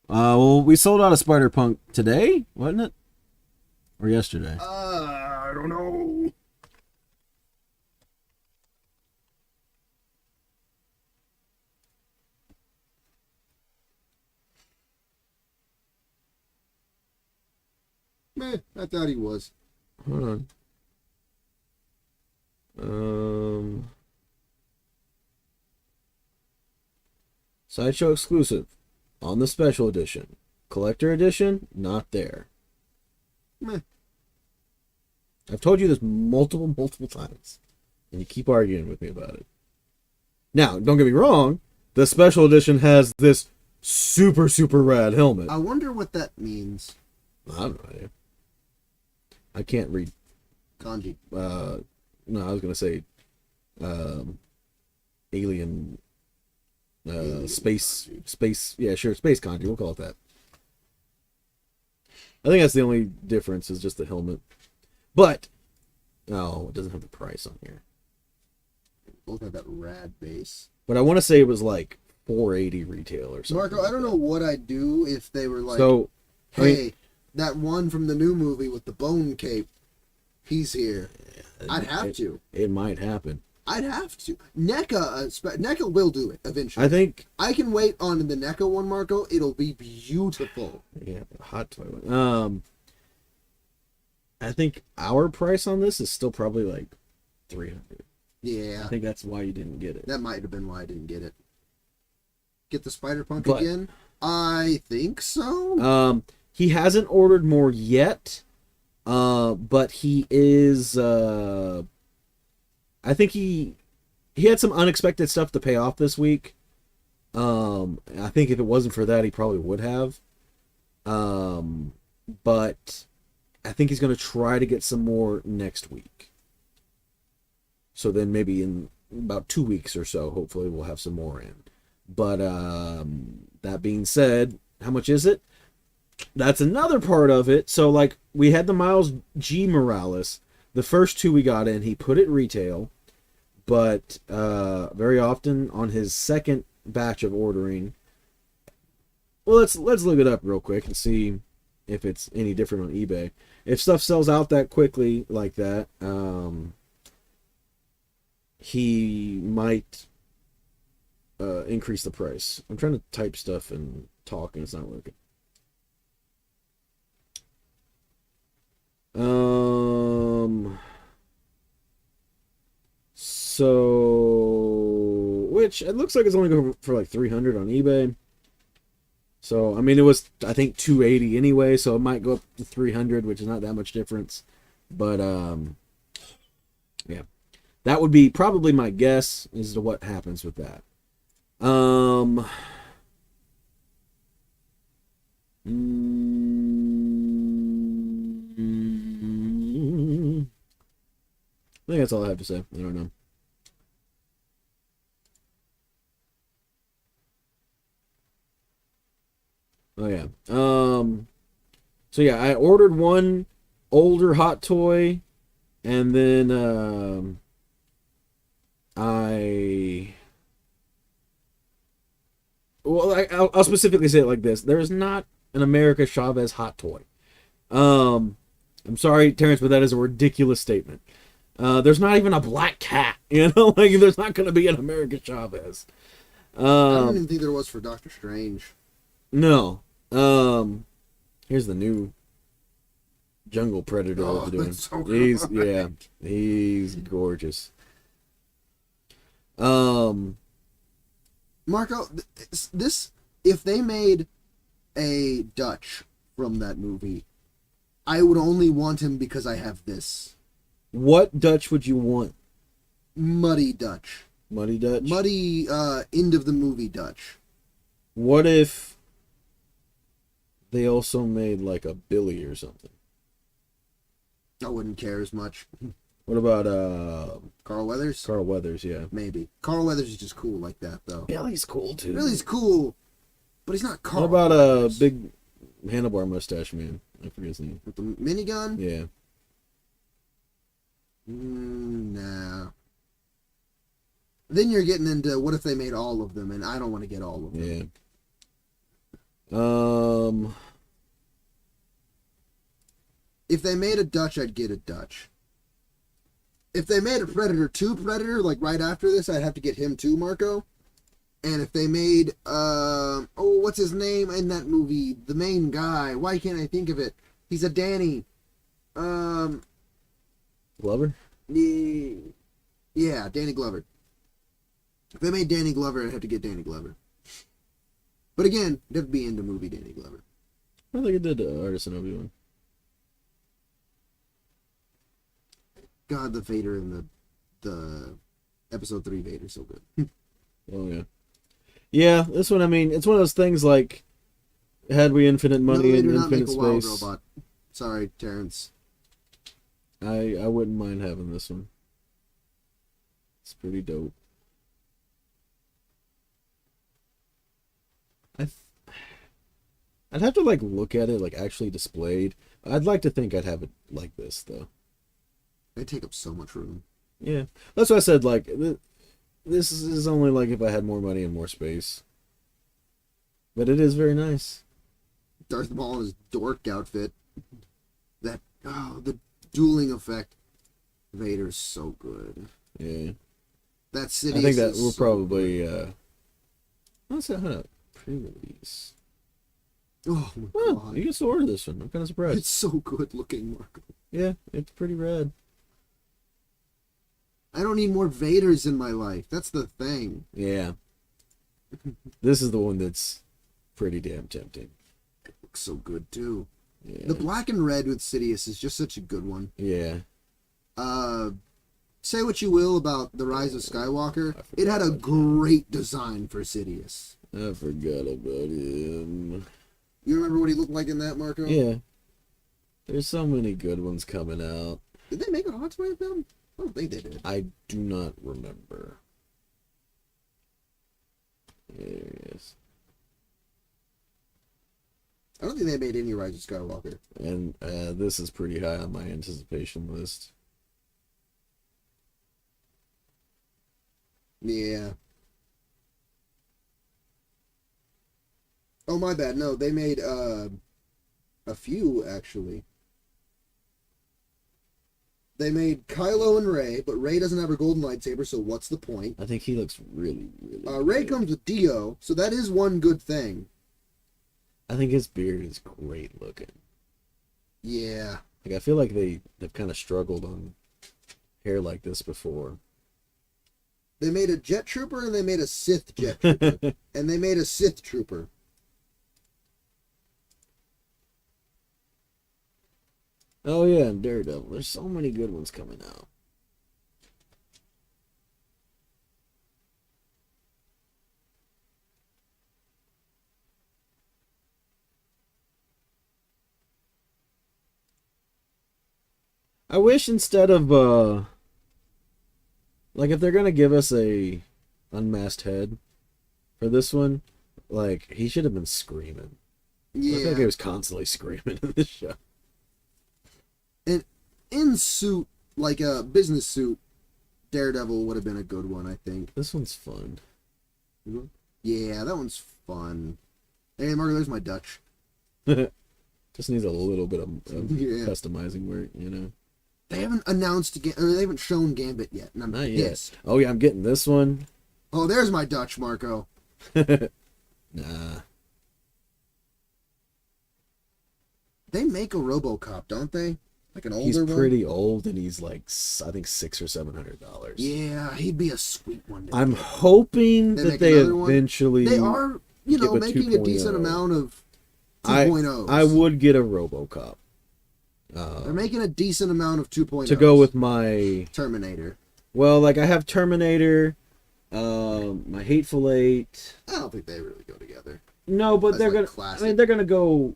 Well, we sold out of Spider-Punk today, wasn't it? Or yesterday? I don't know. I thought he was. Hold on. Sideshow exclusive on the special edition. Collector edition, not there. Meh. I've told you this multiple times, and you keep arguing with me about it. Now, don't get me wrong, the special edition has this super rad helmet. I wonder what that means. I don't know. I can't read Kanji. No, I was gonna say alien space, yeah, sure, space kanji, we'll call it that. I think that's the only difference, is just the helmet. But it doesn't have the price on here. Both have that rad base. But I want to say it was like $480 retail or something. Marco, I don't know what I'd do if they were like, so, hey, that one from the new movie with the bone cape, he's here. I'd have to. It might happen. I'd have to. NECA will do it eventually. I think I can wait on the NECA one, Marco. It'll be beautiful. Yeah, hot toy one. I think our price on this is still probably like $300. Yeah. I think that's why you didn't get it. That might have been why I didn't get it. Get the Spider-Punk again? I think so. He hasn't ordered more yet. But he is I think he had some unexpected stuff to pay off this week. I think if it wasn't for that, he probably would have. But I think he's going to try to get some more next week. So then maybe in about 2 weeks or so, hopefully we'll have some more in. But that being said, how much is it? That's another part of it. So like we had the Miles G. Morales. The first two we got in, he put it retail. But very often on his second batch of ordering, well, let's look it up real quick and see if it's any different on eBay. If stuff sells out that quickly like that, he might increase the price. I'm trying to type stuff and talk and it's not working. So, which it looks like it's only going for like 300 on eBay. So, I mean, it was, I think, 280 anyway, so it might go up to 300, which is not that much difference. But, yeah. That would be probably my guess as to what happens with that. I think that's all I have to say. I don't know. Oh yeah. So yeah, I ordered one older hot toy, and then I'll specifically say it like this: there is not an America Chavez hot toy. I'm sorry, Terrence, but that is a ridiculous statement. There's not even a black cat. You know, like there's not going to be an America Chavez. I don't even think there was for Doctor Strange. No. Here's the new Jungle Predator Oh, they're doing. that's so good. He's gorgeous. Marco, this if they made a Dutch from that movie, I would only want him because I have this. What Dutch would you want? Muddy Dutch. Muddy Dutch? Muddy, end of the movie Dutch. What if they also made like a Billy or something? I wouldn't care as much. What about Carl Weathers? Carl Weathers, yeah. Maybe. Carl Weathers is just cool like that, though. Billy's cool too. Billy's cool, but he's not Carl What about Weathers. big handlebar mustache man? I forget his name. With the minigun? Yeah. Nah. Then you're getting into what if they made all of them, and I don't want to get all of them. Yeah. If they made a Dutch, I'd get a Dutch. If they made a Predator 2 Predator, like right after this, I'd have to get him too, Marco. And if they made, what's his name in that movie? The main guy. Why can't I think of it? He's a Danny. Glover? Yeah, Danny Glover. If they made Danny Glover, I'd have to get Danny Glover. But again, I'd have to be into movie Danny Glover. I think it did Artisan Obi-Wan. God, the Vader in the episode 3 Vader so good. Oh yeah. Yeah, this one, I mean, it's one of those things like, had we infinite money they and do not make infinite a wild space, robot. Sorry, Terrence. I wouldn't mind having this one. It's pretty dope. I'd have to like look at it like actually displayed. I'd like to think I'd have it like this though. They take up so much room. Yeah, that's what I said. Like this is only like if I had more money and more space. But it is very nice. Darth Maul in his dork outfit. The dueling effect. Vader's so good. Yeah. That city. I think that we'll probably what's that? Hold up. Pre-release. Oh my Well, god. you can still order this one. I'm kind of surprised. It's so good looking, Marco. Yeah, it's pretty rad. I don't need more Vaders in my life. That's the thing. Yeah. This is the one that's pretty damn tempting. It looks so good too. Yeah. The black and red with Sidious is just such a good one. Yeah. Say what you will about The Rise of Skywalker, it had a great design for Sidious. I forgot about him. You remember what he looked like in that, Marco? Yeah. There's so many good ones coming out. Did they make a Hot Toy of them? I don't think they did. I do not remember. There he is. I don't think they made any Rise of Skywalker. And this is pretty high on my anticipation list. Yeah. Oh, my bad. No, they made a few, actually. They made Kylo and Rey, but Rey doesn't have her golden lightsaber, so what's the point? I think he looks really, really Rey good. comes with Dio, so that is one good thing. I think his beard is great looking. Yeah. Like, I feel like they've kind of struggled on hair like this before. They made a Jet Trooper, and they made a Sith Jet Trooper. And they made a Sith Trooper. Oh yeah, and Daredevil. There's so many good ones coming out. I wish instead of like if they're gonna give us a unmasked head for this one, like he should have been screaming. I feel like he Yeah. was constantly screaming in this show. And in suit, like a business suit, Daredevil would have been a good one, I think. This one's fun. Yeah, that one's fun. Hey, Marco, there's my Dutch. Just needs a little bit of Yeah. customizing work, you know. They haven't announced or they haven't shown Gambit yet, and I'm Not pissed. yet. Oh yeah, I'm getting this one. Oh, there's my Dutch, Marco. Nah. They make a RoboCop, don't they? Like an older He's one. pretty old, and he's like I think $600 or $700. Yeah, he'd be a sweet one. I'm get. hoping They that make they another one? eventually. They are, give a making a decent 2.0. amount of 2.0s. I would get a RoboCop. They're making a decent amount of 2.0s. To go with my Terminator. Well, like I have Terminator, my Hateful Eight. I don't think they really go together. No, but That's they're like gonna. classic. I mean, they're gonna go.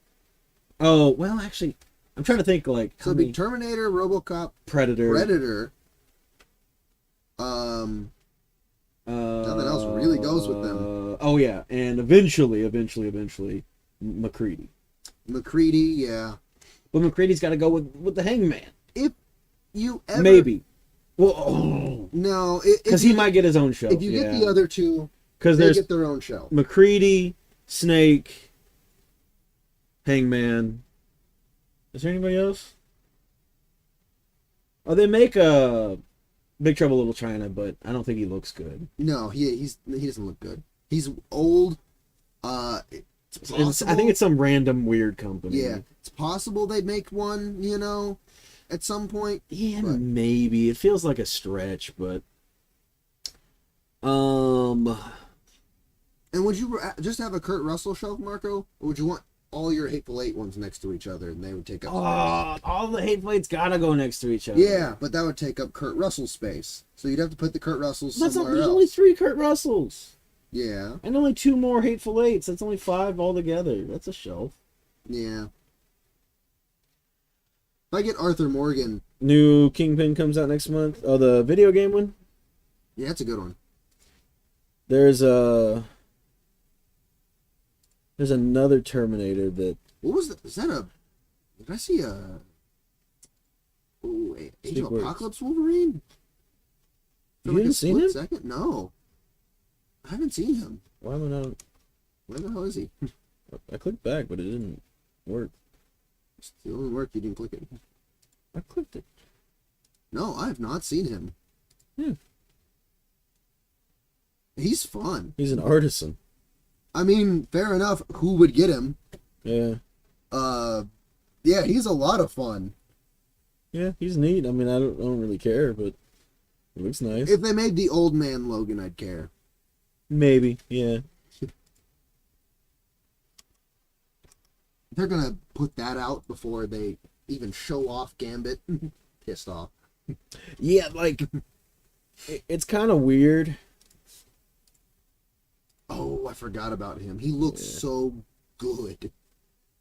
Oh well, actually, I'm trying to think. Like, So it'd be Terminator, RoboCop, Predator. Nothing else really goes with them. Oh yeah, and eventually, McCready. McCready, yeah. But McCready's got to go with the Hangman. If you ever Maybe. Well, no, because he might get his own show. If you get the other two, because they there's get their own show. McCready, Snake, Hangman. Is there anybody else? Oh, they make a Big Trouble in Little China, but I don't think he looks good. No, he doesn't look good. He's old. It's possible. I think it's some random weird company. Yeah, it's possible they'd make one. At some point. Yeah, but maybe it feels like a stretch, but And would you just have a Kurt Russell show, Marco, or would you want all your Hateful Eight ones next to each other and they would take up space? All the Hateful Eight's gotta go next to each other. Yeah, but that would take up Kurt Russell's space. So you'd have to put the Kurt Russells somewhere There's else. only 3 Kurt Russells. Yeah. And only 2 more Hateful Eights. That's only 5 altogether. That's a shelf. Yeah. If I get Arthur Morgan. New Kingpin comes out next month. Oh, the video game one? Yeah, that's a good one. There's another Terminator that... What was that? Is that a... Did I see a... Oh, Age of Apocalypse Wolverine? You haven't seen him? Second? No. I haven't seen him. Why am I not... Where the hell is he? I clicked back, but it didn't work. It's the only work you didn't click it. I clicked it. No, I have not seen him. Yeah. He's fun. He's an artisan. I mean, fair enough. Who would get him? Yeah. Yeah, he's a lot of fun. Yeah, he's neat. I mean, I don't really care, but it looks nice. If they made the old man Logan, I'd care. Maybe, yeah. They're gonna put that out before they even show off Gambit. Pissed off. Yeah, like, it's kind of weird. Oh, I forgot about him. He looks so good.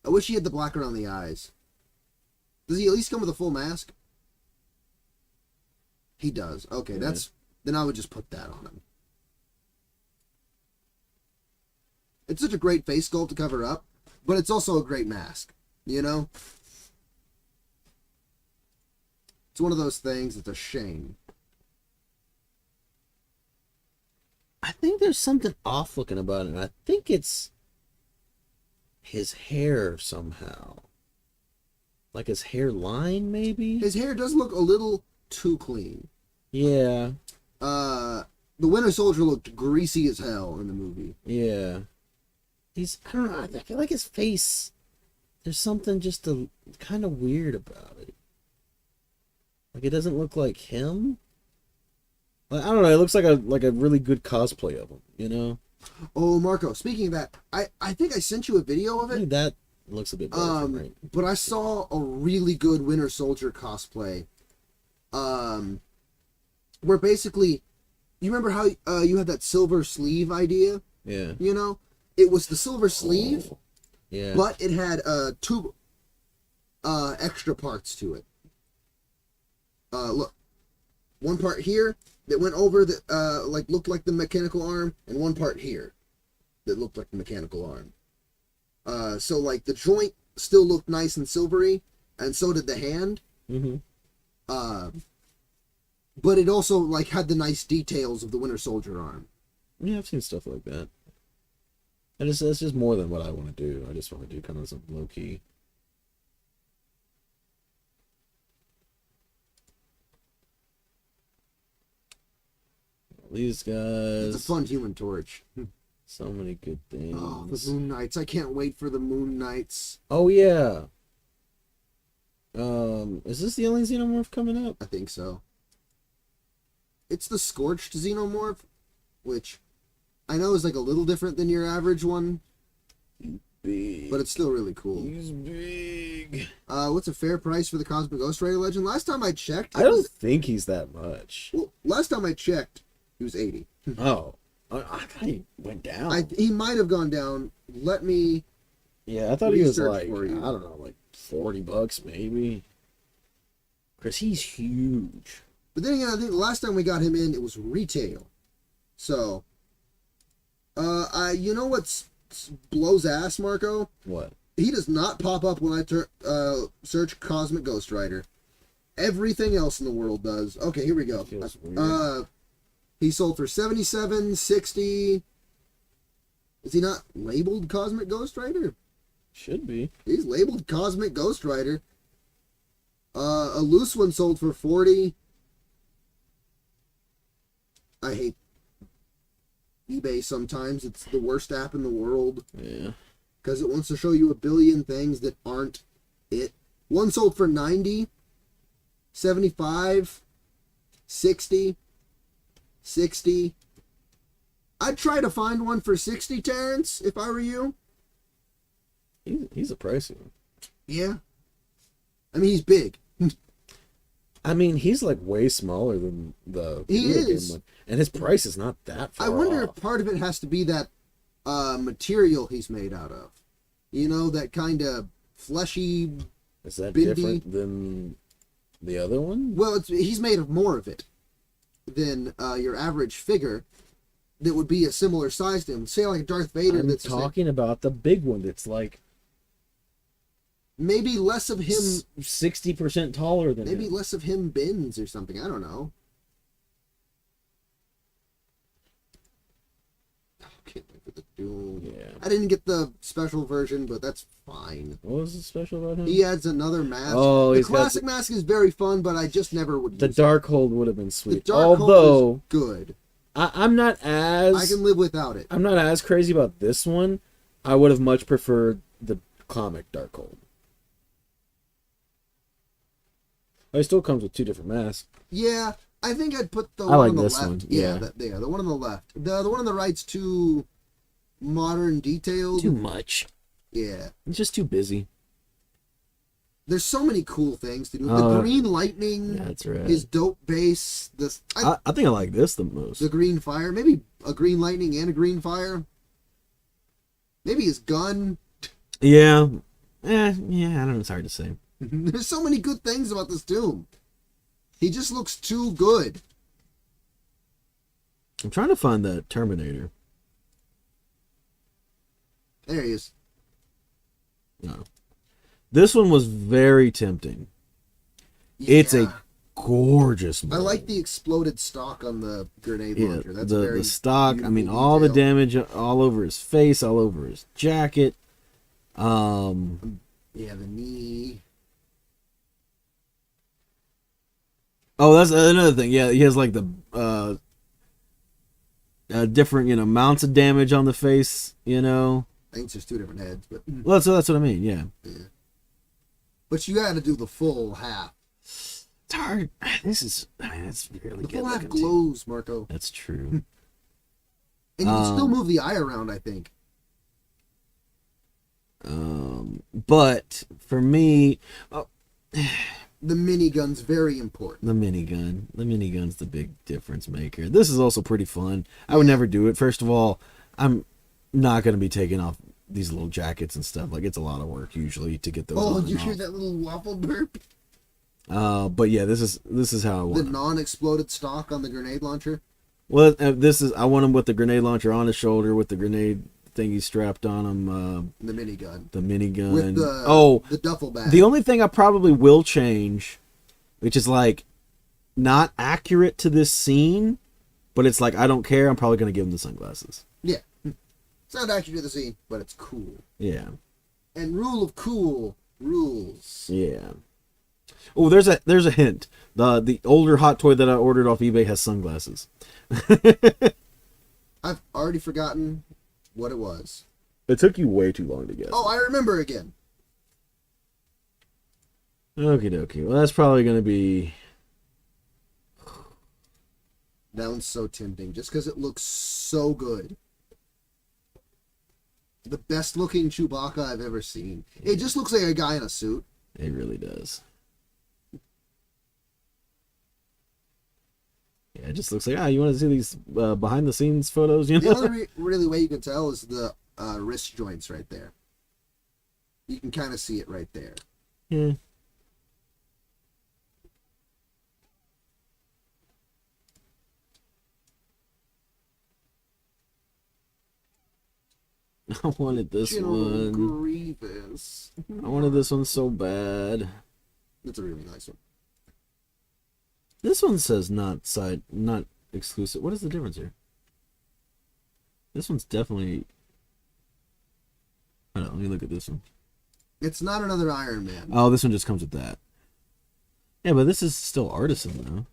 I wish he had the black around the eyes. Does he at least come with a full mask? He does. Okay, then I would just put that on him. It's such a great face sculpt to cover up, but it's also a great mask, It's one of those things that's a shame. I think there's something off looking about it, and I think it's his hair somehow. Like his hairline, maybe? His hair does look a little too clean. Yeah. The Winter Soldier looked greasy as hell in the movie. Yeah. I don't know, I feel like his face, there's something just kind of weird about it. Like, it doesn't look like him. Like, I don't know, it looks like a really good cosplay of him, Oh, Marco, speaking of that, I think I sent you a video of I it. think that looks a bit better from right. But I saw a really good Winter Soldier cosplay. Where basically, you remember how you had that silver sleeve idea? Yeah. It was the silver sleeve, yeah. but it had 2 extra parts to it. Look, one part here that went over that looked like the mechanical arm, and one part here that looked like the mechanical arm. So like the joint still looked nice and silvery, and so did the hand. Mm-hmm. But it also like had the nice details of the Winter Soldier arm. Yeah, I've seen stuff like that. That's just more than what I want to do. I just want to do kind of some low key. These It's a guys. fun Human Torch. So many good things. Oh, the Moon Knights. I can't wait for the Moon Knights. Oh yeah. Is this the only Xenomorph coming up? I think so. It's the Scorched Xenomorph, which I know is like a little different than your average one, Big. but it's still really cool. He's big. What's a fair price for the Cosmic Ghost Rider Legend? Last time I checked, I don't think he's that much. Well, last time I checked, he was 80. Oh, I thought he went down. He might have gone down. Let me. Yeah, I thought he was research like, for you. I don't know, like $40 maybe. Chris, he's huge. But then again, I think the last time we got him in, it was retail. So, you know what blows ass, Marco? What? He does not pop up when I search Cosmic Ghost Rider. Everything else in the world does. Okay, here we go. Feels weird. He sold for 77, 60. Is he not labeled Cosmic Ghost Rider? Should be. He's labeled Cosmic Ghost Rider. A loose one sold for 40. I hate eBay sometimes. It's the worst app in the world. Yeah. Because it wants to show you a billion things that aren't it. One sold for 90, 75, 60, 60. I'd try to find one for 60, Terrence, if I were you. He's a pricey one. Yeah. I mean, he's big. I mean, he's like way smaller than the He video is. game one. And his price is not that far I wonder off. if part of it has to be that material he's made out of. You know, that kind of fleshy. Is that bendy. different than the other one? Well, he's made of more of it than your average figure that would be a similar size to him. Say like Darth Vader. I'm That's talking about the big one that's like maybe less of him. 60% taller than Maybe him. less of him bends or something. I don't know. Can't wait for the Doom. Yeah. I didn't get the special version, but that's fine. What was the special about him? He adds another mask. Oh, the he's got classic mask is very fun, but I just never would The use Darkhold would have been it. sweet. The Dark Although Hole is good. I'm not as I can live without it. I'm not as crazy about this one. I would have much preferred the comic Darkhold. Oh, he still comes with two different masks. Yeah, I think I'd put the I one like on the this left. one, Yeah, yeah. the one on the left. The one on the right's too modern, detailed. Too much. Yeah. It's just too busy. There's so many cool things to do. The Green Lightning Yeah, that's right. is dope base. I think I like this the most. The Green Fire. Maybe a Green Lightning and a Green Fire. Maybe his gun. Yeah. Yeah, I don't know. It's hard to say. There's so many good things about this Doom. He just looks too good. I'm trying to find that Terminator. There he is. No. This one was very tempting. It's a gorgeous I mold. like the exploded stock on the grenade Yeah, launcher. That's the very stock. I mean, beautiful all the detail. damage all over his face, all over his jacket. Yeah, the knee. Oh, that's another thing. Yeah, he has like the different, mounts of damage on the face. I think it's just two different heads, but Well, that's what I mean. Yeah, but you got to do the full half. it's hard. It's really The good full half looking, too. glows, Marco, That's true. and you can still move the eye around. I think. But for me, The minigun's very important. the minigun's the big difference maker. This is also pretty fun. I would never do it. First of all, I'm not going to be taking off these little jackets and stuff. Like, it's a lot of work usually to get those Oh, on you and hear off. that little waffle burp? But yeah, this is how I want The them. non-exploded stock on the grenade launcher. Well, I want him with the grenade launcher on his shoulder with the grenade thingy strapped on him. The minigun. The minigun. With the duffel bag. The only thing I probably will change, which is like not accurate to this scene, but it's like I don't care. I'm probably gonna give him the sunglasses. Yeah. It's not accurate to the scene, but it's cool. Yeah. And rule of cool rules. Yeah. Oh, there's a hint. The older hot toy that I ordered off eBay has sunglasses. I've already forgotten what it was. It took you way too long to guess. Oh, I remember again. Okie dokie. Well, that's probably gonna be. That one's so tempting, just because it looks so good. The best looking Chewbacca I've ever seen. It just looks like a guy in a suit. It really does. Yeah, it just looks like, you want to see these behind the scenes photos, you know? The only really way you can tell is the wrist joints right there. You can kind of see it right there. Yeah. I wanted this General one. Grievous. I wanted this one so bad. That's a really nice one. This one says not exclusive. What is the difference here? This one's definitely. I don't know. Let me look at this one. It's not another Iron Man. Oh, this one just comes with that. Yeah, but this is still artisan though.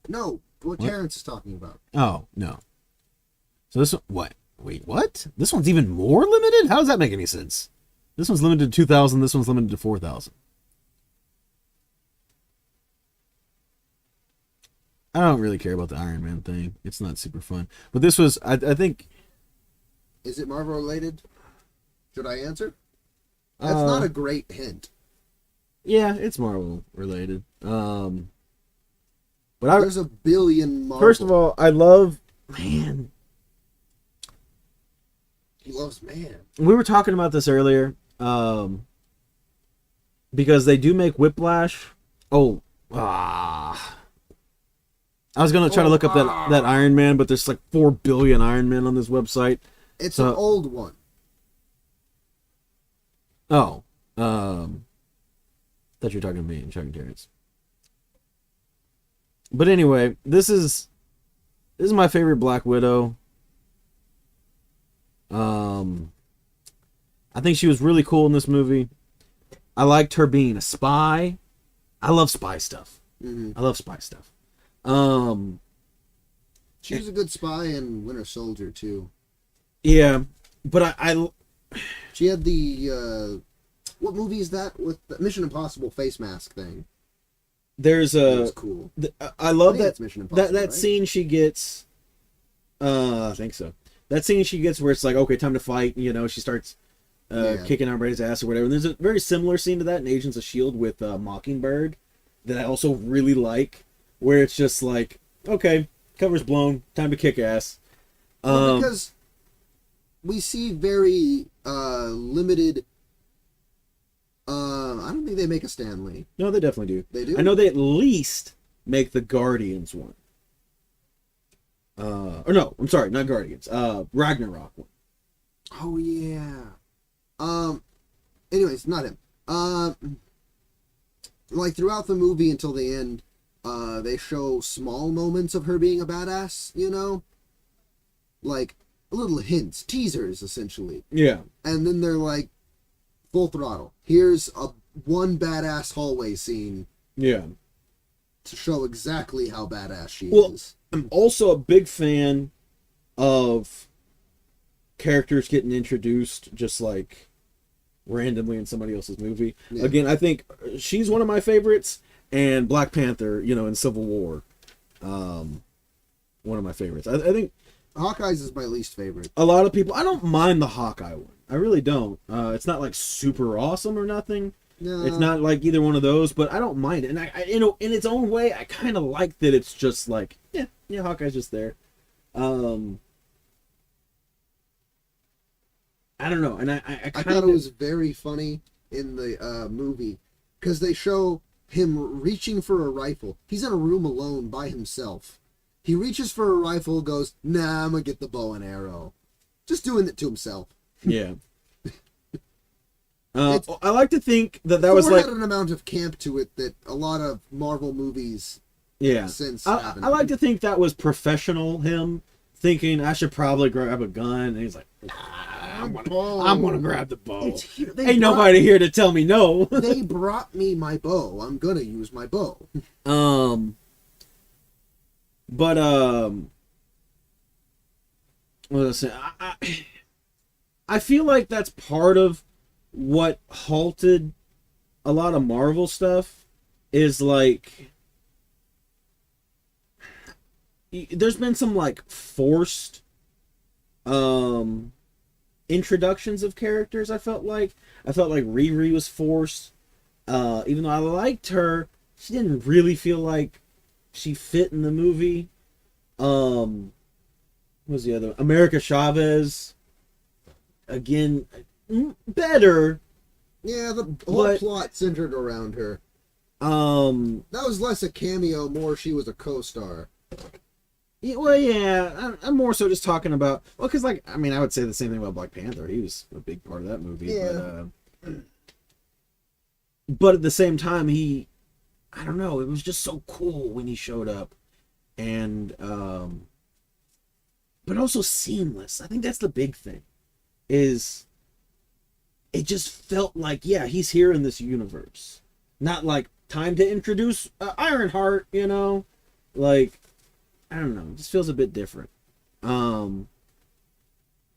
No, what Terrence is talking about. Oh no. So this one, what? Wait, what? This one's even more limited? How does that make any sense? This one's limited to 2,000. This one's limited to 4,000. I don't really care about the Iron Man thing. It's not super fun. But this was, I think. Is it Marvel related? Should I answer? That's not a great hint. Yeah, it's Marvel related. But there's a billion Marvel. First of all, I love, man. He loves man. We were talking about this earlier. Because they do make Whiplash. I was gonna try to look up that Iron Man, but there's like 4 billion Iron Men on this website. It's an old one. Oh, thought you were talking to me and Chuck and Terrence. But anyway, this is my favorite Black Widow. I think she was really cool in this movie. I liked her being a spy. I love spy stuff. Mm-hmm. I love spy stuff. She was a good spy in Winter Soldier too. Yeah, but I she had the what movie is that with the Mission Impossible face mask thing? There's a was cool. I love that that right? Scene she gets. I think so. That scene she gets where it's like, okay, time to fight. You know, she starts kicking everybody's ass or whatever. And there's a very similar scene to that in Agents of S.H.I.E.L.D. with Mockingbird that I also really like, where it's just like, okay, cover's blown, time to kick ass. Because we see very limited. I don't think they make a Stan Lee. No, they definitely do. They do? I know they at least make the Guardians one. Or no, I'm sorry, not Guardians. Ragnarok one. Oh yeah. Anyways, not him. Like throughout the movie until the end, they show small moments of her being a badass. You know, like little hints, teasers, essentially. Yeah. And then they're like, full throttle. Here's one badass hallway scene. Yeah. To show exactly how badass she is. I'm also a big fan of characters getting introduced just like randomly in somebody else's movie. Yeah. Again, I think she's one of my favorites, and Black Panther, you know, in Civil War, one of my favorites. I think Hawkeye's is my least favorite. A lot of people, I don't mind the Hawkeye one. I really don't. It's not like super awesome or nothing. No. It's not like either one of those, but I don't mind it. And I you know, in its own way, I kind of like that it's just like, yeah, Hawkeye's just there. I don't know, and I thought it was very funny in the movie because they show him reaching for a rifle. He's in a room alone by himself. He reaches for a rifle, goes, "Nah, I'm gonna get the bow and arrow," just doing it to himself. Yeah. I like to think that was like had an amount of camp to it that a lot of Marvel movies since I like to think that was professional him thinking I should probably grab a gun, and he's like, I'm gonna grab the bow. Ain't nobody here to tell me no. They brought me my bow. I'm gonna use my bow. But what was I saying? I feel like that's part of what halted a lot of Marvel stuff. Is like there's been some like forced introductions of characters. I felt like Riri was forced. Even though I liked her, she didn't really feel like she fit in the movie. What was the other? America Chavez. Again, better. Yeah, the whole plot centered around her. That was less a cameo, more she was a co-star. Yeah, well, yeah, I'm more so just talking about, well, because, like, I mean, I would say the same thing about Black Panther. He was a big part of that movie. Yeah. But at the same time, I don't know, it was just so cool when he showed up. And, but also seamless. I think that's the big thing, is it just felt like, yeah, he's here in this universe. Not like, time to introduce Ironheart, you know? Like, I don't know. It just feels a bit different.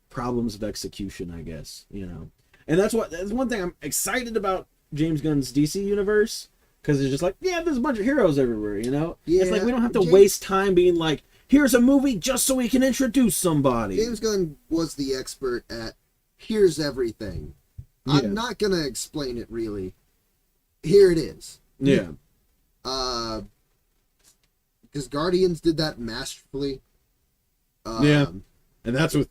Problems of execution, I guess, you know. And that's one thing I'm excited about James Gunn's DC universe, because it's just like, yeah, there's a bunch of heroes everywhere, you know? Yeah, it's like we don't have to waste time being like, here's a movie just so we can introduce somebody. James Gunn was the expert at, here's everything. Yeah. I'm not going to explain it, really. Here it is. Yeah. Because Guardians did that masterfully. Yeah, and that's what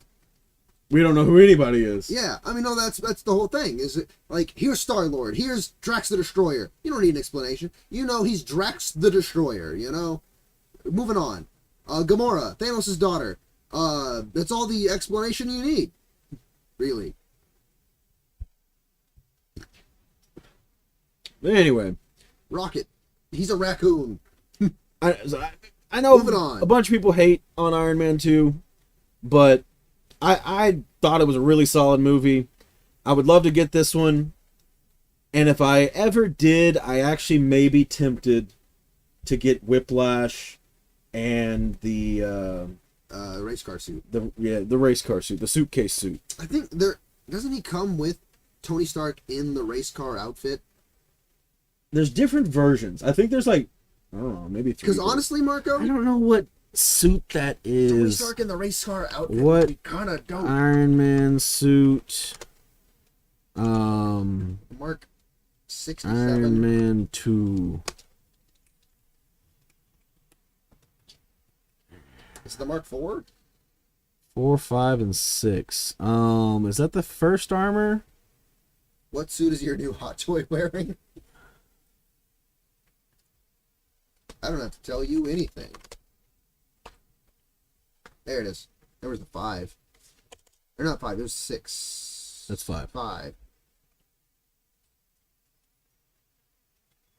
we don't know who anybody is. Yeah, I mean, no, that's the whole thing. Is it like, here's Star-Lord, here's Drax the Destroyer. You don't need an explanation. You know he's Drax the Destroyer. You know. Moving on. Gamora, Thanos' daughter. That's all the explanation you need. Really. But anyway, Rocket. He's a raccoon. I know a bunch of people hate on Iron Man 2, but I thought it was a really solid movie. I would love to get this one, and if I ever did, I actually may be tempted to get Whiplash and the race car suit. The race car suit, the suitcase suit. I think doesn't he come with Tony Stark in the race car outfit? There's different versions. I think there's like, I don't know, maybe 3. Because honestly, Marco, I don't know what suit that is. Tony Stark in the race car outfit. What kind of dope. Iron Man suit? Mark 67. Iron Man 2. Is it the Mark 4? 4, 5, and 6. Is that the first armor? What suit is your new hot toy wearing? I don't have to tell you anything. There it is. There was the 5. Or not 5, it was 6. That's 5. 5.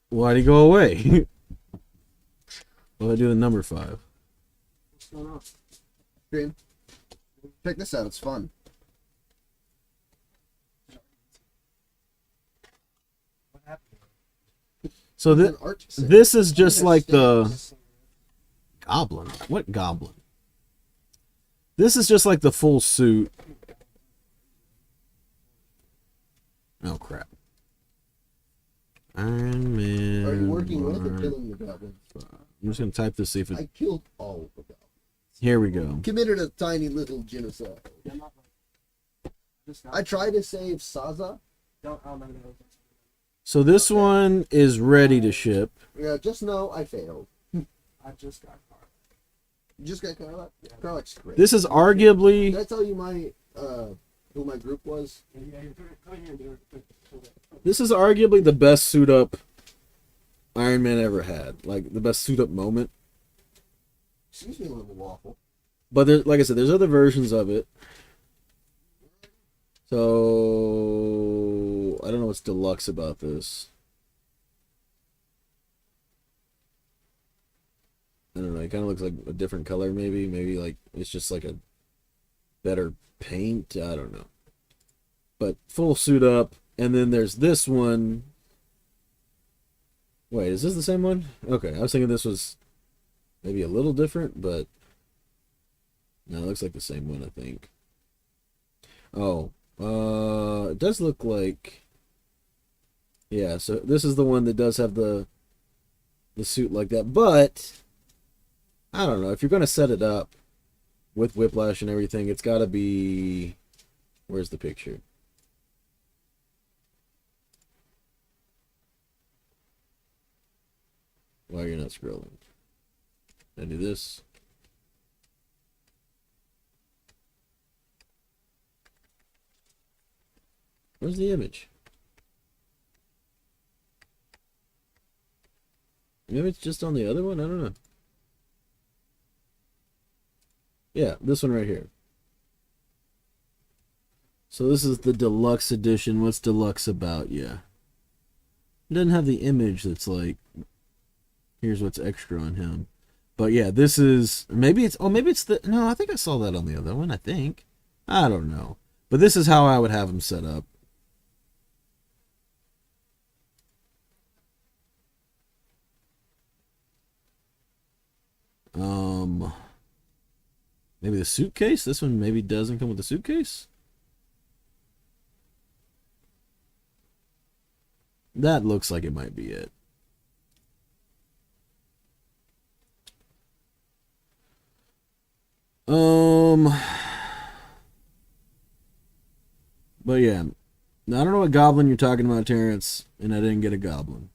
Why'd he go away? What do I do with number 5? What's going on? Stream. Check this out, it's fun. So this is just like the Goblin. What Goblin? This is just like the full suit. Oh crap! Iron Man. Are you working with or killing the Goblin? I'm just gonna type this, see if it. I killed all of the Goblins. Here we go. Committed a tiny little genocide. I tried to save Saza. So this one is ready to ship. Yeah, just know I failed. I just got caught. You just got caught? Yeah. Carloc's great. This is arguably. Did I tell you my who my group was? This is arguably the best suit up Iron Man ever had. Like the best suit up moment. Excuse me, little waffle. But there, like I said, there's other versions of it. So I don't know what's deluxe about this. I don't know. It kind of looks like a different color, maybe. Maybe like it's just like a better paint. I don't know. But full suit up, and then there's this one. Wait, is this the same one? Okay, I was thinking this was maybe a little different, but no, it looks like the same one, I think. Oh, it does look like, yeah. So this is the one that does have the suit like that, but I don't know if you're gonna set it up with Whiplash and everything. It's got to be. Where's the picture? Why are you not scrolling? I do this. Where's the image? Maybe it's just on the other one? I don't know. Yeah, this one right here. So this is the deluxe edition. What's deluxe about? Yeah. It doesn't have the image that's like, here's what's extra on him. But yeah, this is, maybe it's, oh, maybe it's the, no, I think I saw that on the other one, I think. I don't know. But this is how I would have him set up. Maybe the suitcase? This one maybe doesn't come with the suitcase? That looks like it might be it. But yeah. Now, I don't know what goblin you're talking about, Terrence, and I didn't get a goblin.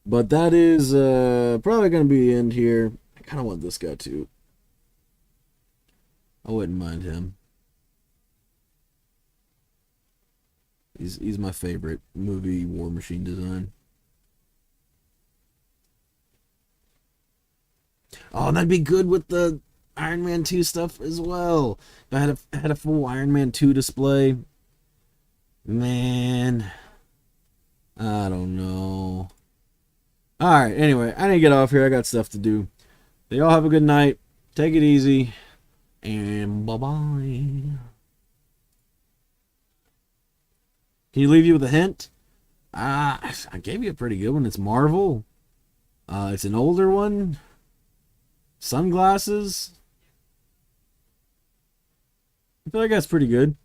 But that is probably going to be the end here. I kind of want this guy too. I wouldn't mind him. He's my favorite movie War Machine design. Oh, that'd be good with the Iron Man 2 stuff as well. If I had a full Iron Man 2 display. Man, I don't know. All right, anyway, I need to get off here. I got stuff to do. So y'all have a good night. Take it easy. And bye-bye. Can you leave you with a hint? I gave you a pretty good one. It's Marvel. It's an older one. Sunglasses. I feel like that's pretty good.